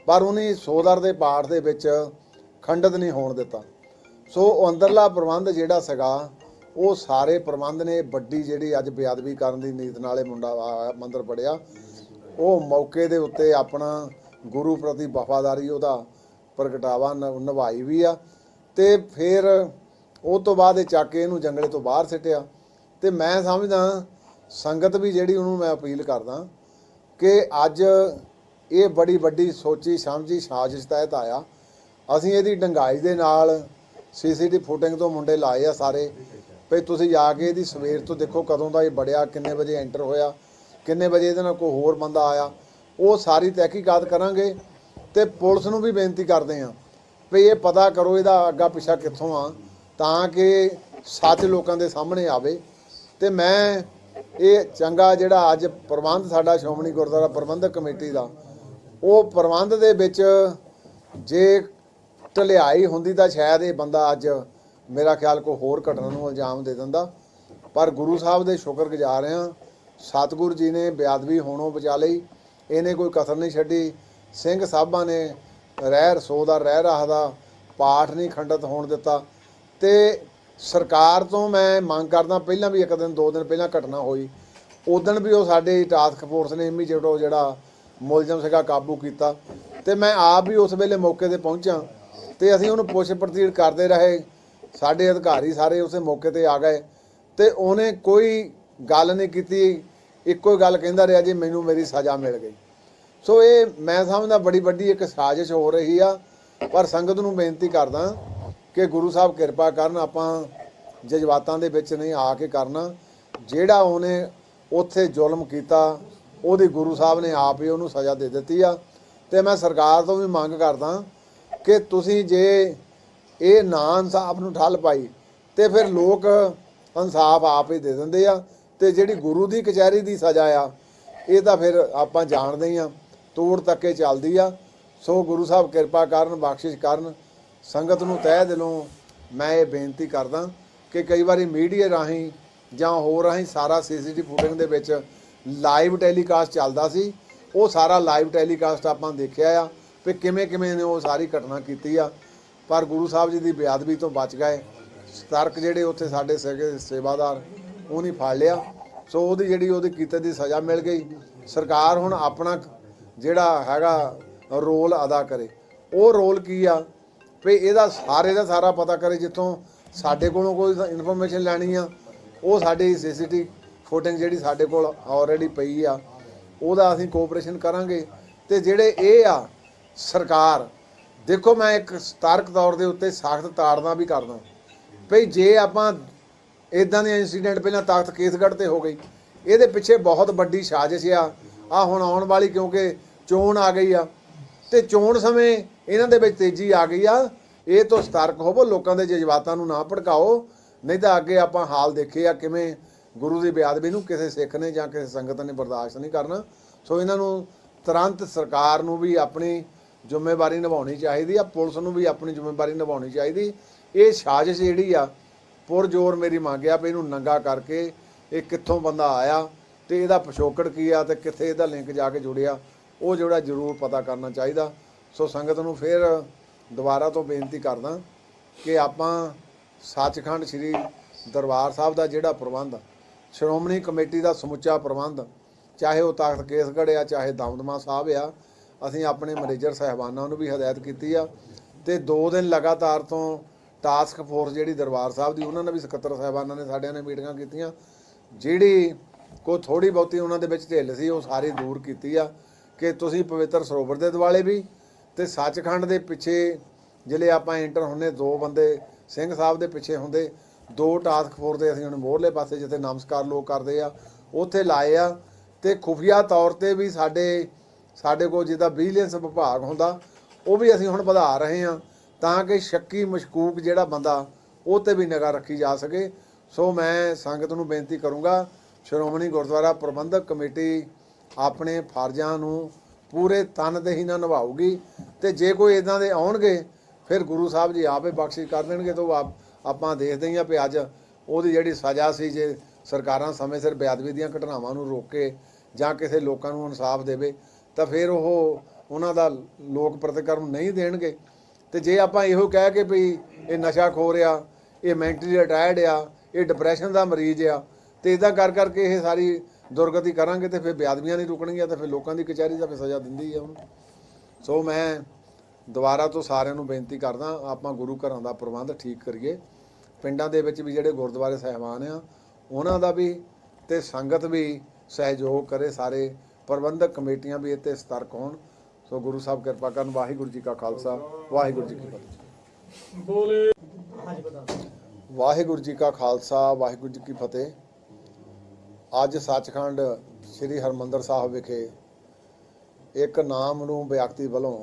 S1: ਪਰ ਉਹਨੇ ਸੋਦਰ ਦੇ ਪਾਠ ਦੇ ਵਿੱਚ ਖੰਡਿਤ ਨਹੀਂ ਹੋਣ ਦਿੱਤਾ। ਸੋ ਉਹ ਅੰਦਰਲਾ ਪ੍ਰਬੰਧ ਜਿਹੜਾ ਸੀਗਾ ਉਹ ਸਾਰੇ ਪ੍ਰਬੰਧ ਨੇ ਵੱਡੀ ਜਿਹੜੀ ਅੱਜ ਬੇਅਦਬੀ ਕਰਨ ਦੀ ਨੀਤ ਨਾਲੇ ਮੁੰਡਾ ਮੰਦਰ ਪੜਿਆ ਉਹ ਮੌਕੇ ਦੇ ਉੱਤੇ ਆਪਣਾ ਗੁਰੂ ਪ੍ਰਤੀ ਵਫਾਦਾਰੀ ਉਹਦਾ ਪ੍ਰਗਟਾਵਾ ਨਿਭਾਈ ਵੀ ਆ। ਤੇ ਫਿਰ ਉਹ ਤੋਂ ਬਾਅਦ ਇਹ ਚੱਕ ਕੇ ਇਹਨੂੰ ਜੰਗਲੇ ਤੋਂ ਬਾਹਰ ਸਿੱਟਿਆ। ਤੇ ਮੈਂ ਸਮਝਦਾ ਸੰਗਤ ਵੀ ਜਿਹੜੀ ਉਹਨੂੰ ਮੈਂ ਅਪੀਲ ਕਰਦਾ ਕਿ ਅੱਜ ਇਹ ਬੜੀ ਵੱਡੀ ਸੋਚੀ ਸਮਝੀ ਸਾਜ਼ਿਸ਼ ਤਹਿਤ ਆਇਆ। ਅਸੀਂ ਇਹਦੀ ਡੰਗਾਈ ਦੇ ਨਾਲ ਸੀਸੀਟੀਵੀ ਫੁਟੇਜ ਤੋਂ ਮੁੰਡੇ ਲਾਏ ਆ ਸਾਰੇ ਵੀ ਤੁਸੀਂ ਜਾ ਕੇ ਇਹਦੀ ਸਵੇਰ ਤੋਂ ਦੇਖੋ ਕਦੋਂ ਦਾ ਇਹ ਬੜਿਆ, ਕਿੰਨੇ ਵਜੇ ਐਂਟਰ ਹੋਇਆ, ਕਿੰਨੇ ਵਜੇ ਇਹਦੇ ਨਾਲ ਕੋਈ ਹੋਰ ਬੰਦਾ ਆਇਆ, ਉਹ ਸਾਰੀ ਤਹਿਕੀਕਾਤ ਕਰਾਂਗੇ। ਤੇ ਪੁਲਿਸ ਨੂੰ ਵੀ ਬੇਨਤੀ ਕਰਦੇ ਹਾਂ ਵੀ ਇਹ ਪਤਾ ਕਰੋ ਇਹਦਾ ਅੱਗਾ ਪਿੱਛਾ ਕਿੱਥੋਂ ਆ ਤਾਂ ਕਿ ਸੱਚ ਲੋਕਾਂ ਦੇ ਸਾਹਮਣੇ ਆਵੇ। ਤੇ ਮੈਂ ਇਹ ਚੰਗਾ ਜਿਹੜਾ ਅੱਜ ਪ੍ਰਬੰਧ ਸਾਡਾ ਸ਼੍ਰੋਮਣੀ ਗੁਰਦੁਆਰਾ ਪ੍ਰਬੰਧਕ ਕਮੇਟੀ ਦਾ ਉਹ ਪ੍ਰਬੰਧ ਦੇ ਵਿੱਚ ਜੇ ਢਲਿਆਈ ਹੁੰਦੀ ਤਾਂ ਸ਼ਾਇਦ ਇਹ ਬੰਦਾ ਅੱਜ ਮੇਰਾ ਖਿਆਲ ਕੋਈ ਹੋਰ ਘਟਨਾ ਨੂੰ ਇਲਜ਼ਾਮ ਦੇ ਦਿੰਦਾ। ਪਰ ਗੁਰੂ ਸਾਹਿਬ ਦੇ ਸ਼ੁਕਰਗੁਜ਼ਾਰ ਹਾਂ, ਸਤਿਗੁਰੂ ਜੀ ਨੇ ਬੇਅਦਬੀ ਹੋਣੋਂ ਬਚਾ ਲਈ। ਇਹਨੇ ਕੋਈ ਕਸਰ ਨਹੀਂ ਛੱਡੀ। ਸਿੰਘ ਸਾਹਿਬਾਂ ਨੇ ਰਹਿ ਰਸੋ ਦਾ ਰਹਿ ਰਹਾ ਦਾ ਪਾਠ ਨਹੀਂ ਖੰਡਿਤ ਹੋਣ ਦਿੱਤਾ। ਤੇ ਸਰਕਾਰ ਤੋਂ ਮੈਂ ਮੰਗ ਕਰਦਾ, ਪਹਿਲਾਂ ਵੀ ਇੱਕ ਦਿਨ ਦੋ ਦਿਨ ਪਹਿਲਾਂ ਘਟਨਾ ਹੋਈ ਉਦਣ ਵੀ ਉਹ ਸਾਡੇ ਟਾਸਕ ਫੋਰਸ ਨੇ ਇਮੀਡੀਏਟ ਉਹ ਜਿਹੜਾ ਮੁਲਜ਼ਮ ਸੀਗਾ ਕਾਬੂ ਕੀਤਾ। ਤੇ ਮੈਂ ਆਪ ਵੀ ਉਸ ਵੇਲੇ ਮੌਕੇ ਤੇ ਪਹੁੰਚਾਂ ਤੇ ਅਸੀਂ ਉਹਨੂੰ ਪੁੱਛ ਪੜਤਾਲ ਕਰਦੇ ਰਹੇ। ਸਾਡੇ ਅਧਿਕਾਰੀ ਸਾਰੇ ਉਸੇ ਮੌਕੇ ਤੇ ਆ ਗਏ ਤੇ ਉਹਨੇ ਕੋਈ ਗੱਲ ਨਹੀਂ ਕੀਤੀ। ਇੱਕੋ ਹੀ ਗੱਲ ਕਹਿੰਦਾ ਰਿਹਾ ਜੀ ਮੈਨੂੰ ਮੇਰੀ ਸਜ਼ਾ ਮਿਲ ਗਈ। ਸੋ ਇਹ ਮੈਂ ਸਮਝਦਾ ਬੜੀ ਵੱਡੀ ਇੱਕ ਸਾਜ਼ਿਸ਼ ਹੋ ਰਹੀ ਆ। ਪਰ ਸੰਗਤ ਨੂੰ ਬੇਨਤੀ ਕਰਦਾ ਕਿ ਗੁਰੂ ਸਾਹਿਬ ਕਿਰਪਾ ਕਰਨ, ਆਪਾਂ ਜਜ਼ਬਾਤਾਂ ਦੇ ਵਿੱਚ ਨਹੀਂ ਆ ਕੇ ਕਰਨਾ। ਜਿਹੜਾ ਉਹਨੇ ਉੱਥੇ ਜ਼ੁਲਮ ਕੀਤਾ ਉਹਦੀ ਗੁਰੂ ਸਾਹਿਬ ਨੇ ਆਪ ਹੀ ਉਹਨੂੰ ਸਜ਼ਾ ਦੇ ਦਿੱਤੀ ਆ। ਤੇ ਮੈਂ ਸਰਕਾਰ ਤੋਂ ਵੀ ਮੰਗ ਕਰਦਾ ਕਿ ਤੁਸੀਂ ਜੇ ਇਹ ਨਾ ਇਨਸਾਫ ਨੂੰ ਠੱਲ ਪਾਈ ਤੇ ਫਿਰ ਲੋਕ ਇਨਸਾਫ ਆਪ ਹੀ ਦੇ ਦਿੰਦੇ ਆ। ਤੇ ਜਿਹੜੀ ਗੁਰੂ ਦੀ ਕਚਹਿਰੀ ਦੀ ਸਜ਼ਾ ਆ ਇਹ ਤਾਂ ਫਿਰ ਆਪਾਂ ਜਾਣਦੇ ਹੀ ਆ, ਤੋੜ ਤੱਕੇ ਚੱਲਦੀ ਆ। ਸੋ ਗੁਰੂ ਸਾਹਿਬ ਕਿਰਪਾ ਕਰਨ, ਬਖਸ਼ਿਸ਼ ਕਰਨ। ਸੰਗਤ ਨੂੰ ਤਹਿ ਦਿਲੋਂ ਮੈਂ ਇਹ ਬੇਨਤੀ ਕਰਦਾ ਕਿ ਕਈ ਵਾਰੀ ਮੀਡੀਆ ਰਾਹੀਂ ਜਾਂ ਹੋਰ ਰਾਹੀਂ ਸਾਰਾ ਸੀਸੀਟੀਵੀ ਫੁਟੇਜ ਦੇ ਵਿੱਚ ਲਾਈਵ ਟੈਲੀਕਾਸਟ ਚੱਲਦਾ ਸੀ। ਉਹ ਸਾਰਾ ਲਾਈਵ ਟੈਲੀਕਾਸਟ ਆਪਾਂ ਦੇਖਿਆ ਆ ਵੀ ਕਿਵੇਂ ਕਿਵੇਂ ਨੇ ਉਹ ਸਾਰੀ ਘਟਨਾ ਕੀਤੀ ਆ। ਪਰ ਗੁਰੂ ਸਾਹਿਬ ਜੀ ਦੀ ਬੇਅਦਬੀ ਤੋਂ ਬਚ ਗਏ। ਸਤਰਕ ਜਿਹੜੇ ਉੱਥੇ ਸਾਡੇ ਸੇਵਾਦਾਰ ਉਹ ਨਹੀਂ ਫੜ ਲਿਆ। ਸੋ ਉਹਦੀ ਜਿਹੜੀ ਉਹਦੀ ਕੀਤੇ ਦੀ ਸਜ਼ਾ ਮਿਲ ਗਈ। ਸਰਕਾਰ ਹੁਣ ਆਪਣਾ ਜਿਹੜਾ ਹੈਗਾ ਰੋਲ ਅਦਾ ਕਰੇ। ਉਹ ਰੋਲ ਕੀ ਆ ਵੀ ਇਹਦਾ ਸਾਰੇ ਦਾ ਸਾਰਾ ਪਤਾ ਕਰੇ। ਜਿੱਥੋਂ ਸਾਡੇ ਕੋਲੋਂ ਕੋਈ ਇਨਫੋਰਮੇਸ਼ਨ ਲੈਣੀ ਆ ਉਹ ਸਾਡੀ ਸੀਸੀਟੀਵੀ ਫੁਟੇਜ ਜਿਹੜੀ ਸਾਡੇ ਕੋਲ ਆਲਰੇਡੀ ਪਈ ਆ ਉਹਦਾ ਅਸੀਂ ਕੋਆਪਰੇਸ਼ਨ ਕਰਾਂਗੇ। ਤੇ ਜਿਹੜੇ ਇਹ ਆ ਸਰਕਾਰ ਦੇਖੋ, ਮੈਂ ਇੱਕ ਸਤਰਕ ਤੌਰ ਦੇ ਉੱਤੇ ਸਖਤ ਤਾੜਨਾ ਵੀ ਕਰਦਾ ਭਈ ਜੇ ਆਪਾਂ ਇੱਦਾਂ ਦੇ ਇੰਸੀਡੈਂਟ ਪਹਿਲਾਂ ਤਖਤ ਕੇਸਗੜ੍ਹ ਤੇ ਹੋ ਗਈ, ਇਹਦੇ ਪਿੱਛੇ ਬਹੁਤ ਵੱਡੀ ਸਾਜ਼ਿਸ਼ ਆ ਹੁਣ ਆਉਣ ਵਾਲੀ, ਕਿਉਂਕਿ ਚੋਣ ਆ ਗਈ ਆ ਤੇ ਚੋਣ ਸਮੇਂ ਇਹਨਾਂ ਦੇ ਵਿੱਚ ਤੇਜ਼ੀ ਆ ਗਈ ਆ। ਇਹ ਤੋਂ ਸਤਰਕ ਹੋਵੋ, ਲੋਕਾਂ ਦੇ ਜਜ਼ਬਾਤਾਂ ਨੂੰ ਨਾ ਭੜਕਾਓ, ਨਹੀਂ ਤਾਂ ਅੱਗੇ ਆਪਾਂ ਹਾਲ ਦੇਖੇ ਆ ਕਿਵੇਂ ਗੁਰੂ ਦੀ ਬੇਅਦਬੀ ਨੂੰ ਕਿਸੇ ਸਿੱਖ ਨੇ ਜਾਂ ਕਿਸੇ ਸੰਗਤ ਨੇ ਬਰਦਾਸ਼ਤ ਨਹੀਂ ਕਰਨਾ। ਸੋ ਇਹਨਾਂ ਨੂੰ ਤੁਰੰਤ ਸਰਕਾਰ ਨੂੰ ਵੀ ਆਪਣੀ ਜ਼ਿੰਮੇਵਾਰੀ ਨਿਭਾਉਣੀ ਚਾਹੀਦੀ ਆ, ਪੁਲਿਸ ਨੂੰ ਵੀ ਆਪਣੀ ਜ਼ਿੰਮੇਵਾਰੀ ਨਿਭਾਉਣੀ ਚਾਹੀਦੀ। ਇਹ ਸਾਜ਼ਿਸ਼ ਜਿਹੜੀ ਆ ਪੁਰਜ਼ੋਰ ਮੇਰੀ ਮੰਗ ਆ ਵੀ ਇਹਨੂੰ ਨੰਗਾ ਕਰਕੇ ਇਹ ਕਿੱਥੋਂ ਬੰਦਾ ਆਇਆ ਤੇ ਇਹਦਾ ਪਿਛੋਕੜ ਕੀ ਆ ਤੇ ਕਿੱਥੇ ਇਹਦਾ ਲਿੰਕ ਜਾ ਕੇ ਜੁੜਿਆ ਉਹ ਜਿਹੜਾ ਜ਼ਰੂਰ ਪਤਾ ਕਰਨਾ ਚਾਹੀਦਾ। ਸੋ ਸੰਗਤ ਨੂੰ ਫਿਰ ਦੁਬਾਰਾ ਤੋਂ ਬੇਨਤੀ ਕਰਦਾ ਕਿ ਆਪਾਂ ਸੱਚਖੰਡ ਸ੍ਰੀ ਦਰਬਾਰ ਸਾਹਿਬ ਦਾ ਜਿਹੜਾ ਪ੍ਰਬੰਧ ਸ਼੍ਰੋਮਣੀ ਕਮੇਟੀ ਦਾ ਸਮੁੱਚਾ ਪ੍ਰਬੰਧ, ਚਾਹੇ ਉਹ ਤਖਤ ਕੇਸਗੜ੍ਹ ਆ, ਚਾਹੇ ਦਮਦਮਾ ਸਾਹਿਬ ਆ, ਅਸੀਂ ਆਪਣੇ ਮੈਨੇਜਰ ਸਾਹਿਬਾਨਾਂ ਨੂੰ ਵੀ ਹਦਾਇਤ ਕੀਤੀ ਆ। ਤੇ 2 ਦਿਨ ਲਗਾਤਾਰ ਤੋਂ ਟਾਸਕ ਫੋਰਸ ਜਿਹੜੀ ਦਰਬਾਰ ਸਾਹਿਬ ਦੀ, ਉਹਨਾਂ ਨੇ ਵੀ ਸਕੱਤਰ ਸਾਹਿਬਾਨਾਂ ਨੇ ਸਾਡਿਆਂ ਨੇ ਮੀਟਿੰਗਾਂ ਕੀਤੀਆਂ। ਜਿਹੜੀ ਕੋਈ ਥੋੜੀ ਬਹੁਤੀ ਉਹਨਾਂ ਦੇ ਵਿੱਚ ਢਿੱਲ ਸੀ ਉਹ ਸਾਰੀ ਦੂਰ ਕੀਤੀ ਆ ਕਿ ਤੁਸੀਂ ਪਵਿੱਤਰ ਸਰੋਵਰ ਦੇ ਦੁਆਲੇ ਵੀ ਤੇ ਸੱਚਖੰਡ ਦੇ ਪਿੱਛੇ ਜਿਹੜੇ ਆਪਾਂ ਐਂਟਰ ਹੁੰਦੇ 2 ਬੰਦੇ ਸਿੰਘ ਸਾਹਿਬ ਦੇ ਪਿੱਛੇ ਹੁੰਦੇ, 2 ਟਾਸਕ ਫੋਰਸ ਦੇ ਅਸੀਂ ਹੁਣ ਮੋਹਰਲੇ ਪਾਸੇ ਜਿੱਥੇ ਨਮਸਕਾਰ ਲੋਕ ਕਰਦੇ ਆ ਉੱਥੇ ਲਾਏ ਆ। ਤੇ ਖੁਫੀਆ ਤੌਰ ਤੇ ਵੀ ਸਾਡੇ ਕੋਲ ਜਿੱਦਾਂ ਵਿਜੀਲੈਂਸ ਵਿਭਾਗ ਹੁੰਦਾ ਉਹ ਵੀ ਅਸੀਂ ਹੁਣ ਵਧਾ ਰਹੇ ਹਾਂ ਤਾਂ ਕਿ ਸ਼ੱਕੀ ਮਸ਼ਕੂਕ ਜਿਹੜਾ ਬੰਦਾ ਉਹ 'ਤੇ ਵੀ ਨਿਗਾਹ ਰੱਖੀ ਜਾ ਸਕੇ। ਸੋ ਮੈਂ ਸੰਗਤ ਨੂੰ ਬੇਨਤੀ ਕਰੂੰਗਾ, ਸ਼੍ਰੋਮਣੀ ਗੁਰਦੁਆਰਾ ਪ੍ਰਬੰਧਕ ਕਮੇਟੀ ਆਪਣੇ ਫਰਜ਼ਾਂ ਨੂੰ ਪੂਰੇ ਤਨਦੇਹੀ ਨਾਲ ਨਿਭਾਊਗੀ। ਤੇ ਜੇ ਕੋਈ ਇਦਾਂ ਦੇ ਆਉਣਗੇ ਫਿਰ ਗੁਰੂ ਸਾਹਿਬ ਜੀ ਆਪੇ ਬਖਸ਼ਿਸ਼ ਕਰ ਦੇਣਗੇ। ਤਾਂ ਆਪਾਂ ਦੇਖਦੇ ਹਾਂ ਵੀ ਅੱਜ ਉਹਦੀ ਜਿਹੜੀ ਸਜ਼ਾ ਸੀ, ਜੇ ਸਰਕਾਰਾਂ ਸਮੇਂ ਸਿਰ ਬੇਅਦਬੀ ਦੀਆਂ ਘਟਨਾਵਾਂ ਨੂੰ ਰੋਕੇ ਜਾਂ ਕਿਸੇ ਲੋਕਾਂ ਨੂੰ ਇਨਸਾਫ ਦੇਵੇ ਤਾਂ ਫਿਰ ਉਹਨਾਂ ਦਾ ਲੋਕ ਪ੍ਰਤੀਕਰਮ ਨਹੀਂ ਦੇਣਗੇ। ਤੇ ਜੇ ਆਪਾਂ ਇਹੋ ਕਹਿ ਕੇ ਵੀ ਇਹ ਨਸ਼ਾ ਖੋਰ ਆ, ਇਹ ਮੈਂਟਲੀ ਰਿਟਾਇਰਡ ਆ, ਇਹ ਡਿਪਰੈਸ਼ਨ ਦਾ ਮਰੀਜ਼ ਆ, ਤੇ ਇਦਾਂ ਕਰਕੇ ਇਹ ਸਾਰੀ ਦੁਰਗਤੀ ਕਰਾਂਗੇ ਤੇ ਫਿਰ ਬੇਅਦਬੀਆਂ ਨਹੀਂ ਰੁਕਣਗੀਆਂ, ਤਾਂ ਫਿਰ ਲੋਕਾਂ ਦੀ ਕਚਹਿਰੀ ਦਾ ਫਿਰ ਸਜ਼ਾ ਦਿੰਦੀ ਆ ਉਹਨੂੰ। ਸੋ ਮੈਂ ਦੁਬਾਰਾ ਤੋਂ ਸਾਰਿਆਂ ਨੂੰ ਬੇਨਤੀ ਕਰਦਾ, ਆਪਾਂ ਗੁਰੂ ਘਰਾਂ ਦਾ ਪ੍ਰਬੰਧ ਠੀਕ ਕਰੀਏ। ਪਿੰਡਾਂ ਦੇ ਵਿੱਚ ਵੀ ਜਿਹੜੇ ਗੁਰਦੁਆਰੇ ਸਾਹਿਬਾਨ ਆ ਉਹਨਾਂ ਦਾ ਵੀ ਤੇ ਸੰਗਤ ਵੀ ਸਹਿਯੋਗ ਕਰੇ, ਸਾਰੇ ਪ੍ਰਬੰਧਕ ਕਮੇਟੀਆਂ ਵੀ ਇੱਥੇ ਸਤਰਕ ਹੋਣ। ਸੋ ਗੁਰੂ ਸਾਹਿਬ ਕਿਰਪਾ ਕਰਨ। ਵਾਹਿਗੁਰੂ ਜੀ ਕਾ ਖਾਲਸਾ, ਵਾਹਿਗੁਰੂ ਜੀ ਕੀ ਫਤਿਹ। ਬੋਲੇ ਵਾਹਿਗੁਰੂ ਜੀ ਕਾ ਖਾਲਸਾ, ਵਾਹਿਗੁਰੂ ਜੀ ਕੀ ਫਤਿਹ। ਅੱਜ ਸੱਚਖੰਡ ਸ੍ਰੀ ਹਰਿਮੰਦਰ ਸਾਹਿਬ ਵਿਖੇ ਇੱਕ ਨਾਮ ਨੂੰ ਵਿਅਕਤੀ ਵੱਲੋਂ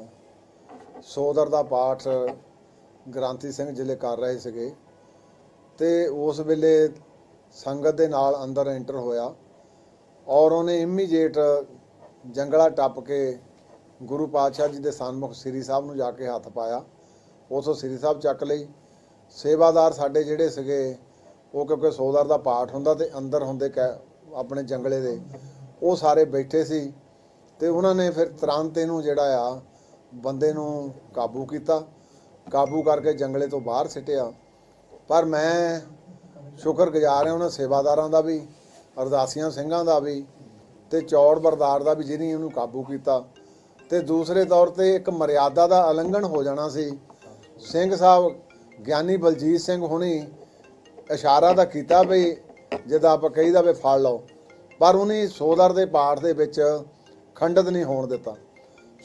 S1: ਸੋਦਰ ਦਾ ਪਾਠ ਗ੍ਰੰਥੀ ਸਿੰਘ ਜ਼ਿਲ੍ਹੇ ਕਰ ਰਹੇ ਸੀਗੇ ਤੇ ਉਸ ਵੇਲੇ ਸੰਗਤ ਦੇ ਨਾਲ ਅੰਦਰ ਐਂਟਰ ਹੋਇਆ ਔਰ ਉਹਨੇ ਇਮੀਡੀਏਟ ਜੰਗਲਾ ਟੱਪ ਕੇ ਗੁਰੂ ਪਾਤਸ਼ਾਹ ਜੀ ਦੇ ਸਨਮੁਖ ਸ੍ਰੀ ਸਾਹਿਬ ਨੂੰ ਜਾ ਕੇ ਹੱਥ ਪਾਇਆ। ਉਥੋਂ ਸ੍ਰੀ ਸਾਹਿਬ ਚੱਕ ਲਈ। ਸੇਵਾਦਾਰ ਸਾਡੇ ਜਿਹੜੇ ਸੀਗੇ ਉਹ ਕਿਉਂਕਿ ਸੋਦਰ ਦਾ ਪਾਠ ਹੁੰਦਾ ਤੇ ਅੰਦਰ ਹੁੰਦੇ ਆਪਣੇ ਜੰਗਲੇ ਦੇ, ਉਹ ਸਾਰੇ ਬੈਠੇ ਸੀ ਤੇ ਉਹਨਾਂ ਨੇ ਫਿਰ ਤੁਰੰਤ ਇਹਨੂੰ ਜਿਹੜਾ ਆ ਬੰਦੇ ਨੂੰ ਕਾਬੂ ਕੀਤਾ, ਕਾਬੂ ਕਰਕੇ ਜੰਗਲੇ ਤੋਂ ਬਾਹਰ ਸਿੱਟਿਆ। ਪਰ ਮੈਂ ਸ਼ੁਕਰਗੁਜ਼ਾਰ ਹਾਂ ਉਹਨਾਂ ਸੇਵਾਦਾਰਾਂ ਦਾ ਵੀ, ਅਰਦਾਸੀਆਂ ਸਿੰਘਾਂ ਦਾ ਵੀ ਤੇ ਚੌੜ ਬਰਦਾਰ ਦਾ ਵੀ ਜਿਹਨੇ ਉਹਨੂੰ ਕਾਬੂ ਕੀਤਾ। ਤੇ ਦੂਸਰੇ ਤੌਰ ਤੇ ਇੱਕ ਮਰਿਆਦਾ ਦਾ ਉਲੰਘਣ ਹੋ ਜਾਣਾ ਸੀ। ਸਿੰਘ ਸਾਹਿਬ ਗਿਆਨੀ ਬਲਜੀਤ ਸਿੰਘ ਹੁਣੀ ਇਸ਼ਾਰਾ ਤਾਂ ਕੀਤਾ ਵੀ ਜਿੱਦਾਂ ਆਪਾਂ ਕਹੀਦਾ ਵੀ ਫੜ ਲਓ, ਪਰ ਉਹਨੇ ਸੋਦਰ ਦੇ ਪਾਠ ਦੇ ਵਿੱਚ ਖੰਡਿਤ ਨਹੀਂ ਹੋਣ ਦਿੱਤਾ।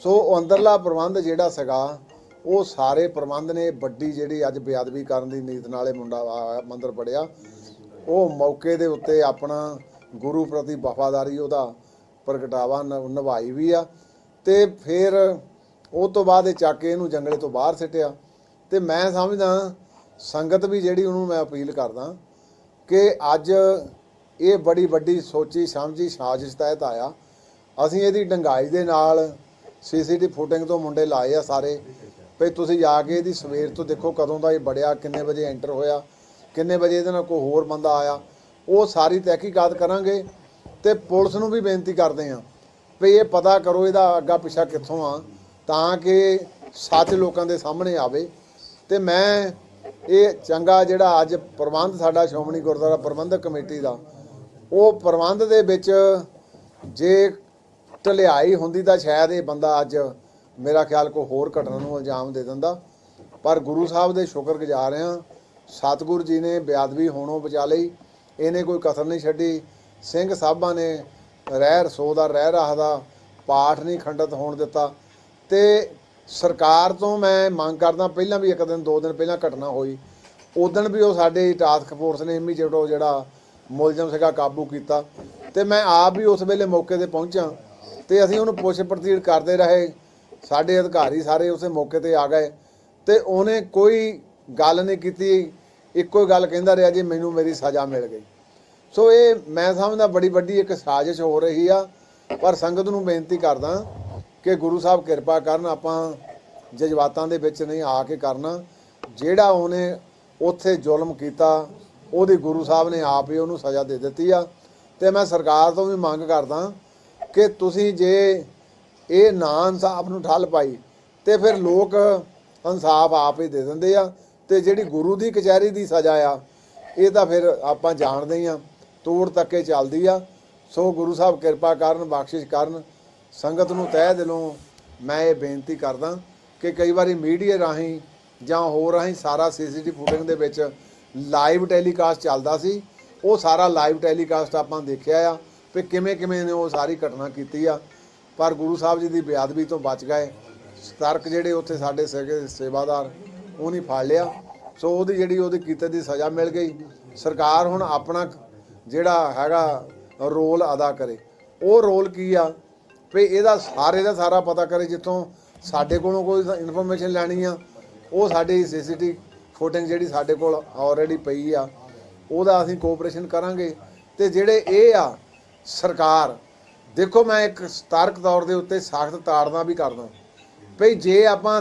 S1: ਸੋ ਉਹ ਅੰਦਰਲਾ ਪ੍ਰਬੰਧ ਜਿਹੜਾ ਸੀਗਾ ਉਹ ਸਾਰੇ ਪ੍ਰਬੰਧ ਨੇ ਵੱਡੀ ਜਿਹੜੀ ਅੱਜ ਬੇਅਦਬੀ ਕਰਨ ਦੀ ਨੀਤ ਨਾਲੇ ਮੁੰਡਾ ਮੰਦਰ ਪੜਿਆ, ਉਹ ਮੌਕੇ ਦੇ ਉੱਤੇ ਆਪਣਾ ਗੁਰੂ ਪ੍ਰਤੀ ਵਫਾਦਾਰੀ ਉਹਦਾ ਪ੍ਰਗਟਾਵਾ ਨਿਭਾਈ ਵੀ ਆ। ਤੇ ਫਿਰ ਉਹ ਤੋਂ ਬਾਅਦ ਇਹ ਚੱਕ ਕੇ ਇਹਨੂੰ ਜੰਗਲੇ ਤੋਂ ਬਾਹਰ ਸਿੱਟਿਆ। ਤੇ ਮੈਂ ਸਮਝਦਾ ਸੰਗਤ ਵੀ ਜਿਹੜੀ ਉਹਨੂੰ ਮੈਂ ਅਪੀਲ ਕਰਦਾ ਕਿ ਅੱਜ ਇਹ ਬੜੀ ਵੱਡੀ ਸੋਚੀ ਸਮਝੀ ਸਾਜ਼ਿਸ਼ ਤਹਿਤ ਆਇਆ। ਅਸੀਂ ਇਹਦੀ ਡੰਗਾਈ ਦੇ ਨਾਲ CCTV ਫੁਟਿੰਗ ਤੋਂ ਮੁੰਡੇ ਲਾਏ ਆ ਸਾਰੇ ਵੀ ਤੁਸੀਂ ਜਾ ਕੇ ਇਹਦੀ ਸਵੇਰ ਤੋਂ ਦੇਖੋ ਕਦੋਂ ਦਾ ਇਹ ਬੜਿਆ, ਕਿੰਨੇ ਵਜੇ ਐਂਟਰ ਹੋਇਆ, ਕਿੰਨੇ ਵਜੇ ਇਹਦੇ ਨਾਲ ਕੋਈ ਹੋਰ ਬੰਦਾ ਆਇਆ, ਉਹ ਸਾਰੀ ਤਹਿਕੀਕਾਤ ਕਰਾਂਗੇ। ਤੇ ਪੁਲਿਸ ਨੂੰ ਵੀ ਬੇਨਤੀ ਕਰਦੇ ਹਾਂ ਵੀ ਇਹ ਪਤਾ ਕਰੋ ਇਹਦਾ ਅੱਗਾ ਪਿੱਛਾ ਕਿੱਥੋਂ ਆ ਤਾਂ ਕਿ ਸੱਚ ਲੋਕਾਂ ਦੇ ਸਾਹਮਣੇ ਆਵੇ। ਤੇ ਮੈਂ ਇਹ ਚੰਗਾ ਜਿਹੜਾ ਅੱਜ ਪ੍ਰਬੰਧ ਸਾਡਾ ਸ਼੍ਰੋਮਣੀ ਗੁਰਦੁਆਰਾ ਪ੍ਰਬੰਧਕ ਕਮੇਟੀ ਦਾ, ਉਹ ਪ੍ਰਬੰਧ ਦੇ ਵਿੱਚ ਜੇ ਢਲਿਆਈ ਹੁੰਦੀ ਤਾਂ ਸ਼ਾਇਦ ਇਹ ਬੰਦਾ ਅੱਜ ਮੇਰਾ ਖਿਆਲ ਕੋਈ ਹੋਰ ਘਟਨਾ ਨੂੰ ਅੰਜਾਮ ਦੇ ਦਿੰਦਾ। ਪਰ ਗੁਰੂ ਸਾਹਿਬ ਦੇ ਸ਼ੁਕਰਗੁਜ਼ਾਰ ਹਾਂ, ਸਤਿਗੁਰੂ ਜੀ ਨੇ ਬੇਅਦਬੀ ਹੋਣੋਂ ਬਚਾ ਲਈ, ਇਹਨੇ ਕੋਈ ਕਸਰ ਨਹੀਂ ਛੱਡੀ। ਸਿੰਘ ਸਾਹਿਬਾਂ ਨੇ ਰਸੋ ਦਾ ਰਹਿ ਰਹਾ ਦਾ ਪਾਠ ਨਹੀਂ ਖੰਡਿਤ ਹੋਣ ਦਿੱਤਾ। ਤੇ ਸਰਕਾਰ ਤੋਂ ਮੈਂ ਮੰਗ ਕਰਦਾ, ਪਹਿਲਾਂ ਵੀ ਇੱਕ ਦਿਨ 2 ਦਿਨ ਪਹਿਲਾਂ ਘਟਨਾ ਹੋਈ, ਉਦੋਂ ਵੀ ਉਹ ਸਾਡੇ ਟਾਸਕ ਫੋਰਸ ਨੇ ਇਮੀਡੀਏਟ ਉਹ ਜਿਹੜਾ ਮੁਲਜ਼ਮ ਸੀਗਾ ਕਾਬੂ ਕੀਤਾ। ਤੇ ਮੈਂ ਆਪ ਵੀ ਉਸ ਵੇਲੇ ਮੌਕੇ ਤੇ ਪਹੁੰਚਾਂ ਤੇ ਅਸੀਂ ਉਹਨੂੰ ਪੁੱਛ ਪੜਤਾਲ ਕਰਦੇ ਰਹੇ। ਸਾਡੇ ਅਧਿਕਾਰੀ ਸਾਰੇ ਉਸੇ ਮੌਕੇ ਤੇ ਆ ਗਏ ਤੇ ਉਹਨੇ ਕੋਈ ਗੱਲ ਨਹੀਂ ਕੀਤੀ, ਇੱਕੋ ਹੀ ਗੱਲ ਕਹਿੰਦਾ ਰਿਹਾ ਜੀ ਮੈਨੂੰ ਮੇਰੀ ਸਜ਼ਾ ਮਿਲ ਗਈ। ਸੋ ਇਹ ਮੈਂ ਸਮਝਦਾ ਬੜੀ ਵੱਡੀ ਇੱਕ ਸਾਜ਼ਿਸ਼ ਹੋ ਰਹੀ ਆ। ਪਰ ਸੰਗਤ ਨੂੰ ਬੇਨਤੀ ਕਰਦਾ ਕਿ ਗੁਰੂ ਸਾਹਿਬ ਕਿਰਪਾ ਕਰਨ, ਆਪਾਂ ਜਜ਼ਬਾਤਾਂ ਦੇ ਵਿੱਚ ਨਹੀਂ ਆ ਕੇ ਕਰਨਾ। ਜਿਹੜਾ ਉਹਨੇ ਉੱਥੇ ਜ਼ੁਲਮ ਕੀਤਾ ਉਹਦੀ ਗੁਰੂ ਸਾਹਿਬ ਨੇ ਆਪ ਹੀ ਉਹਨੂੰ ਸਜ਼ਾ ਦੇ ਦਿੱਤੀ ਆ। ਤੇ ਮੈਂ ਸਰਕਾਰ ਤੋਂ ਵੀ ਮੰਗ ਕਰਦਾ ਕਿ ਤੁਸੀਂ ਜੇ ਇਹ ਨਾ ਇਨਸਾਫ ਨੂੰ ਠੱਲ ਪਾਈ ਤੇ ਫਿਰ ਲੋਕ ਇਨਸਾਫ ਆਪ ਹੀ ਦੇ ਦਿੰਦੇ ਆ। ਤੇ ਜਿਹੜੀ ਗੁਰੂ ਦੀ ਕਚਹਿਰੀ ਦੀ ਸਜ਼ਾ ਆ ਇਹ ਤਾਂ ਫਿਰ ਆਪਾਂ ਜਾਣਦੇ ਹੀ ਆ ਤੋੜ ਤੱਕੇ ਚੱਲਦੀ ਆ। ਸੋ ਗੁਰੂ ਸਾਹਿਬ ਕਿਰਪਾ ਕਰਨ, ਬਖਸ਼ਿਸ਼ ਕਰਨ। ਸੰਗਤ ਨੂੰ ਤਹਿ ਦਿਲੋਂ ਮੈਂ ਇਹ ਬੇਨਤੀ ਕਰਦਾ ਕਿ ਕਈ ਵਾਰੀ ਮੀਡੀਆ ਰਾਹੀਂ ਜਾਂ ਹੋਰ ਰਾਹੀਂ ਸਾਰਾ ਸੀਸੀਟੀਵੀ ਫੁਟੇਜ ਦੇ ਵਿੱਚ ਲਾਈਵ ਟੈਲੀਕਾਸਟ ਚੱਲਦਾ ਸੀ। ਉਹ ਸਾਰਾ ਲਾਈਵ ਟੈਲੀਕਾਸਟ ਆਪਾਂ ਦੇਖਿਆ ਆ ਵੀ ਕਿਵੇਂ ਕਿਵੇਂ ਨੇ ਉਹ ਸਾਰੀ ਘਟਨਾ ਕੀਤੀ ਆ। ਪਰ ਗੁਰੂ ਸਾਹਿਬ ਜੀ ਦੀ ਬੇਅਦਬੀ ਤੋਂ ਬਚ ਗਏ। ਸਤਰਕ ਜਿਹੜੇ ਉੱਥੇ ਸਾਡੇ ਸੇਵਾਦਾਰ ਉਹ ਨਹੀਂ ਫੜ ਲਿਆ। ਸੋ ਉਹਦੀ ਜਿਹੜੀ ਉਹਦੀ ਕੀਤੇ ਦੀ ਸਜ਼ਾ ਮਿਲ ਗਈ। ਸਰਕਾਰ ਹੁਣ ਆਪਣਾ ਜਿਹੜਾ ਹੈਗਾ ਰੋਲ ਅਦਾ ਕਰੇ। ਉਹ ਰੋਲ ਕੀ ਆ ਵੀ ਇਹਦਾ ਸਾਰੇ ਦਾ ਸਾਰਾ ਪਤਾ ਕਰੇ। ਜਿੱਥੋਂ ਸਾਡੇ ਕੋਲੋਂ ਕੋਈ ਇਨਫੋਰਮੇਸ਼ਨ ਲੈਣੀ ਆ, ਉਹ ਸਾਡੀ ਸੀਸੀਟੀਵੀ ਫੁਟੇਜ ਜਿਹੜੀ ਸਾਡੇ ਕੋਲ ਆਲਰੇਡੀ ਪਈ ਆ, ਉਹਦਾ ਅਸੀਂ ਕੋਆਪਰੇਸ਼ਨ ਕਰਾਂਗੇ। ਤੇ ਜਿਹੜੇ ਇਹ ਆ ਸਰਕਾਰ, ਦੇਖੋ ਮੈਂ ਇੱਕ ਸਤਰਕ ਤੌਰ ਦੇ ਉੱਤੇ ਸਖਤ ਤਾੜਨਾ ਵੀ ਕਰਦਾ ਭਈ ਜੇ ਆਪਾਂ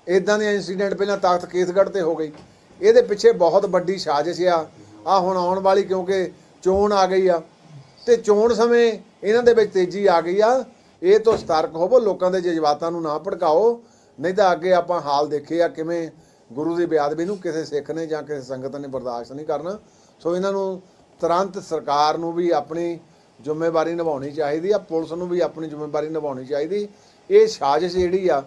S1: ਇਦਾਂ ਦੇ ਇੰਸੀਡੈਂਟ ਪਹਿਲਾਂ ਤਖਤ ਕੇਸਗੜ੍ਹ ਤੇ ਹੋ ਗਈ, ਇਹਦੇ ਪਿੱਛੇ ਬਹੁਤ ਵੱਡੀ ਸਾਜ਼ਿਸ਼ ਆ ਹੁਣ ਆਉਣ ਵਾਲੀ, ਕਿਉਂਕਿ ਚੋਣ ਆ ਗਈ ਆ ਤੇ ਚੋਣ ਸਮੇਂ ਇਹਨਾਂ ਦੇ ਵਿੱਚ ਤੇਜ਼ੀ ਆ ਗਈ ਆ। ਇਹ ਤੋਂ ਸਤਰਕ ਹੋਵੋ, ਲੋਕਾਂ ਦੇ ਜਜ਼ਬਾਤਾਂ ਨੂੰ ਨਾ ਭੜਕਾਓ, ਨਹੀਂ ਤਾਂ ਅੱਗੇ ਆਪਾਂ ਹਾਲ ਦੇਖੇ ਆ ਕਿਵੇਂ ਗੁਰੂ ਦੀ ਬੇਅਦਬੀ ਨੂੰ ਕਿਸੇ ਸਿੱਖ ਨੇ ਜਾਂ ਕਿਸੇ ਸੰਗਤ ਨੇ ਬਰਦਾਸ਼ਤ ਨਹੀਂ ਕਰਨਾ। ਸੋ ਇਹਨਾਂ ਨੂੰ ਤੁਰੰਤ ਸਰਕਾਰ ਨੂੰ ਵੀ ਆਪਣੀ ਜ਼ਿੰਮੇਵਾਰੀ ਨਿਭਾਉਣੀ ਚਾਹੀਦੀ ਆ, ਪੁਲਿਸ ਨੂੰ ਵੀ ਆਪਣੀ ਜ਼ਿੰਮੇਵਾਰੀ ਨਿਭਾਉਣੀ ਚਾਹੀਦੀ। ਇਹ ਸਾਜ਼ਿਸ਼ ਜਿਹੜੀ ਆ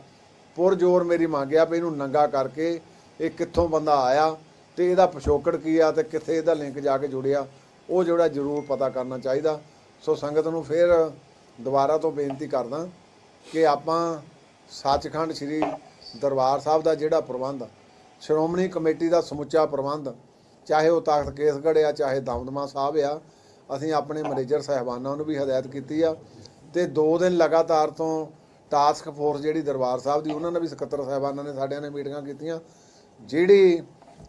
S1: ਪੁਰਜ਼ੋਰ ਮੇਰੀ ਮੰਗ ਆ ਵੀ ਇਹਨੂੰ ਨੰਗਾ ਕਰਕੇ ਇਹ ਕਿੱਥੋਂ ਬੰਦਾ ਆਇਆ ਤੇ ਇਹਦਾ ਪਿਛੋਕੜ ਕੀ ਆ ਤੇ ਕਿੱਥੇ ਇਹਦਾ ਲਿੰਕ ਜਾ ਕੇ ਜੁੜਿਆ, ਉਹ ਜਿਹੜਾ ਜ਼ਰੂਰ ਪਤਾ ਕਰਨਾ ਚਾਹੀਦਾ। ਸੋ ਸੰਗਤ ਨੂੰ ਫਿਰ ਦੁਬਾਰਾ ਤੋਂ ਬੇਨਤੀ ਕਰਦਾ ਕਿ ਆਪਾਂ ਸੱਚਖੰਡ ਸ੍ਰੀ ਦਰਬਾਰ ਸਾਹਿਬ ਦਾ ਜਿਹੜਾ ਪ੍ਰਬੰਧ, ਸ਼੍ਰੋਮਣੀ ਕਮੇਟੀ ਦਾ ਸਮੁੱਚਾ ਪ੍ਰਬੰਧ, ਚਾਹੇ ਉਹ ਤਖਤ ਕੇਸਗੜ੍ਹ ਆ ਚਾਹੇ ਦਮਦਮਾ ਸਾਹਿਬ ਆ, ਅਸੀਂ ਆਪਣੇ ਮੈਨੇਜਰ ਸਾਹਿਬਾਨਾਂ ਨੂੰ ਵੀ ਹਦਾਇਤ ਕੀਤੀ ਆ। ਤੇ 2 ਦਿਨ ਲਗਾਤਾਰ ਤੋਂ ਟਾਸਕ ਫੋਰਸ ਜਿਹੜੀ ਦਰਬਾਰ ਸਾਹਿਬ ਦੀ, ਉਹਨਾਂ ਨੇ ਵੀ ਸਕੱਤਰ ਸਾਹਿਬਾਨਾਂ ਨੇ ਸਾਡਿਆਂ ਨੇ ਮੀਟਿੰਗਾਂ ਕੀਤੀਆਂ। ਜਿਹੜੀ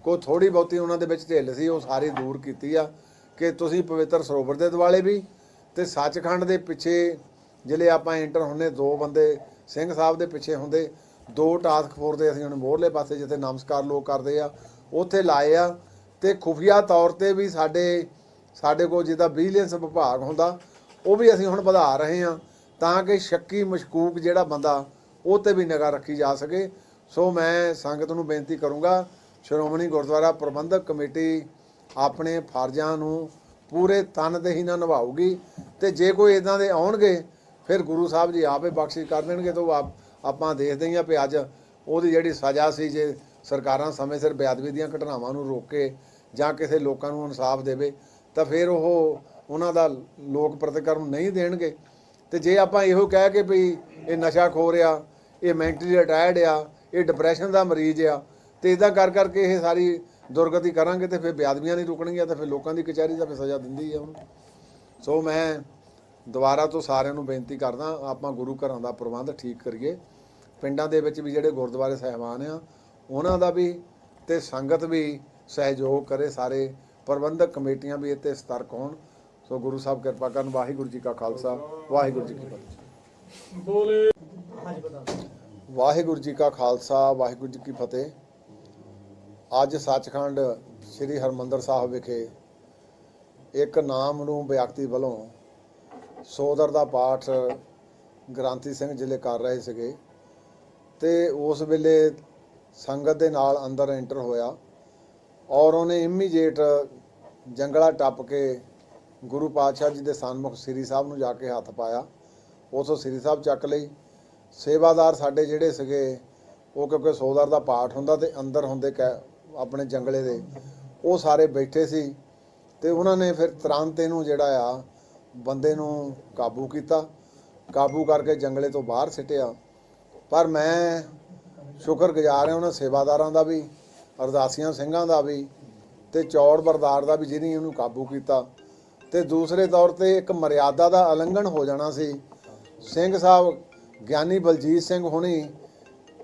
S1: ਕੋਈ ਥੋੜੀ ਬਹੁਤੀ ਉਹਨਾਂ ਦੇ ਵਿੱਚ ਢਿੱਲ ਸੀ ਉਹ ਸਾਰੀ ਦੂਰ ਕੀਤੀ ਆ ਕਿ ਤੁਸੀਂ ਪਵਿੱਤਰ ਸਰੋਵਰ ਦੇ ਦੁਆਲੇ ਵੀ ਤੇ ਸੱਚਖੰਡ ਦੇ ਪਿੱਛੇ ਜਿਹੜੇ ਆਪਾਂ ਐਂਟਰ ਹੁੰਦੇ 2 ਬੰਦੇ ਸਿੰਘ ਸਾਹਿਬ ਦੇ ਪਿੱਛੇ ਹੁੰਦੇ, 2 ਟਾਸਕ ਫੋਰਸ ਦੇ ਅਸੀਂ ਹੁਣ ਮੋਹਰਲੇ ਪਾਸੇ ਜਿੱਥੇ ਨਮਸਕਾਰ ਲੋਕ ਕਰਦੇ ਆ ਉੱਥੇ ਲਾਏ ਆ। ਤੇ ਖੁਫੀਆ ਤੌਰ ਤੇ ਵੀ ਸਾਡੇ ਕੋਲ ਜਿਹਦਾ ਵਿਜੀਲੈਂਸ ਵਿਭਾਗ ਹੁੰਦਾ ਉਹ ਵੀ ਅਸੀਂ ਹੁਣ ਵਧਾ ਰਹੇ ਹਾਂ ਤਾਂ ਕਿ ਸ਼ੱਕੀ ਮਸ਼ਕੂਕ ਜਿਹੜਾ ਬੰਦਾ ਉਹ 'ਤੇ ਵੀ ਨਿਗਾਹ ਰੱਖੀ ਜਾ ਸਕੇ। ਸੋ ਮੈਂ ਸੰਗਤ ਨੂੰ ਬੇਨਤੀ ਕਰੂੰਗਾ, ਸ਼੍ਰੋਮਣੀ ਗੁਰਦੁਆਰਾ ਪ੍ਰਬੰਧਕ ਕਮੇਟੀ ਆਪਣੇ ਫਰਜ਼ਾਂ ਨੂੰ ਪੂਰੇ ਤਨਦੇਹੀ ਨਾਲ ਨਿਭਾਊਗੀ ਤੇ ਜੇ ਕੋਈ ਇਦਾਂ ਦੇ ਆਉਣਗੇ ਫਿਰ ਗੁਰੂ ਸਾਹਿਬ ਜੀ ਆਪੇ ਬਖਸ਼ਿਸ਼ ਕਰ ਦੇਣਗੇ। ਤਾਂ ਆਪਾਂ ਦੇਖਦੇ ਹਾਂ ਵੀ ਅੱਜ ਉਹਦੀ ਜਿਹੜੀ ਸਜ਼ਾ ਸੀ, ਜੇ ਸਰਕਾਰਾਂ ਸਮੇਂ ਸਿਰ ਬੇਅਦਬੀ ਦੀਆਂ ਘਟਨਾਵਾਂ ਨੂੰ ਰੋਕੇ ਜਾਂ ਕਿਸੇ ਲੋਕਾਂ ਨੂੰ ਇਨਸਾਫ ਦੇਵੇ ਤਾਂ ਫਿਰ ਉਹਨਾਂ ਦਾ ਲੋਕ ਪ੍ਰਤੀਕਰਮ ਨਹੀਂ ਦੇਣਗੇ। ਤੇ ਜੇ ਆਪਾਂ ਇਹੋ ਕਹਿ ਕੇ ਵੀ ਇਹ ਨਸ਼ਾਖੋਰ ਆ, ਇਹ ਮੈਂਟਲੀ ਰਿਟਾਇਰਡ ਆ, ਇਹ ਡਿਪਰੈਸ਼ਨ ਦਾ ਮਰੀਜ਼ ਆ, ਤੇ ਇਦਾਂ ਕਰਕੇ ਇਹ ਸਾਰੀ ਦੁਰਗਤੀ ਕਰਾਂਗੇ ਤੇ ਫਿਰ ਬੇਅਦਬੀਆਂ ਨਹੀਂ ਰੁਕਣਗੀਆਂ ਤੇ ਫਿਰ ਲੋਕਾਂ ਦੀ ਕਚਹਿਰੀ ਦਾ ਫਿਰ ਸਜ਼ਾ ਦਿੰਦੀ ਆ ਉਹਨੂੰ। ਸੋ ਮੈਂ ਦੁਬਾਰਾ ਤੋਂ ਸਾਰਿਆਂ ਨੂੰ ਬੇਨਤੀ ਕਰਦਾ, ਆਪਾਂ ਗੁਰੂ ਘਰਾਂ ਦਾ ਪ੍ਰਬੰਧ ਠੀਕ ਕਰੀਏ। ਪਿੰਡਾਂ ਦੇ ਵਿੱਚ ਵੀ ਜਿਹੜੇ ਗੁਰਦੁਆਰੇ ਸਾਹਿਬਾਨ ਆ ਉਹਨਾਂ ਦਾ ਵੀ ਤੇ ਸੰਗਤ ਵੀ ਸਹਿਯੋਗ ਕਰੇ, ਸਾਰੇ ਪ੍ਰਬੰਧਕ ਕਮੇਟੀਆਂ ਵੀ ਇੱਥੇ ਸਤਰਕ ਹੋਣ। ਸੋ ਗੁਰੂ ਸਾਹਿਬ ਕਿਰਪਾ ਕਰਨ। ਵਾਹਿਗੁਰੂ ਜੀ ਕਾ ਖਾਲਸਾ, ਵਾਹਿਗੁਰੂ ਜੀ ਕੀ ਫਤਿਹ। ਵਾਹਿਗੁਰੂ ਜੀ ਕਾ ਖਾਲਸਾ, ਵਾਹਿਗੁਰੂ ਜੀ ਕੀ ਫਤਿਹ। ਅੱਜ ਸੱਚਖੰਡ ਸ੍ਰੀ ਹਰਿਮੰਦਰ ਸਾਹਿਬ ਵਿਖੇ ਇੱਕ ਨਾਮ ਨੂੰ ਵਿਅਕਤੀ ਵੱਲੋਂ ਸੋਦਰ ਦਾ ਪਾਠ ਗ੍ਰੰਥੀ ਸਿੰਘ ਜ਼ਿਲ੍ਹੇ ਕਰ ਰਹੇ ਸੀਗੇ ਤੇ ਉਸ ਵੇਲੇ ਸੰਗਤ ਦੇ ਨਾਲ ਅੰਦਰ ਐਂਟਰ ਹੋਇਆ ਔਰ ਉਹਨੇ ਇਮੀਡੀਏਟ ਜੰਗਲਾ ਟੱਪ ਕੇ ਗੁਰੂ ਪਾਤਸ਼ਾਹ ਜੀ ਦੇ ਸਨਮੁਖ ਸ੍ਰੀ ਸਾਹਿਬ ਨੂੰ ਜਾ ਕੇ ਹੱਥ ਪਾਇਆ। ਉਥੋਂ ਸ੍ਰੀ ਸਾਹਿਬ ਚੱਕ ਲਈ। ਸੇਵਾਦਾਰ ਸਾਡੇ ਜਿਹੜੇ ਸੀਗੇ ਉਹ ਕਿਉਂਕਿ ਸੋਦਰ ਦਾ ਪਾਠ ਹੁੰਦਾ ਤੇ ਅੰਦਰ ਹੁੰਦੇ ਆਪਣੇ ਜੰਗਲੇ ਦੇ, ਉਹ ਸਾਰੇ ਬੈਠੇ ਸੀ ਤੇ ਉਹਨਾਂ ਨੇ ਫਿਰ ਤੁਰੰਤ ਇਹਨੂੰ ਜਿਹੜਾ ਆ ਬੰਦੇ ਨੂੰ ਕਾਬੂ ਕੀਤਾ, ਕਾਬੂ ਕਰਕੇ ਜੰਗਲੇ ਤੋਂ ਬਾਹਰ ਸਿੱਟਿਆ। ਪਰ ਮੈਂ ਸ਼ੁਕਰਗੁਜ਼ਾਰ ਹਾਂ ਉਹਨਾਂ ਸੇਵਾਦਾਰਾਂ ਦਾ ਵੀ, ਅਰਦਾਸੀਆਂ ਸਿੰਘਾਂ ਦਾ ਵੀ ਤੇ ਚੌੜ ਬਰਦਾਰ ਦਾ ਵੀ ਜਿਹਨੇ ਉਹਨੂੰ ਕਾਬੂ ਕੀਤਾ। ਤੇ ਦੂਸਰੇ ਤੌਰ ਤੇ ਇੱਕ ਮਰਿਆਦਾ ਦਾ ਉਲੰਘਣ ਹੋ ਜਾਣਾ ਸੀ। ਸਿੰਘ ਸਾਹਿਬ ਗਿਆਨੀ ਬਲਜੀਤ ਸਿੰਘ ਹੁਣੀ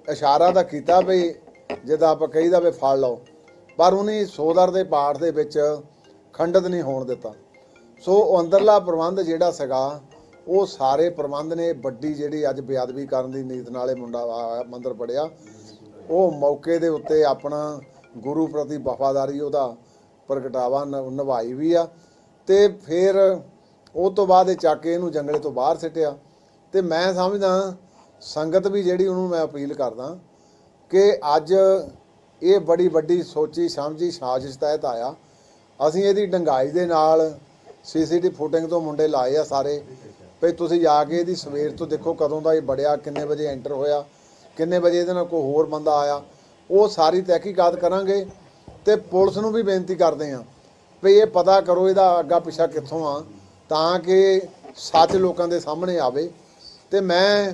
S1: ਇਸ਼ਾਰਾ ਤਾਂ ਕੀਤਾ ਵੀ ਜਿੱਦਾਂ ਆਪਾਂ ਕਹੀਦਾ ਵੀ ਫੜ ਲਓ, ਪਰ ਉਹਨੇ ਸੋਦਰ ਦੇ ਪਾਠ ਦੇ ਵਿੱਚ ਖੰਡਿਤ ਨਹੀਂ ਹੋਣ ਦਿੱਤਾ। ਸੋ ਉਹ ਅੰਦਰਲਾ ਪ੍ਰਬੰਧ ਜਿਹੜਾ ਸੀਗਾ ਉਹ ਸਾਰੇ ਪ੍ਰਬੰਧ ਨੇ ਵੱਡੀ ਜਿਹੜੀ ਅੱਜ ਬੇਅਦਬੀ ਕਰਨ ਦੀ ਨੀਤ ਨਾਲੇ ਮੁੰਡਾ ਮੰਦਰ ਪੜਿਆ, ਉਹ ਮੌਕੇ ਦੇ ਉੱਤੇ ਆਪਣਾ ਗੁਰੂ ਪ੍ਰਤੀ ਵਫਾਦਾਰੀ ਉਹਦਾ ਪ੍ਰਗਟਾਵਾ ਨਿਭਾਈ ਵੀ ਆ। ਤੇ ਫਿਰ ਉਹ ਤੋਂ ਬਾਅਦ ਇਹ ਚੱਕ ਕੇ ਇਹਨੂੰ ਜੰਗਲੇ ਤੋਂ ਬਾਹਰ ਸਿੱਟਿਆ। ਤੇ ਮੈਂ ਸਮਝਦਾ ਸੰਗਤ ਵੀ ਜਿਹੜੀ ਉਹਨੂੰ ਮੈਂ ਅਪੀਲ ਕਰਦਾ ਕਿ ਅੱਜ ਇਹ ਬੜੀ ਵੱਡੀ ਸੋਚੀ ਸਮਝੀ ਸਾਜ਼ਿਸ਼ ਤਹਿਤ ਆਇਆ। ਅਸੀਂ ਇਹਦੀ ਡੰਗਾਈ ਦੇ ਨਾਲ ਸੀਸੀਟੀ ਫੁਟਿੰਗ ਤੋਂ ਮੁੰਡੇ ਲਾਏ ਆ ਸਾਰੇ ਵੀ ਤੁਸੀਂ ਜਾ ਕੇ ਇਹਦੀ ਸਵੇਰ ਤੋਂ ਦੇਖੋ ਕਦੋਂ ਦਾ ਇਹ ਬੜਿਆ, ਕਿੰਨੇ ਵਜੇ ਐਂਟਰ ਹੋਇਆ, ਕਿੰਨੇ ਵਜੇ ਇਹਦੇ ਨਾਲ ਕੋਈ ਹੋਰ ਬੰਦਾ ਆਇਆ। ਉਹ ਸਾਰੀ ਤਹਿਕੀਕਾਤ ਕਰਾਂਗੇ ਤੇ ਪੁਲਿਸ ਨੂੰ ਵੀ ਬੇਨਤੀ ਕਰਦੇ ਆ ਵੀ ਇਹ ਪਤਾ ਕਰੋ ਇਹਦਾ ਅੱਗਾ ਪਿੱਛਾ ਕਿੱਥੋਂ ਆ, ਤਾਂ ਕਿ ਸੱਚ ਲੋਕਾਂ ਦੇ ਸਾਹਮਣੇ ਆਵੇ। ਤੇ ਮੈਂ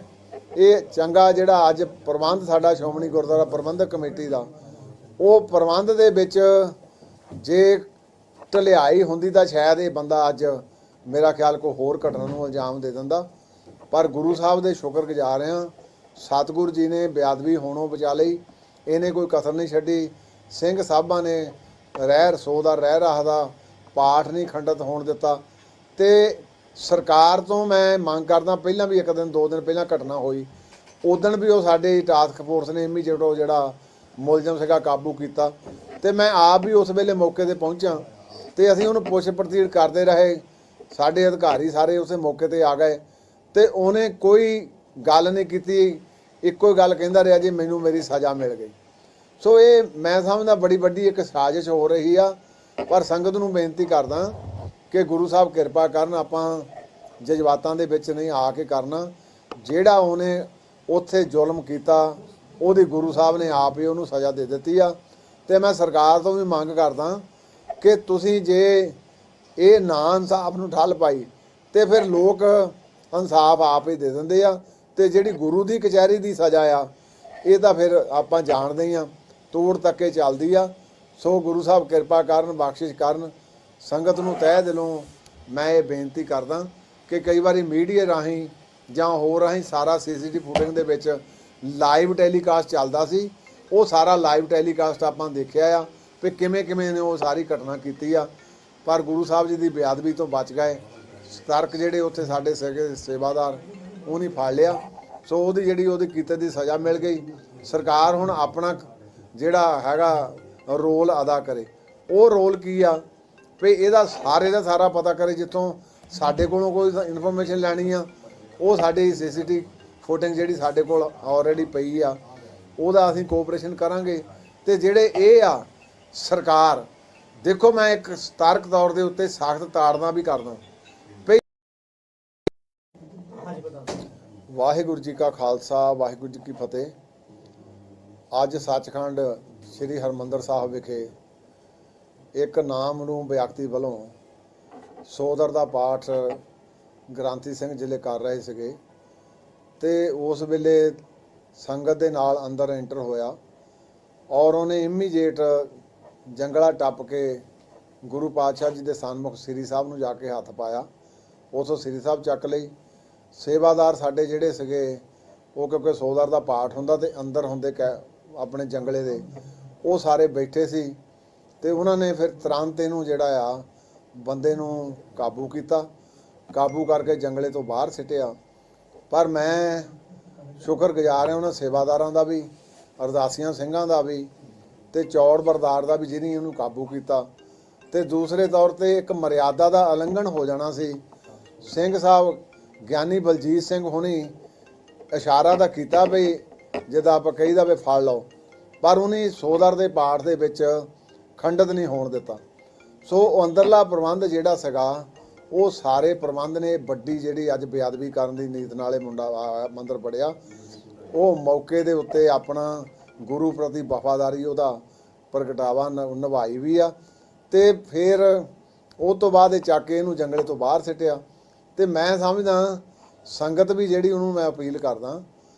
S1: ਇਹ ਚੰਗਾ ਜਿਹੜਾ ਅੱਜ ਪ੍ਰਬੰਧ ਸਾਡਾ ਸ਼੍ਰੋਮਣੀ ਗੁਰਦੁਆਰਾ ਪ੍ਰਬੰਧਕ ਕਮੇਟੀ ਦਾ, ਉਹ ਪ੍ਰਬੰਧ ਦੇ ਵਿੱਚ ਜੇ ਢਲਿਆਈ ਹੁੰਦੀ ਤਾਂ ਸ਼ਾਇਦ ਇਹ ਬੰਦਾ ਅੱਜ ਮੇਰਾ ਖਿਆਲ ਕੋਈ ਹੋਰ ਘਟਨਾ ਨੂੰ ਇਲਜ਼ਾਮ ਦੇ ਦਿੰਦਾ। ਪਰ ਗੁਰੂ ਸਾਹਿਬ ਦੇ ਸ਼ੁਕਰਗੁਜ਼ਾਰ ਹਾਂ, ਸਤਿਗੁਰੂ ਜੀ ਨੇ ਬੇਅਦਬੀ ਹੋਣੋਂ ਬਚਾ ਲਈ, ਇਹਨੇ ਕੋਈ ਕਸਰ ਨਹੀਂ ਛੱਡੀ। ਸਿੰਘ ਸਾਹਿਬਾਂ ਨੇ ਰਹਿ ਰਸੋ ਦਾ ਰਹਿ ਰਾਹ ਦਾ ਪਾਠ ਨਹੀਂ ਖੰਡਿਤ ਹੋਣ ਦਿੱਤਾ। ਤੇ ਸਰਕਾਰ ਤੋਂ ਮੈਂ ਮੰਗ ਕਰਦਾ, ਪਹਿਲਾਂ ਵੀ ਇੱਕ ਦਿਨ ਦੋ ਦਿਨ ਪਹਿਲਾਂ ਘਟਨਾ ਹੋਈ, ਉਦੋਂ ਵੀ ਉਹ ਸਾਡੇ ਟਾਸਕ ਫੋਰਸ ਨੇ ਇਮੀਡੀਏਟ ਉਹ ਜਿਹੜਾ ਮੁਲਜ਼ਮ ਸੀਗਾ ਕਾਬੂ ਕੀਤਾ। ਤੇ ਮੈਂ ਆਪ ਵੀ ਉਸ ਵੇਲੇ ਮੌਕੇ ਤੇ ਪਹੁੰਚਾਂ ਤੇ ਅਸੀਂ ਉਹਨੂੰ ਪੁੱਛ ਪੜਤਾਲ ਕਰਦੇ ਰਹੇ। ਸਾਡੇ ਅਧਿਕਾਰੀ ਸਾਰੇ ਉਸੇ ਮੌਕੇ ਤੇ ਆ ਗਏ ਤੇ ਉਹਨੇ ਕੋਈ ਗੱਲ ਨਹੀਂ ਕੀਤੀ, ਇੱਕੋ ਹੀ ਗੱਲ ਕਹਿੰਦਾ ਰਿਹਾ ਜੀ ਮੈਨੂੰ ਮੇਰੀ ਸਜ਼ਾ ਮਿਲ ਗਈ। ਸੋ ਇਹ ਮੈਂ ਸਮਝਦਾ ਬੜੀ ਵੱਡੀ ਇੱਕ ਸਾਜ਼ਿਸ਼ ਹੋ ਰਹੀ ਆ। ਪਰ ਸੰਗਤ ਨੂੰ ਬੇਨਤੀ ਕਰਦਾ ਕਿ ਗੁਰੂ ਸਾਹਿਬ ਕਿਰਪਾ ਕਰਨ, ਆਪਾਂ ਜਜ਼ਬਾਤਾਂ ਦੇ ਵਿੱਚ ਨਹੀਂ ਆ ਕੇ ਕਰਨਾ। ਜਿਹੜਾ ਉਹਨੇ ਉੱਥੇ ਜ਼ੁਲਮ ਕੀਤਾ ਉਹਦੀ ਗੁਰੂ ਸਾਹਿਬ ਨੇ ਆਪ ਹੀ ਉਹਨੂੰ ਸਜ਼ਾ ਦੇ ਦਿੱਤੀ ਆ। ਤੇ ਮੈਂ ਸਰਕਾਰ ਤੋਂ ਵੀ ਮੰਗ ਕਰਦਾ ਕਿ ਤੁਸੀਂ ਜੇ ਇਹ ਨਾ ਇਨਸਾਫ ਨੂੰ ਠੱਲ ਪਾਈ ਤੇ ਫਿਰ ਲੋਕ ਇਨਸਾਫ ਆਪ ਹੀ ਦੇ ਦਿੰਦੇ ਆ। ਤੇ ਜਿਹੜੀ ਗੁਰੂ ਦੀ ਕਚਹਿਰੀ ਦੀ ਸਜ਼ਾ ਆ ਇਹ ਤਾਂ ਫਿਰ ਆਪਾਂ ਜਾਣਦੇ ਹੀ ਆ, ਤੋੜ ਤੱਕੇ ਚੱਲਦੀ ਆ। ਸੋ ਗੁਰੂ ਸਾਹਿਬ ਕਿਰਪਾ ਕਰਨ, ਬਖਸ਼ਿਸ਼ ਕਰਨ। ਸੰਗਤ ਨੂੰ ਤਹਿ ਦਿਲੋਂ ਮੈਂ ਇਹ ਬੇਨਤੀ ਕਰਦਾ ਕਿ ਕਈ ਵਾਰੀ ਮੀਡੀਆ ਰਾਹੀਂ ਜਾਂ ਹੋਰ ਰਾਹੀਂ ਸਾਰਾ ਸੀਸੀਟੀ ਫੁਟੇਜ ਦੇ ਵਿੱਚ ਲਾਈਵ ਟੈਲੀਕਾਸਟ ਚੱਲਦਾ ਸੀ, ਉਹ ਸਾਰਾ ਲਾਈਵ ਟੈਲੀਕਾਸਟ ਆਪਾਂ ਦੇਖਿਆ ਆ ਵੀ ਕਿਵੇਂ ਕਿਵੇਂ ਨੇ ਉਹ ਸਾਰੀ ਘਟਨਾ ਕੀਤੀ ਆ। ਪਰ ਗੁਰੂ ਸਾਹਿਬ ਜੀ ਦੀ ਬੇਅਦਬੀ ਤੋਂ ਬਚ ਗਏ। ਸਤਰਕ ਜਿਹੜੇ ਉੱਥੇ ਸਾਡੇ ਸੇਵਾਦਾਰ ਉਹ ਨਹੀਂ ਫੜ ਲਿਆ। ਸੋ ਉਹਦੀ ਜਿਹੜੀ ਉਹਦੇ ਕੀਤੇ ਦੀ ਸਜ਼ਾ ਮਿਲ ਗਈ। ਸਰਕਾਰ ਹੁਣ ਆਪਣਾ ਜਿਹੜਾ ਹੈਗਾ ਰੋਲ ਅਦਾ ਕਰੇ। ਉਹ ਰੋਲ ਕੀ ਆ ਵੀ ਇਹਦਾ ਸਾਰੇ ਦਾ ਸਾਰਾ ਪਤਾ ਕਰੇ। ਜਿੱਥੋਂ ਸਾਡੇ ਕੋਲੋਂ ਕੋਈ ਇਨਫੋਰਮੇਸ਼ਨ ਲੈਣੀ ਆ, ਉਹ ਸਾਡੀ ਸੀਸੀਟੀ ਫੁਟੇਜ ਜਿਹੜੀ ਸਾਡੇ ਕੋਲ ਆਲਰੇਡੀ ਪਈ ਆ, ਉਹਦਾ ਅਸੀਂ ਕੋਆਪਰੇਸ਼ਨ ਕਰਾਂਗੇ। ਤੇ ਜਿਹੜੇ ਇਹ ਆ ਸਰਕਾਰ, ਦੇਖੋ ਮੈਂ ਇੱਕ ਸਤਰਕ ਤੌਰ ਦੇ ਉੱਤੇ ਸਖਤ ਤਾੜਨਾ ਵੀ ਕਰਦਾ। ਵਾਹਿਗੁਰੂ ਜੀ ਕਾ ਖਾਲਸਾ, ਵਾਹਿਗੁਰੂ ਜੀ ਕੀ ਫਤਿਹ। ਅੱਜ ਸੱਚਖੰਡ ਸ੍ਰੀ ਹਰਿਮੰਦਰ ਸਾਹਿਬ ਵਿਖੇ ਇੱਕ ਨਾਮ ਨੂੰ ਵਿਅਕਤੀ ਵੱਲੋਂ ਸੋਦਰ ਦਾ ਪਾਠ ਗ੍ਰੰਥੀ ਸਿੰਘ ਜ਼ਿਲ੍ਹੇ ਕਰ ਰਹੇ ਸੀਗੇ ਤੇ ਉਸ ਵੇਲੇ ਸੰਗਤ ਦੇ ਨਾਲ ਅੰਦਰ ਐਂਟਰ ਹੋਇਆ ਔਰ ਉਹਨੇ ਇਮੀਡੀਏਟ ਜੰਗਲਾ ਟੱਪ ਕੇ ਗੁਰੂ ਪਾਤਸ਼ਾਹ ਜੀ ਦੇ ਸਨਮੁਖ ਸ੍ਰੀ ਸਾਹਿਬ ਨੂੰ ਜਾ ਕੇ ਹੱਥ ਪਾਇਆ। ਉਥੋਂ ਸ੍ਰੀ ਸਾਹਿਬ ਚੱਕ ਲਈ। ਸੇਵਾਦਾਰ ਸਾਡੇ ਜਿਹੜੇ ਸੀਗੇ ਉਹ, ਕਿਉਂਕਿ ਸੋਦਰ ਦਾ ਪਾਠ ਹੁੰਦਾ ਤੇ ਅੰਦਰ ਹੁੰਦੇ ਆਪਣੇ ਜੰਗਲੇ ਦੇ, ਉਹ ਸਾਰੇ ਬੈਠੇ ਸੀ ਤੇ ਉਹਨਾਂ ਨੇ ਫਿਰ ਤੁਰੰਤ ਇਹਨੂੰ ਜਿਹੜਾ ਆ ਬੰਦੇ ਨੂੰ ਕਾਬੂ ਕੀਤਾ। ਕਾਬੂ ਕਰਕੇ ਜੰਗਲੇ ਤੋਂ ਬਾਹਰ ਸਿੱਟਿਆ। ਪਰ ਮੈਂ ਸ਼ੁਕਰਗੁਜ਼ਾਰ ਹਾਂ ਉਹਨਾਂ ਸੇਵਾਦਾਰਾਂ ਦਾ ਵੀ, ਅਰਦਾਸੀਆਂ ਸਿੰਘਾਂ ਦਾ ਵੀ ਤੇ ਚੌੜ ਬਰਦਾਰ ਦਾ ਵੀ ਜਿਹਨੇ ਇਹਨੂੰ ਕਾਬੂ ਕੀਤਾ। ਤੇ ਦੂਸਰੇ ਤੌਰ ਤੇ ਇੱਕ ਮਰਿਆਦਾ ਦਾ ਉਲੰਘਣ ਹੋ ਜਾਣਾ ਸੀ। ਸਿੰਘ ਸਾਹਿਬ ਗਿਆਨੀ ਬਲਜੀਤ ਸਿੰਘ ਹੁਣੀ ਇਸ਼ਾਰਾ ਤਾਂ ਕੀਤਾ ਵੀ ਜਿੱਦਾਂ ਆਪਾਂ ਕਹੀਦਾ ਵੀ ਫੜ ਲਓ, ਪਰ ਉਹਨੇ ਸੋਦਰ ਦੇ ਪਾਠ ਦੇ ਵਿੱਚ ਖੰਡਿਤ ਨਹੀਂ ਹੋਣ ਦਿੱਤਾ। ਸੋ ਉਹ ਅੰਦਰਲਾ ਪ੍ਰਬੰਧ ਜਿਹੜਾ ਸੀਗਾ, ਉਹ ਸਾਰੇ ਪ੍ਰਬੰਧ ਨੇ ਵੱਡੀ ਜਿਹੜੀ ਅੱਜ ਬੇਅਦਬੀ ਕਰਨ ਦੀ ਨੀਤ ਨਾਲ ਇਹ ਮੁੰਡਾ ਮੰਦਰ ਪੜਿਆ, ਉਹ ਮੌਕੇ ਦੇ ਉੱਤੇ ਆਪਣਾ ਗੁਰੂ ਪ੍ਰਤੀ ਵਫਾਦਾਰੀ ਉਹਦਾ ਪ੍ਰਗਟਾਵਾ ਨਿਭਾਈ ਵੀ ਆ। ਤੇ ਫਿਰ ਉਹ ਤੋਂ ਬਾਅਦ ਇਹ ਚੱਕ ਕੇ ਇਹਨੂੰ ਜੰਗਲੇ ਤੋਂ ਬਾਹਰ ਸਿੱਟਿਆ। ਤੇ ਮੈਂ ਸਮਝਦਾ ਸੰਗਤ ਵੀ ਜਿਹੜੀ ਉਹਨੂੰ ਮੈਂ ਅਪੀਲ ਕਰਦਾ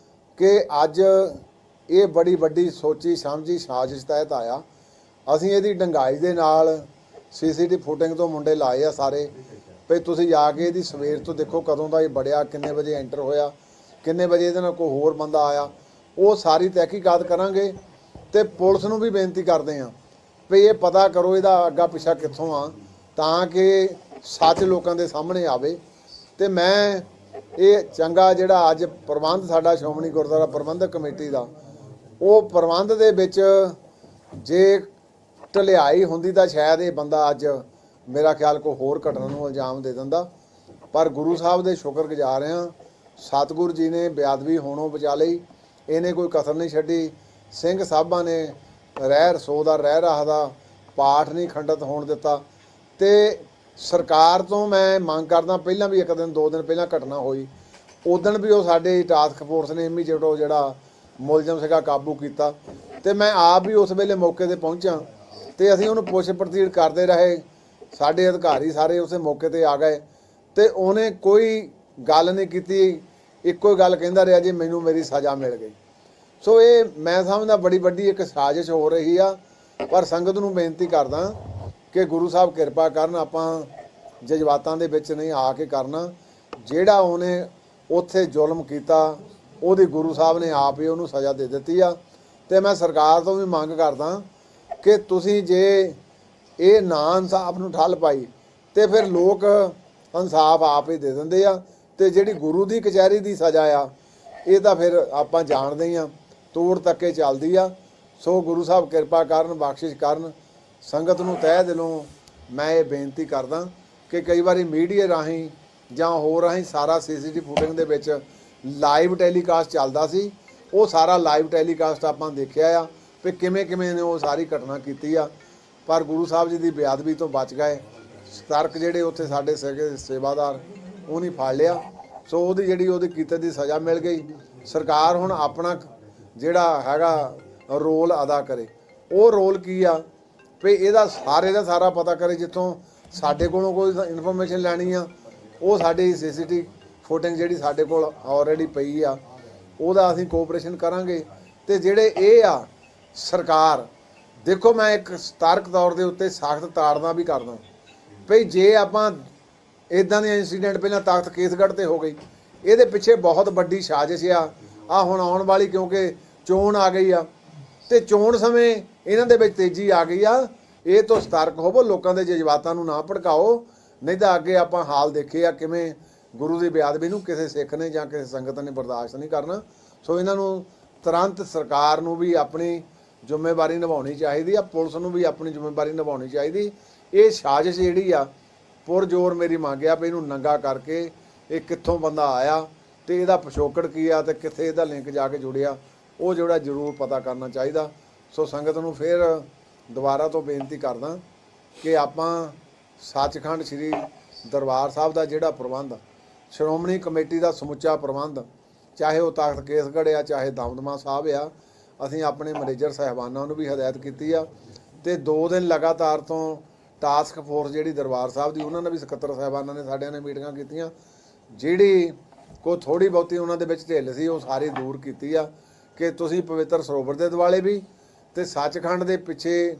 S1: ਕਿ ਅੱਜ ਇਹ ਬੜੀ ਵੱਡੀ ਸੋਚੀ ਸਮਝੀ ਸਾਜ਼ਿਸ਼ ਤਹਿਤ ਆਇਆ। ਅਸੀਂ ਇਹਦੀ ਡੰਗਾਈ ਦੇ ਨਾਲ ਸੀਸੀਟੀ ਫੁਟੇਜ ਤੋਂ ਮੁੰਡੇ ਲਾਏ ਆ ਸਾਰੇ ਵੀ ਤੁਸੀਂ ਜਾ ਕੇ ਇਹਦੀ ਸਵੇਰ ਤੋਂ ਦੇਖੋ ਕਦੋਂ ਦਾ ਇਹ ਬੜਿਆ, ਕਿੰਨੇ ਵਜੇ ਐਂਟਰ ਹੋਇਆ, ਕਿੰਨੇ ਵਜੇ ਇਹਦੇ ਨਾਲ ਕੋਈ ਹੋਰ ਬੰਦਾ ਆਇਆ। ਉਹ ਸਾਰੀ ਤਹਿਕੀਕਾਤ ਕਰਾਂਗੇ ਤੇ ਪੁਲਿਸ ਨੂੰ ਵੀ ਬੇਨਤੀ ਕਰਦੇ ਆ ਵੀ ਇਹ ਪਤਾ ਕਰੋ ਇਹਦਾ ਅੱਗਾ ਪਿੱਛਾ ਕਿੱਥੋਂ ਆ, ਤਾਂ ਕਿ ਸੱਚ ਲੋਕਾਂ ਦੇ ਸਾਹਮਣੇ ਆਵੇ। ਤੇ ਮੈਂ ਇਹ ਚੰਗਾ ਜਿਹੜਾ ਅੱਜ ਪ੍ਰਬੰਧ ਸਾਡਾ ਸ਼੍ਰੋਮਣੀ ਗੁਰਦੁਆਰਾ ਪ੍ਰਬੰਧਕ ਕਮੇਟੀ ਦਾ, ਉਹ ਪ੍ਰਬੰਧ ਦੇ ਵਿੱਚ ਜੇ ਢਲਿਆਈ ਹੁੰਦੀ ਤਾਂ ਸ਼ਾਇਦ ਇਹ ਬੰਦਾ ਅੱਜ ਮੇਰਾ ਖਿਆਲ ਕੋਈ ਹੋਰ ਘਟਨਾ ਨੂੰ ਇਲਜ਼ਾਮ ਦੇ ਦਿੰਦਾ। ਪਰ ਗੁਰੂ ਸਾਹਿਬ ਦੇ ਸ਼ੁਕਰਗੁਜ਼ਾਰ ਹਾਂ, ਸਤਿਗੁਰੂ ਜੀ ਨੇ ਬੇਅਦਬੀ ਹੋਣੋਂ ਬਚਾ ਲਈ, ਇਹਨੇ ਕੋਈ ਕਸਰ ਨਹੀਂ ਛੱਡੀ। ਸਿੰਘ ਸਾਹਿਬਾਂ ਨੇ ਰਹਿ ਰਸੋ ਦਾ ਰਹਿ ਰਾਹ ਦਾ ਪਾਠ ਨਹੀਂ ਖੰਡਿਤ ਹੋਣ ਦਿੱਤਾ। ਤੇ ਸਰਕਾਰ ਤੋਂ ਮੈਂ ਮੰਗ ਕਰਦਾ, ਪਹਿਲਾਂ ਵੀ ਇੱਕ ਦਿਨ 2 ਦਿਨ ਪਹਿਲਾਂ ਘਟਨਾ ਹੋਈ, ਉਦਣ ਵੀ ਉਹ ਸਾਡੇ ਟਾਸਕ ਫੋਰਸ ਨੇ ਇਮੀਡੀਏਟ ਉਹ ਜਿਹੜਾ ਮੁਲਜ਼ਮ ਸੀਗਾ ਕਾਬੂ ਕੀਤਾ, ਤੇ ਮੈਂ ਆਪ ਵੀ ਉਸ ਵੇਲੇ ਮੌਕੇ ਤੇ ਪਹੁੰਚਾਂ ਤੇ ਅਸੀਂ ਉਹਨੂੰ ਪੁੱਛ ਪੜਤਾਲ ਕਰਦੇ ਰਹੇ। ਸਾਡੇ ਅਧਿਕਾਰੀ ਸਾਰੇ ਉਸੇ ਮੌਕੇ ਤੇ ਆ ਗਏ ਤੇ ਉਹਨੇ ਕੋਈ ਗੱਲ ਨਹੀਂ ਕੀਤੀ, ਇੱਕੋ ਹੀ ਗੱਲ ਕਹਿੰਦਾ ਰਿਹਾ ਜੀ ਮੈਨੂੰ ਮੇਰੀ ਸਜ਼ਾ ਮਿਲ ਗਈ। ਸੋ ਇਹ ਮੈਂ ਸਮਝਦਾ ਬੜੀ ਵੱਡੀ ਇੱਕ ਸਾਜ਼ਿਸ਼ ਹੋ ਰਹੀ ਆ। ਪਰ ਸੰਗਤ ਨੂੰ ਬੇਨਤੀ ਕਰਦਾ ਕਿ ਗੁਰੂ ਸਾਹਿਬ ਕਿਰਪਾ ਕਰਨ, ਆਪਾਂ ਜਜ਼ਬਾਤਾਂ ਦੇ ਵਿੱਚ ਨਹੀਂ ਆ ਕੇ ਕਰਨਾ। ਜਿਹੜਾ ਉਹਨੇ ਉੱਥੇ ਜ਼ੁਲਮ ਕੀਤਾ ਉਹਦੀ ਗੁਰੂ ਸਾਹਿਬ ਨੇ ਆਪ ਹੀ ਉਹਨੂੰ ਸਜ਼ਾ ਦੇ ਦਿੱਤੀ ਆ। ਤੇ ਮੈਂ ਸਰਕਾਰ ਤੋਂ ਵੀ ਮੰਗ ਕਰਦਾ ਕਿ ਤੁਸੀਂ ਜੇ ਇਹ ਨਾ ਇਨਸਾਫ ਨੂੰ ਠੱਲ ਪਾਈ ਤੇ ਫਿਰ ਲੋਕ ਇਨਸਾਫ ਆਪ ਹੀ ਦੇ ਦਿੰਦੇ ਆ, ਤੇ ਜਿਹੜੀ ਗੁਰੂ ਦੀ ਕਚਹਿਰੀ ਦੀ ਸਜ਼ਾ ਆ ਇਹ ਤਾਂ ਫਿਰ ਆਪਾਂ ਜਾਣਦੇ ਹੀ ਆ, ਤੋੜ ਤੱਕੇ ਚੱਲਦੀ ਆ। ਸੋ ਗੁਰੂ ਸਾਹਿਬ ਕਿਰਪਾ ਕਰਨ, ਬਖਸ਼ਿਸ਼ ਕਰਨ। ਸੰਗਤ ਨੂੰ ਤਹਿ ਦਿਲੋਂ ਮੈਂ ਇਹ ਬੇਨਤੀ ਕਰਦਾ ਕਿ ਕਈ ਵਾਰੀ ਮੀਡੀਆ ਰਾਹੀਂ ਜਾਂ ਹੋਰ ਰਾਹੀਂ ਸਾਰਾ CCTV ਫੁਟੇਜ ਦੇ ਵਿੱਚ ਲਾਈਵ ਟੈਲੀਕਾਸਟ ਚੱਲਦਾ ਸੀ, ਉਹ ਸਾਰਾ ਲਾਈਵ ਟੈਲੀਕਾਸਟ ਆਪਾਂ ਦੇਖਿਆ ਆ ਵੀ ਕਿਵੇਂ ਕਿਵੇਂ ਨੇ ਉਹ ਸਾਰੀ ਘਟਨਾ ਕੀਤੀ ਆ। ਪਰ ਗੁਰੂ ਸਾਹਿਬ ਜੀ ਦੀ ਬੇਅਦਬੀ ਤੋਂ ਬਚ ਗਏ। ਸਤਰਕ ਜਿਹੜੇ ਉੱਥੇ ਸਾਡੇ ਸੇਵਾਦਾਰ ਉਹ ਨਹੀਂ ਫੜ ਲਿਆ, ਸੋ ਉਹਦੀ ਜਿਹੜੀ ਉਹਦੀ ਕੀਤੇ ਦੀ ਸਜ਼ਾ ਮਿਲ ਗਈ। ਸਰਕਾਰ ਹੁਣ ਆਪਣਾ ਜਿਹੜਾ ਹੈਗਾ ਰੋਲ ਅਦਾ ਕਰੇ। ਉਹ ਰੋਲ ਕੀ ਆ ਵੀ ਇਹਦਾ ਸਾਰੇ ਦਾ ਸਾਰਾ ਪਤਾ ਕਰੇ। ਜਿੱਥੋਂ ਸਾਡੇ ਕੋਲੋਂ ਕੋਈ ਇਨਫੋਰਮੇਸ਼ਨ ਲੈਣੀ ਆ, ਉਹ ਸਾਡੀ CCTV ਫੁਟੇਜ ਜਿਹੜੀ ਸਾਡੇ ਕੋਲ ਆਲਰੇਡੀ ਪਈ ਆ, ਉਹਦਾ ਅਸੀਂ ਕੋਆਪਰੇਸ਼ਨ ਕਰਾਂਗੇ। ਤੇ ਜਿਹੜੇ ਇਹ ਆ ਸਰਕਾਰ, ਦੇਖੋ ਮੈਂ ਇੱਕ ਸਤਰਕ ਤੌਰ ਦੇ ਉੱਤੇ ਸਖਤ ਤਾੜਨਾ ਵੀ ਕਰਦਾ ਭਈ ਜੇ ਆਪਾਂ ਇਦਾਂ ਦੇ ਇੰਸੀਡੈਂਟ ਪਹਿਲਾਂ ਤਖਤ ਕੇਸਗੜ੍ਹ ਤੇ ਹੋ ਗਈ, ਇਹਦੇ ਪਿੱਛੇ ਬਹੁਤ ਵੱਡੀ ਸਾਜ਼ਿਸ਼ ਆ ਹੁਣ ਆਉਣ ਵਾਲੀ, ਕਿਉਂਕਿ ਚੋਣ ਆ ਗਈ ਆ ਤੇ ਚੋਣ ਸਮੇਂ ਇਹਨਾਂ ਦੇ ਵਿੱਚ ਤੇਜ਼ੀ ਆ ਗਈ ਆ। ਇਹ ਤੋਂ ਸਤਰਕ ਹੋਵੋ, ਲੋਕਾਂ ਦੇ ਜਜ਼ਬਾਤਾਂ ਨੂੰ ਨਾ ਭੜਕਾਓ, ਨਹੀਂ ਤਾਂ ਅੱਗੇ ਆਪਾਂ ਹਾਲ ਦੇਖੇ ਆ ਕਿਵੇਂ ਗੁਰੂ ਦੀ ਬੇਅਦਬੀ ਨੂੰ ਕਿਸੇ ਸਿੱਖ ਨੇ ਜਾਂ ਕਿਸੇ ਸੰਗਤ ਨੇ ਬਰਦਾਸ਼ਤ ਨਹੀਂ ਕਰਨਾ। ਸੋ ਇਹਨਾਂ ਨੂੰ ਤੁਰੰਤ ਸਰਕਾਰ ਨੂੰ ਵੀ ਆਪਣੀ ਜ਼ਿੰਮੇਵਾਰੀ ਨਿਭਾਉਣੀ ਚਾਹੀਦੀ ਆ, ਪੁਲਿਸ ਨੂੰ ਵੀ ਆਪਣੀ ਜ਼ਿੰਮੇਵਾਰੀ ਨਿਭਾਉਣੀ ਚਾਹੀਦੀ। ਇਹ ਸਾਜ਼ਿਸ਼ ਜਿਹੜੀ ਆ ਪੁਰਜ਼ੋਰ ਮੇਰੀ ਮੰਗ ਆ ਵੀ ਇਹਨੂੰ ਨੰਗਾ ਕਰਕੇ ਇਹ ਕਿੱਥੋਂ ਬੰਦਾ ਆਇਆ ਤੇ ਇਹਦਾ ਪਿਛੋਕੜ ਕੀ ਆ ਤੇ ਕਿੱਥੇ ਇਹਦਾ ਲਿੰਕ ਜਾ ਕੇ ਜੁੜਿਆ, ਉਹ ਜਿਹੜਾ ਜ਼ਰੂਰ ਪਤਾ ਕਰਨਾ ਚਾਹੀਦਾ। ਸੋ ਸੰਗਤ ਨੂੰ ਫਿਰ ਦੁਬਾਰਾ ਤੋਂ ਬੇਨਤੀ ਕਰਦਾ ਕਿ ਆਪਾਂ ਸੱਚਖੰਡ ਸ੍ਰੀ ਦਰਬਾਰ ਸਾਹਿਬ ਦਾ ਜਿਹੜਾ ਪ੍ਰਬੰਧ, ਸ਼੍ਰੋਮਣੀ ਕਮੇਟੀ ਦਾ ਸਮੁੱਚਾ ਪ੍ਰਬੰਧ, ਚਾਹੇ ਉਹ ਤਖਤ ਕੇਸਗੜ੍ਹ ਆ ਚਾਹੇ ਦਮਦਮਾ ਸਾਹਿਬ ਆ, ਅਸੀਂ ਆਪਣੇ ਮੈਨੇਜਰ ਸਾਹਿਬਾਨਾਂ ਨੂੰ ਵੀ ਹਦਾਇਤ ਕੀਤੀ ਆ ਤੇ 2 ਦਿਨ ਲਗਾਤਾਰ ਤੋਂ ਟਾਸਕ ਫੋਰਸ ਜਿਹੜੀ ਦਰਬਾਰ ਸਾਹਿਬ ਦੀ, ਉਹਨਾਂ ਨੇ ਵੀ ਸਕੱਤਰ ਸਾਹਿਬਾਨਾਂ ਨੇ ਸਾਡਿਆਂ ਨੇ ਮੀਟਿੰਗਾਂ ਕੀਤੀਆਂ। ਜਿਹੜੀ ਕੋਈ ਥੋੜੀ ਬਹੁਤੀ ਉਹਨਾਂ ਦੇ ਵਿੱਚ ਢਿੱਲ ਸੀ ਉਹ ਸਾਰੀ ਦੂਰ ਕੀਤੀ ਆ ਕਿ ਤੁਸੀਂ ਪਵਿੱਤਰ ਸਰੋਵਰ ਦੇ ਦੁਆਲੇ ਵੀ ਤੇ ਸੱਚਖੰਡ ਦੇ ਪਿੱਛੇ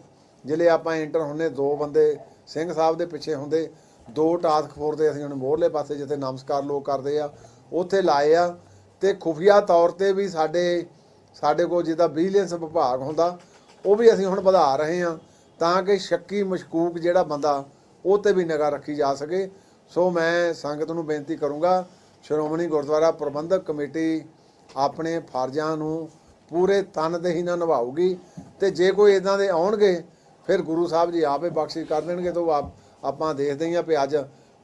S1: ਜਿਹੜੇ ਆਪਾਂ ਐਂਟਰ ਹੁੰਦੇ 2 ਬੰਦੇ ਸਿੰਘ ਸਾਹਿਬ ਦੇ ਪਿੱਛੇ ਹੁੰਦੇ, 2 ਟਾਸਕ ਫੋਰਸ ਦੇ ਅਸੀਂ ਹੁਣ ਮੋਹਰਲੇ ਪਾਸੇ ਜਿੱਥੇ ਨਮਸਕਾਰ ਲੋਕ ਕਰਦੇ ਆ ਉੱਥੇ ਲਾਏ ਆ। ਤੇ ਖੁਫੀਆ ਤੌਰ ਤੇ ਵੀ ਸਾਡੇ ਕੋਲ ਜਿੱਦਾਂ ਵਿਜੀਲੈਂਸ ਵਿਭਾਗ ਹੁੰਦਾ ਉਹ ਵੀ ਅਸੀਂ ਹੁਣ ਵਧਾ ਰਹੇ ਹਾਂ ਤਾਂ ਕਿ ਸ਼ੱਕੀ ਮਸ਼ਕੂਕ ਜਿਹੜਾ ਬੰਦਾ ਉਹ ਤੇ ਵੀ ਨਿਗਾਹ ਰੱਖੀ ਜਾ ਸਕੇ। ਸੋ ਮੈਂ ਸੰਗਤ ਨੂੰ ਬੇਨਤੀ ਕਰੂੰਗਾ, ਸ਼੍ਰੋਮਣੀ ਗੁਰਦੁਆਰਾ ਪ੍ਰਬੰਧਕ ਕਮੇਟੀ ਆਪਣੇ ਫਰਜ਼ਾਂ ਨੂੰ ਪੂਰੇ ਤਨਦੇਹੀ ਨਾਲ ਨਿਭਾਊਗੀ ਤੇ ਜੇ ਕੋਈ ਇਦਾਂ ਦੇ ਆਉਣਗੇ ਫਿਰ ਗੁਰੂ ਸਾਹਿਬ ਜੀ ਆਪੇ ਬਖਸ਼ਿਸ਼ ਕਰ ਦੇਣਗੇ। ਤਾਂ ਆਪਾਂ ਦੇਖਦੇ ਹਾਂ ਵੀ ਅੱਜ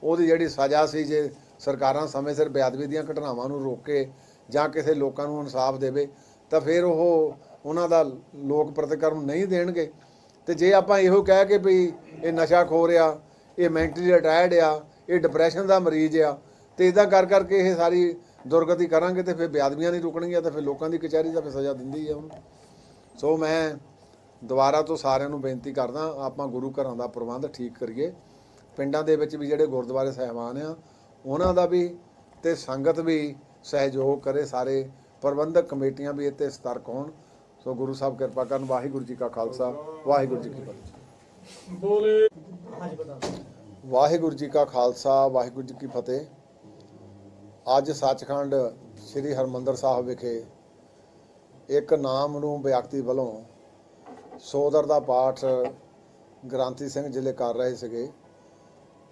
S1: ਉਹਦੀ ਜਿਹੜੀ ਸਜ਼ਾ ਸੀ, ਜੇ ਸਰਕਾਰਾਂ ਸਮੇਂ ਸਿਰ ਬੇਅਦਬੀ ਦੀਆਂ ਘਟਨਾਵਾਂ ਨੂੰ ਰੋਕੇ ਜਾਂ ਕਿਸੇ ਲੋਕਾਂ ਨੂੰ ਇਨਸਾਫ ਦੇਵੇ ਤਾਂ ਫਿਰ ਉਹਨਾਂ ਦਾ ਲੋਕ ਪ੍ਰਤੀਕਰਮ ਨਹੀਂ ਦੇਣਗੇ। ਤੇ ਜੇ ਆਪਾਂ ਇਹੋ ਕਹਿ ਕੇ ਵੀ ਇਹ ਨਸ਼ਾ ਖੋਰ ਆ, ਇਹ ਮੈਂਟਲੀ ਰਿਟਾਇਰਡ ਆ, ਇਹ ਡਿਪਰੈਸ਼ਨ ਦਾ ਮਰੀਜ਼ ਆ, ਤੇ ਇਦਾਂ ਕਰਕੇ ਇਹ ਸਾਰੀ ਦੁਰਗਤੀ ਕਰਾਂਗੇ ਤੇ ਫਿਰ ਬੇਅਦਬੀਆਂ ਨਹੀਂ ਰੁਕਣਗੀਆਂ, ਤਾਂ ਫਿਰ ਲੋਕਾਂ ਦੀ ਕਚਹਿਰੀ ਦਾ ਫਿਰ ਸਜ਼ਾ ਦਿੰਦੀ ਆ ਉਹਨੂੰ। ਸੋ ਮੈਂ ਦੁਬਾਰਾ ਤੋਂ ਸਾਰਿਆਂ ਨੂੰ ਬੇਨਤੀ ਕਰਦਾ, ਆਪਾਂ ਗੁਰੂ ਘਰਾਂ ਦਾ ਪ੍ਰਬੰਧ ਠੀਕ ਕਰੀਏ। ਪਿੰਡਾਂ ਦੇ ਵਿੱਚ ਵੀ ਜਿਹੜੇ ਗੁਰਦੁਆਰੇ ਸਾਹਿਬਾਨ ਆ ਉਹਨਾਂ ਦਾ ਵੀ ਤੇ ਸੰਗਤ ਵੀ ਸਹਿਯੋਗ ਕਰੇ, ਸਾਰੇ ਪ੍ਰਬੰਧਕ ਕਮੇਟੀਆਂ ਵੀ ਇੱਥੇ ਸਤਰਕ ਹੋਣ। ਸੋ ਗੁਰੂ ਸਾਹਿਬ ਕਿਰਪਾ ਕਰਨ। ਵਾਹਿਗੁਰੂ ਜੀ ਕਾ ਖਾਲਸਾ, ਵਾਹਿਗੁਰੂ ਜੀ ਕੀ ਫਤਿਹ। ਵਾਹਿਗੁਰੂ ਜੀ ਕਾ ਖਾਲਸਾ, ਵਾਹਿਗੁਰੂ ਜੀ ਕੀ ਫਤਿਹ। ਅੱਜ ਸੱਚਖੰਡ ਸ੍ਰੀ ਹਰਿਮੰਦਰ ਸਾਹਿਬ ਵਿਖੇ ਇੱਕ ਨਾਮ ਨੂੰ ਵਿਅਕਤੀ ਵੱਲੋਂ ਸੋਦਰ ਦਾ ਪਾਠ ਗ੍ਰੰਥੀ ਸਿੰਘ ਜ਼ਿਲ੍ਹੇ ਕਰ ਰਹੇ ਸੀਗੇ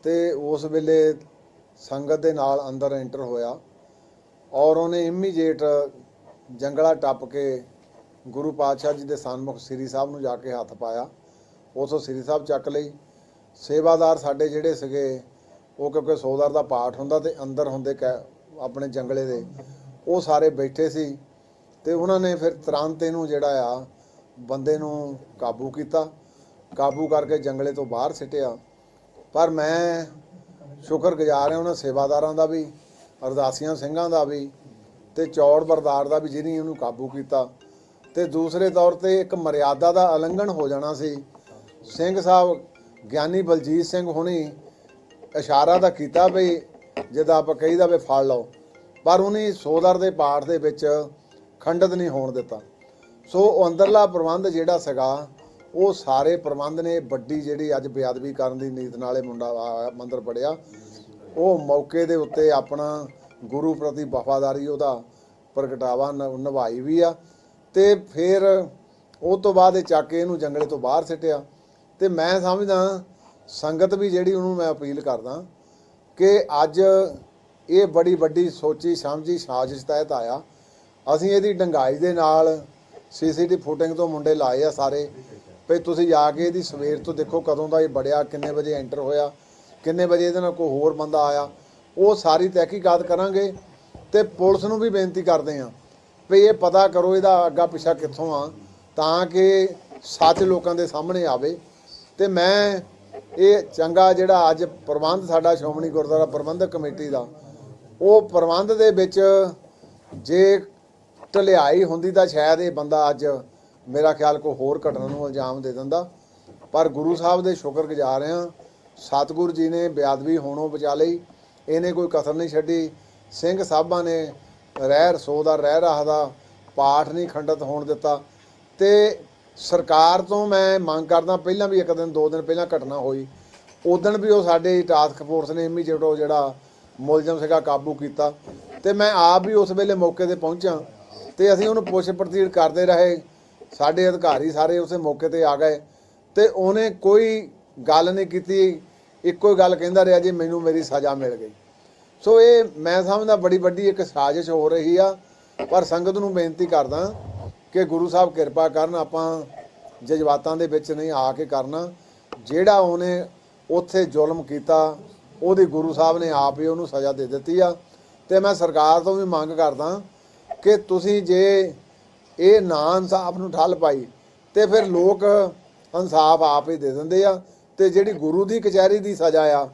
S1: ਤੇ ਉਸ ਵੇਲੇ ਸੰਗਤ ਦੇ ਨਾਲ ਅੰਦਰ ਐਂਟਰ ਹੋਇਆ ਔਰ ਉਹਨੇ ਇਮੀਡੀਏਟ ਜੰਗਲਾ ਟੱਪ ਕੇ ਗੁਰੂ ਪਾਤਸ਼ਾਹ ਜੀ ਦੇ ਸਨਮੁਖ ਸ੍ਰੀ ਸਾਹਿਬ ਨੂੰ ਜਾ ਕੇ ਹੱਥ ਪਾਇਆ। ਉਥੋਂ ਸ੍ਰੀ ਸਾਹਿਬ ਚੱਕ ਲਈ। ਸੇਵਾਦਾਰ ਸਾਡੇ ਜਿਹੜੇ ਸੀਗੇ ਉਹ ਕਿਉਂਕਿ ਸੋਦਰ ਦਾ ਪਾਠ ਹੁੰਦਾ ਤੇ ਅੰਦਰ ਹੁੰਦੇ ਆਪਣੇ ਜੰਗਲੇ ਦੇ, ਉਹ ਸਾਰੇ ਬੈਠੇ ਸੀ ਤੇ ਉਹਨਾਂ ਨੇ ਫਿਰ ਤੁਰੰਤ ਇਹਨੂੰ ਜਿਹੜਾ ਆ ਬੰਦੇ ਨੂੰ ਕਾਬੂ ਕੀਤਾ। ਕਾਬੂ ਕਰਕੇ ਜੰਗਲੇ ਤੋਂ ਬਾਹਰ ਸਿੱਟਿਆ ਪਰ ਮੈਂ ਸ਼ੁਕਰਗੁਜ਼ਾਰ ਹਾਂ ਉਹਨਾਂ ਸੇਵਾਦਾਰਾਂ ਦਾ ਵੀ, ਅਰਦਾਸੀਆਂ ਸਿੰਘਾਂ ਦਾ ਵੀ ਤੇ ਚੌੜ ਬਰਦਾਰ ਦਾ ਵੀ ਜਿਹਨੇ ਉਹਨੂੰ ਕਾਬੂ ਕੀਤਾ। ਤੇ ਦੂਸਰੇ ਤੌਰ ਤੇ ਇੱਕ ਮਰਿਆਦਾ ਦਾ ਉਲੰਘਣ ਹੋ ਜਾਣਾ ਸੀ। ਸਿੰਘ ਸਾਹਿਬ ਗਿਆਨੀ ਬਲਜੀਤ ਸਿੰਘ ਹੁਣੀ ਇਸ਼ਾਰਾ ਤਾਂ ਕੀਤਾ ਵੀ ਜਿੱਦਾਂ ਆਪਾਂ ਕਹੀਦਾ ਵੀ ਫੜ ਲਓ, ਪਰ ਉਹਨੇ ਸੋਦਰ ਦੇ ਪਾਠ ਦੇ ਵਿੱਚ ਖੰਡਿਤ ਨਹੀਂ ਹੋਣ ਦਿੱਤਾ। ਸੋ ਉਹ ਅੰਦਰਲਾ ਪ੍ਰਬੰਧ ਜਿਹੜਾ ਸੀਗਾ ਉਹ ਸਾਰੇ ਪ੍ਰਬੰਧ ਨੇ ਵੱਡੀ ਜਿਹੜੀ ਅੱਜ ਬੇਅਦਬੀ ਕਰਨ ਦੀ ਨੀਤ ਨਾਲੇ ਮੁੰਡਾ ਮੰਦਰ ਪੜਿਆ, ਉਹ ਮੌਕੇ ਦੇ ਉੱਤੇ ਆਪਣਾ ਗੁਰੂ ਪ੍ਰਤੀ ਵਫਾਦਾਰੀ ਉਹਦਾ ਪ੍ਰਗਟਾਵਾ ਨਿਭਾਈ ਵੀ ਆ। ਤੇ ਫਿਰ ਉਹ ਤੋਂ ਬਾਅਦ ਇਹ ਚੱਕ ਕੇ ਇਹਨੂੰ ਜੰਗਲੇ ਤੋਂ ਬਾਹਰ ਸਿੱਟਿਆ। ਤੇ ਮੈਂ ਸਮਝਦਾ ਸੰਗਤ ਵੀ ਜਿਹੜੀ ਉਹਨੂੰ ਮੈਂ ਅਪੀਲ ਕਰਦਾ ਕਿ ਅੱਜ ਇਹ ਬੜੀ ਵੱਡੀ ਸੋਚੀ ਸਮਝੀ ਸਾਜ਼ਿਸ਼ ਤਹਿਤ ਆਇਆ। ਅਸੀਂ ਇਹਦੀ ਡੰਗਾਈ ਦੇ ਨਾਲ CCTV ਫੁਟੇਜ ਤੋਂ ਮੁੰਡੇ ਲਾਏ ਆ ਸਾਰੇ ਵੀ ਤੁਸੀਂ ਜਾ ਕੇ ਇਹਦੀ ਸਵੇਰ ਤੋਂ ਦੇਖੋ ਕਦੋਂ ਦਾ ਇਹ ਬੜਿਆ, ਕਿੰਨੇ ਵਜੇ ਐਂਟਰ ਹੋਇਆ, ਕਿੰਨੇ ਵਜੇ ਇਹਦੇ ਨਾਲ ਕੋਈ ਹੋਰ ਬੰਦਾ ਆਇਆ, ਉਹ ਸਾਰੀ ਤਹਿਕੀਕਾਤ ਕਰਾਂਗੇ। ਤੇ ਪੁਲਿਸ ਨੂੰ ਵੀ ਬੇਨਤੀ ਕਰਦੇ ਹਾਂ ਵੀ ਇਹ ਪਤਾ ਕਰੋ ਇਹਦਾ ਅੱਗਾ ਪਿੱਛਾ ਕਿੱਥੋਂ ਆ, ਤਾਂ ਕਿ ਸੱਚ ਲੋਕਾਂ ਦੇ ਸਾਹਮਣੇ ਆਵੇ। ਤੇ ਮੈਂ ਇਹ ਚੰਗਾ ਜਿਹੜਾ ਅੱਜ ਪ੍ਰਬੰਧ ਸਾਡਾ ਸ਼੍ਰੋਮਣੀ ਗੁਰਦੁਆਰਾ ਪ੍ਰਬੰਧਕ ਕਮੇਟੀ ਦਾ, ਉਹ ਪ੍ਰਬੰਧ ਦੇ ਵਿੱਚ ਜੇ ਢਲਿਆਈ ਹੁੰਦੀ ਤਾਂ ਸ਼ਾਇਦ ਇਹ ਬੰਦਾ ਅੱਜ ਮੇਰਾ ਖਿਆਲ ਕੋਈ ਹੋਰ ਘਟਨਾ ਨੂੰ ਇਲਜ਼ਾਮ ਦੇ ਦਿੰਦਾ। ਪਰ ਗੁਰੂ ਸਾਹਿਬ ਦੇ ਸ਼ੁਕਰਗੁਜ਼ਾਰ ਹਾਂ, ਸਤਿਗੁਰੂ ਜੀ ਨੇ ਬੇਅਦਬੀ ਹੋਣੋਂ ਬਚਾ ਲਈ, ਇਹਨੇ ਕੋਈ ਕਸਰ ਨਹੀਂ ਛੱਡੀ। ਸਿੰਘ ਸਾਹਿਬਾਂ ਨੇ ਰਹਿ ਰਸੋ ਦਾ ਰਹਿ ਰਹਾ ਦਾ ਪਾਠ ਨਹੀਂ ਖੰਡਿਤ ਹੋਣ ਦਿੱਤਾ। ਤੇ ਸਰਕਾਰ ਤੋਂ ਮੈਂ ਮੰਗ ਕਰਦਾ, ਪਹਿਲਾਂ ਵੀ ਇੱਕ ਦਿਨ 2 ਦਿਨ ਪਹਿਲਾਂ ਘਟਨਾ ਹੋਈ, ਉਦੋਂ ਵੀ ਉਹ ਸਾਡੇ ਟਾਸਕ ਫੋਰਸ ਨੇ ਇਮੀਡੀਏਟ ਜਿਹੜਾ ਮੁਲਜ਼ਮ ਸੀਗਾ ਕਾਬੂ ਕੀਤਾ। ਤੇ ਮੈਂ ਆਪ ਵੀ ਉਸ ਵੇਲੇ ਮੌਕੇ ਤੇ ਪਹੁੰਚਾਂ ਤੇ ਅਸੀਂ ਉਹਨੂੰ ਪੁੱਛ ਪੜਤਾਲ ਕਰਦੇ ਰਹੇ। ਸਾਡੇ ਅਧਿਕਾਰੀ ਸਾਰੇ ਉਸੇ ਮੌਕੇ ਤੇ ਆ ਗਏ ਤੇ ਉਹਨੇ ਕੋਈ ਗੱਲ ਨਹੀਂ ਕੀਤੀ, ਇੱਕੋ ਹੀ ਗੱਲ ਕਹਿੰਦਾ ਰਿਹਾ ਜੀ ਮੈਨੂੰ ਮੇਰੀ ਸਜ਼ਾ ਮਿਲ ਗਈ। ਸੋ ਇਹ ਮੈਂ ਸਮਝਦਾ ਬੜੀ ਵੱਡੀ ਇੱਕ ਸਾਜ਼ਿਸ਼ ਹੋ ਰਹੀ ਆ। ਪਰ ਸੰਗਤ ਨੂੰ ਬੇਨਤੀ ਕਰਦਾ ਕਿ ਗੁਰੂ ਸਾਹਿਬ ਕਿਰਪਾ ਕਰਨ, ਆਪਾਂ ਜਜ਼ਬਾਤਾਂ ਦੇ ਵਿੱਚ ਨਹੀਂ ਆ ਕੇ ਕਰਨਾ। ਜਿਹੜਾ ਉਹਨੇ ਉੱਥੇ ਜ਼ੁਲਮ ਕੀਤਾ ਉਹਦੀ ਗੁਰੂ ਸਾਹਿਬ ਨੇ ਆਪ ਹੀ ਉਹਨੂੰ ਸਜ਼ਾ ਦੇ ਦਿੱਤੀ ਆ। ਤੇ ਮੈਂ ਸਰਕਾਰ ਤੋਂ ਵੀ ਮੰਗ ਕਰਦਾ ਕਿ ਤੁਸੀਂ ਜੇ ਇਹ ਨਾ ਇਨਸਾਫ ਨੂੰ ਠੱਲ ਪਾਈ ਤੇ ਫਿਰ ਲੋਕ ਇਨਸਾਫ ਆਪ ਹੀ ਦੇ ਦਿੰਦੇ ਆ। ਤੇ ਜਿਹੜੀ ਗੁਰੂ ਦੀ ਕਚਹਿਰੀ ਦੀ ਸਜ਼ਾ ਆ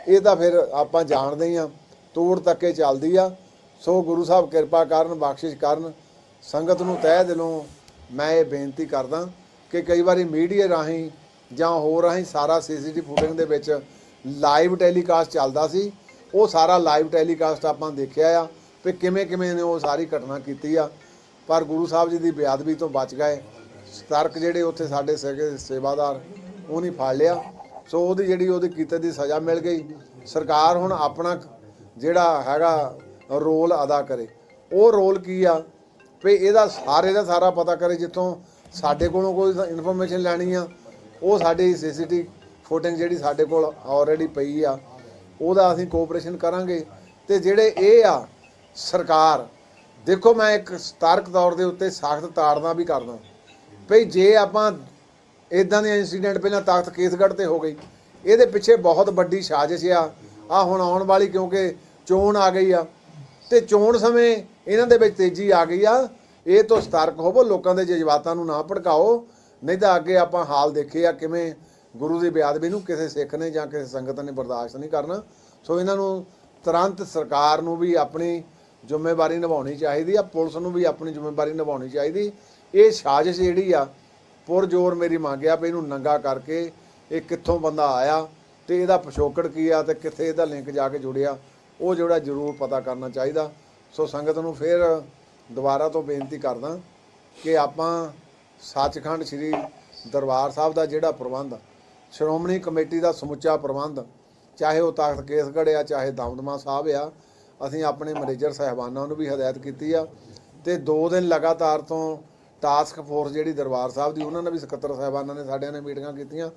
S1: ਇਹ ਤਾਂ ਫਿਰ ਆਪਾਂ ਜਾਣਦੇ ਹੀ ਆ, ਤੋੜ ਤੱਕੇ ਚੱਲਦੀ ਆ। ਸੋ ਗੁਰੂ ਸਾਹਿਬ ਕਿਰਪਾ ਕਰਨ, ਬਖਸ਼ਿਸ਼ ਕਰਨ। ਸੰਗਤ ਨੂੰ ਤਹਿ ਦਿਲੋਂ ਮੈਂ ਇਹ ਬੇਨਤੀ ਕਰਦਾ ਕਿ ਕਈ ਵਾਰੀ ਮੀਡੀਆ ਰਾਹੀਂ ਜਾਂ ਹੋਰ ਰਾਹੀਂ ਸਾਰਾ CCTV ਫੁਟੇਜ ਦੇ ਵਿੱਚ ਲਾਈਵ ਟੈਲੀਕਾਸਟ ਚੱਲਦਾ ਸੀ, ਉਹ ਸਾਰਾ ਲਾਈਵ ਟੈਲੀਕਾਸਟ ਆਪਾਂ ਦੇਖਿਆ ਆ ਵੀ ਕਿਵੇਂ ਕਿਵੇਂ ਨੇ ਉਹ ਸਾਰੀ ਘਟਨਾ ਕੀਤੀ ਆ। ਪਰ ਗੁਰੂ ਸਾਹਿਬ ਜੀ ਦੀ ਬੇਅਦਬੀ ਤੋਂ ਬਚ ਗਏ। ਸਤਰਕ ਜਿਹੜੇ ਉੱਥੇ ਸਾਡੇ ਸੇਵਾਦਾਰ ਉਹ ਨਹੀਂ ਫੜ ਲਿਆ। ਸੋ ਉਹਦੀ ਜਿਹੜੀ ਉਹਦੇ ਕੀਤੇ ਦੀ ਸਜ਼ਾ ਮਿਲ ਗਈ। ਸਰਕਾਰ ਹੁਣ ਆਪਣਾ ਜਿਹੜਾ ਹੈਗਾ ਰੋਲ ਅਦਾ ਕਰੇ। ਉਹ ਰੋਲ ਕੀ ਆ ਵੀ ਇਹਦਾ ਸਾਰੇ ਦਾ ਸਾਰਾ ਪਤਾ ਕਰੇ। ਜਿੱਥੋਂ ਸਾਡੇ ਕੋਲੋਂ ਕੋਈ ਇਨਫੋਰਮੇਸ਼ਨ ਲੈਣੀ ਆ, ਉਹ ਸਾਡੀ CCTV ਫੁਟੇਜ ਜਿਹੜੀ ਸਾਡੇ ਕੋਲ ਆਲਰੇਡੀ ਪਈ ਆ, ਉਹਦਾ ਅਸੀਂ ਕੋਆਪਰੇਸ਼ਨ ਕਰਾਂਗੇ। ਤੇ ਜਿਹੜੇ ਇਹ ਆ ਸਰਕਾਰ, ਦੇਖੋ ਮੈਂ ਇੱਕ ਸਤਰਕ ਤੌਰ ਦੇ ਉੱਤੇ ਸਖਤ ਤਾੜਨਾ ਵੀ ਕਰਦਾ ਭਈ ਜੇ ਆਪਾਂ ਇਦਾਂ ਦੇ ਇੰਸੀਡੈਂਟ ਪਹਿਲਾਂ ਤਖਤ ਕੇਸਗੜ੍ਹ ਤੇ ਹੋ ਗਈ, ਇਹਦੇ ਪਿੱਛੇ ਬਹੁਤ ਵੱਡੀ ਸਾਜ਼ਿਸ਼ ਆ ਹੁਣ ਆਉਣ ਵਾਲੀ, ਕਿਉਂਕਿ ਚੋਣ ਆ ਗਈ ਆ ਤੇ ਚੋਣ ਸਮੇਂ ਇਹਨਾਂ ਦੇ ਵਿੱਚ ਤੇਜ਼ੀ ਆ ਗਈ ਆ। ਇਹ ਤੋਂ ਸਤਰਕ ਹੋਵੋ, ਲੋਕਾਂ ਦੇ ਜਜ਼ਬਾਤਾਂ ਨੂੰ ਨਾ ਭੜਕਾਓ, ਨਹੀਂ ਤਾਂ ਅੱਗੇ ਆਪਾਂ ਹਾਲ ਦੇਖੇ ਆ ਕਿਵੇਂ ਗੁਰੂ ਦੀ ਬੇਅਦਬੀ ਨੂੰ ਕਿਸੇ ਸਿੱਖ ਨੇ ਜਾਂ ਕਿਸੇ ਸੰਗਤ ਨੇ ਬਰਦਾਸ਼ਤ ਨਹੀਂ ਕਰਨਾ। ਸੋ ਇਹਨਾਂ ਨੂੰ ਤੁਰੰਤ ਸਰਕਾਰ ਨੂੰ ਵੀ ਆਪਣੀ ਜ਼ਿੰਮੇਵਾਰੀ ਨਿਭਾਉਣੀ ਚਾਹੀਦੀ ਆ, ਪੁਲਿਸ ਨੂੰ ਵੀ ਆਪਣੀ ਜ਼ਿੰਮੇਵਾਰੀ ਨਿਭਾਉਣੀ ਚਾਹੀਦੀ। ਇਹ ਸਾਜ਼ਿਸ਼ ਜਿਹੜੀ ਆ ਪੁਰਜ਼ੋਰ ਮੇਰੀ ਮੰਗ ਆ ਵੀ ਇਹਨੂੰ ਨੰਗਾ ਕਰਕੇ ਇਹ ਕਿੱਥੋਂ ਬੰਦਾ ਆਇਆ ਤੇ ਇਹਦਾ ਪਿਛੋਕੜ ਕੀ ਆ ਤੇ ਕਿੱਥੇ ਇਹਦਾ ਲਿੰਕ ਜਾ ਕੇ ਜੁੜਿਆ, ਉਹ ਜਿਹੜਾ ਜ਼ਰੂਰ ਪਤਾ ਕਰਨਾ ਚਾਹੀਦਾ। ਸੋ ਸੰਗਤ ਨੂੰ ਫਿਰ ਦੁਬਾਰਾ ਤੋਂ ਬੇਨਤੀ ਕਰਦਾ ਕਿ ਆਪਾਂ ਸੱਚਖੰਡ ਸ੍ਰੀ ਦਰਬਾਰ ਸਾਹਿਬ ਦਾ ਜਿਹੜਾ ਪ੍ਰਬੰਧ, ਸ਼੍ਰੋਮਣੀ ਕਮੇਟੀ ਦਾ ਸਮੁੱਚਾ ਪ੍ਰਬੰਧ, ਚਾਹੇ ਉਹ ਤਖਤ ਕੇਸਗੜ੍ਹ ਆ ਚਾਹੇ ਦਮਦਮਾ ਸਾਹਿਬ ਆ, ਅਸੀਂ ਆਪਣੇ ਮੈਨੇਜਰ ਸਾਹਿਬਾਨਾਂ ਨੂੰ ਵੀ ਹਦਾਇਤ ਕੀਤੀ ਆ। ਤੇ 2 ਦਿਨ ਲਗਾਤਾਰ ਤੋਂ ਟਾਸਕ ਫੋਰਸ ਜਿਹੜੀ ਦਰਬਾਰ ਸਾਹਿਬ ਦੀ, ਉਹਨਾਂ ਨੇ ਵੀ ਸਕੱਤਰ ਸਾਹਿਬਾਨਾਂ ਨੇ ਸਾਡਿਆਂ ਨੇ ਮੀਟਿੰਗਾਂ ਕੀਤੀਆਂ।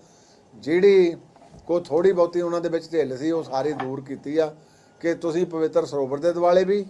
S1: ਜਿਹੜੀ ਕੋਈ ਥੋੜੀ ਬਹੁਤੀ ਉਹਨਾਂ ਦੇ ਵਿੱਚ ਢਿੱਲ ਸੀ ਉਹ ਸਾਰੀ ਦੂਰ ਕੀਤੀ ਆ ਕਿ ਤੁਸੀਂ ਪਵਿੱਤਰ ਸਰੋਵਰ ਦੇ ਦੁਆਲੇ ਵੀ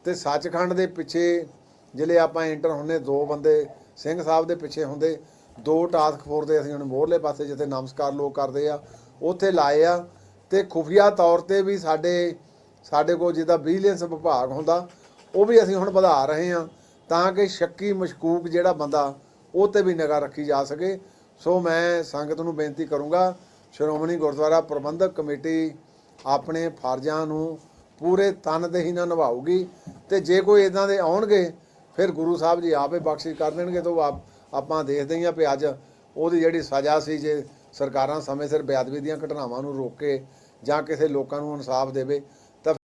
S1: ਤੇ ਸੱਚਖੰਡ ਦੇ ਪਿੱਛੇ ਜਿਹੜੇ ਆਪਾਂ ਐਂਟਰ ਹੁੰਦੇ 2 ਬੰਦੇ ਸਿੰਘ ਸਾਹਿਬ ਦੇ ਪਿੱਛੇ ਹੁੰਦੇ, 2 ਟਾਸਕ ਫੋਰਸ ਦੇ ਅਸੀਂ ਹੁਣ ਮੋਹਰਲੇ ਪਾਸੇ ਜਿੱਥੇ ਨਮਸਕਾਰ ਲੋਕ ਕਰਦੇ ਆ ਉੱਥੇ ਲਾਏ ਆ। ਤੇ ਖੁਫੀਆ ਤੌਰ ਤੇ ਵੀ ਸਾਡੇ ਕੋਲ ਜਿਹਦਾ ਵਿਜੀਲੈਂਸ ਵਿਭਾਗ ਹੁੰਦਾ ਉਹ ਵੀ ਅਸੀਂ ਹੁਣ ਵਧਾ ਰਹੇ ਹਾਂ ਤਾਂ ਕਿ ਸ਼ੱਕੀ ਮਸ਼ਕੂਕ ਜਿਹੜਾ ਬੰਦਾ ਉਹ ਤੇ ਵੀ ਨਿਗਾਹ ਰੱਖੀ ਜਾ ਸਕੇ। ਸੋ ਮੈਂ ਸੰਗਤ ਨੂੰ ਬੇਨਤੀ ਕਰੂੰਗਾ ਸ਼੍ਰੋਮਣੀ ਗੁਰਦੁਆਰਾ ਪ੍ਰਬੰਧਕ ਕਮੇਟੀ ਆਪਣੇ ਫਰਜ਼ਾਂ ਨੂੰ ਪੂਰੇ ਤਨਦੇਹੀ ਨਾਲ ਨਿਭਾਊਗੀ ਤੇ ਜੇ ਕੋਈ ਇਦਾਂ ਦੇ ਆਉਣਗੇ ਫਿਰ ਗੁਰੂ ਸਾਹਿਬ ਜੀ ਆਪੇ ਬਖਸ਼ਿਸ਼ ਕਰ ਦੇਣਗੇ। ਤਾਂ ਆਪਾਂ ਦੇਖਦੇ ਹੀ ਆ ਵੀ ਅੱਜ ਉਹਦੀ ਜਿਹੜੀ ਸਜ਼ਾ ਸੀ, ਜੇ ਸਰਕਾਰਾਂ ਸਮੇਂ ਸਿਰ ਬੇਅਦਬੀ ਦੀਆਂ ਘਟਨਾਵਾਂ ਨੂੰ ਰੋਕੇ ਜਾਂ ਕਿਸੇ ਲੋਕਾਂ ਨੂੰ ਇਨਸਾਫ ਦੇਵੇ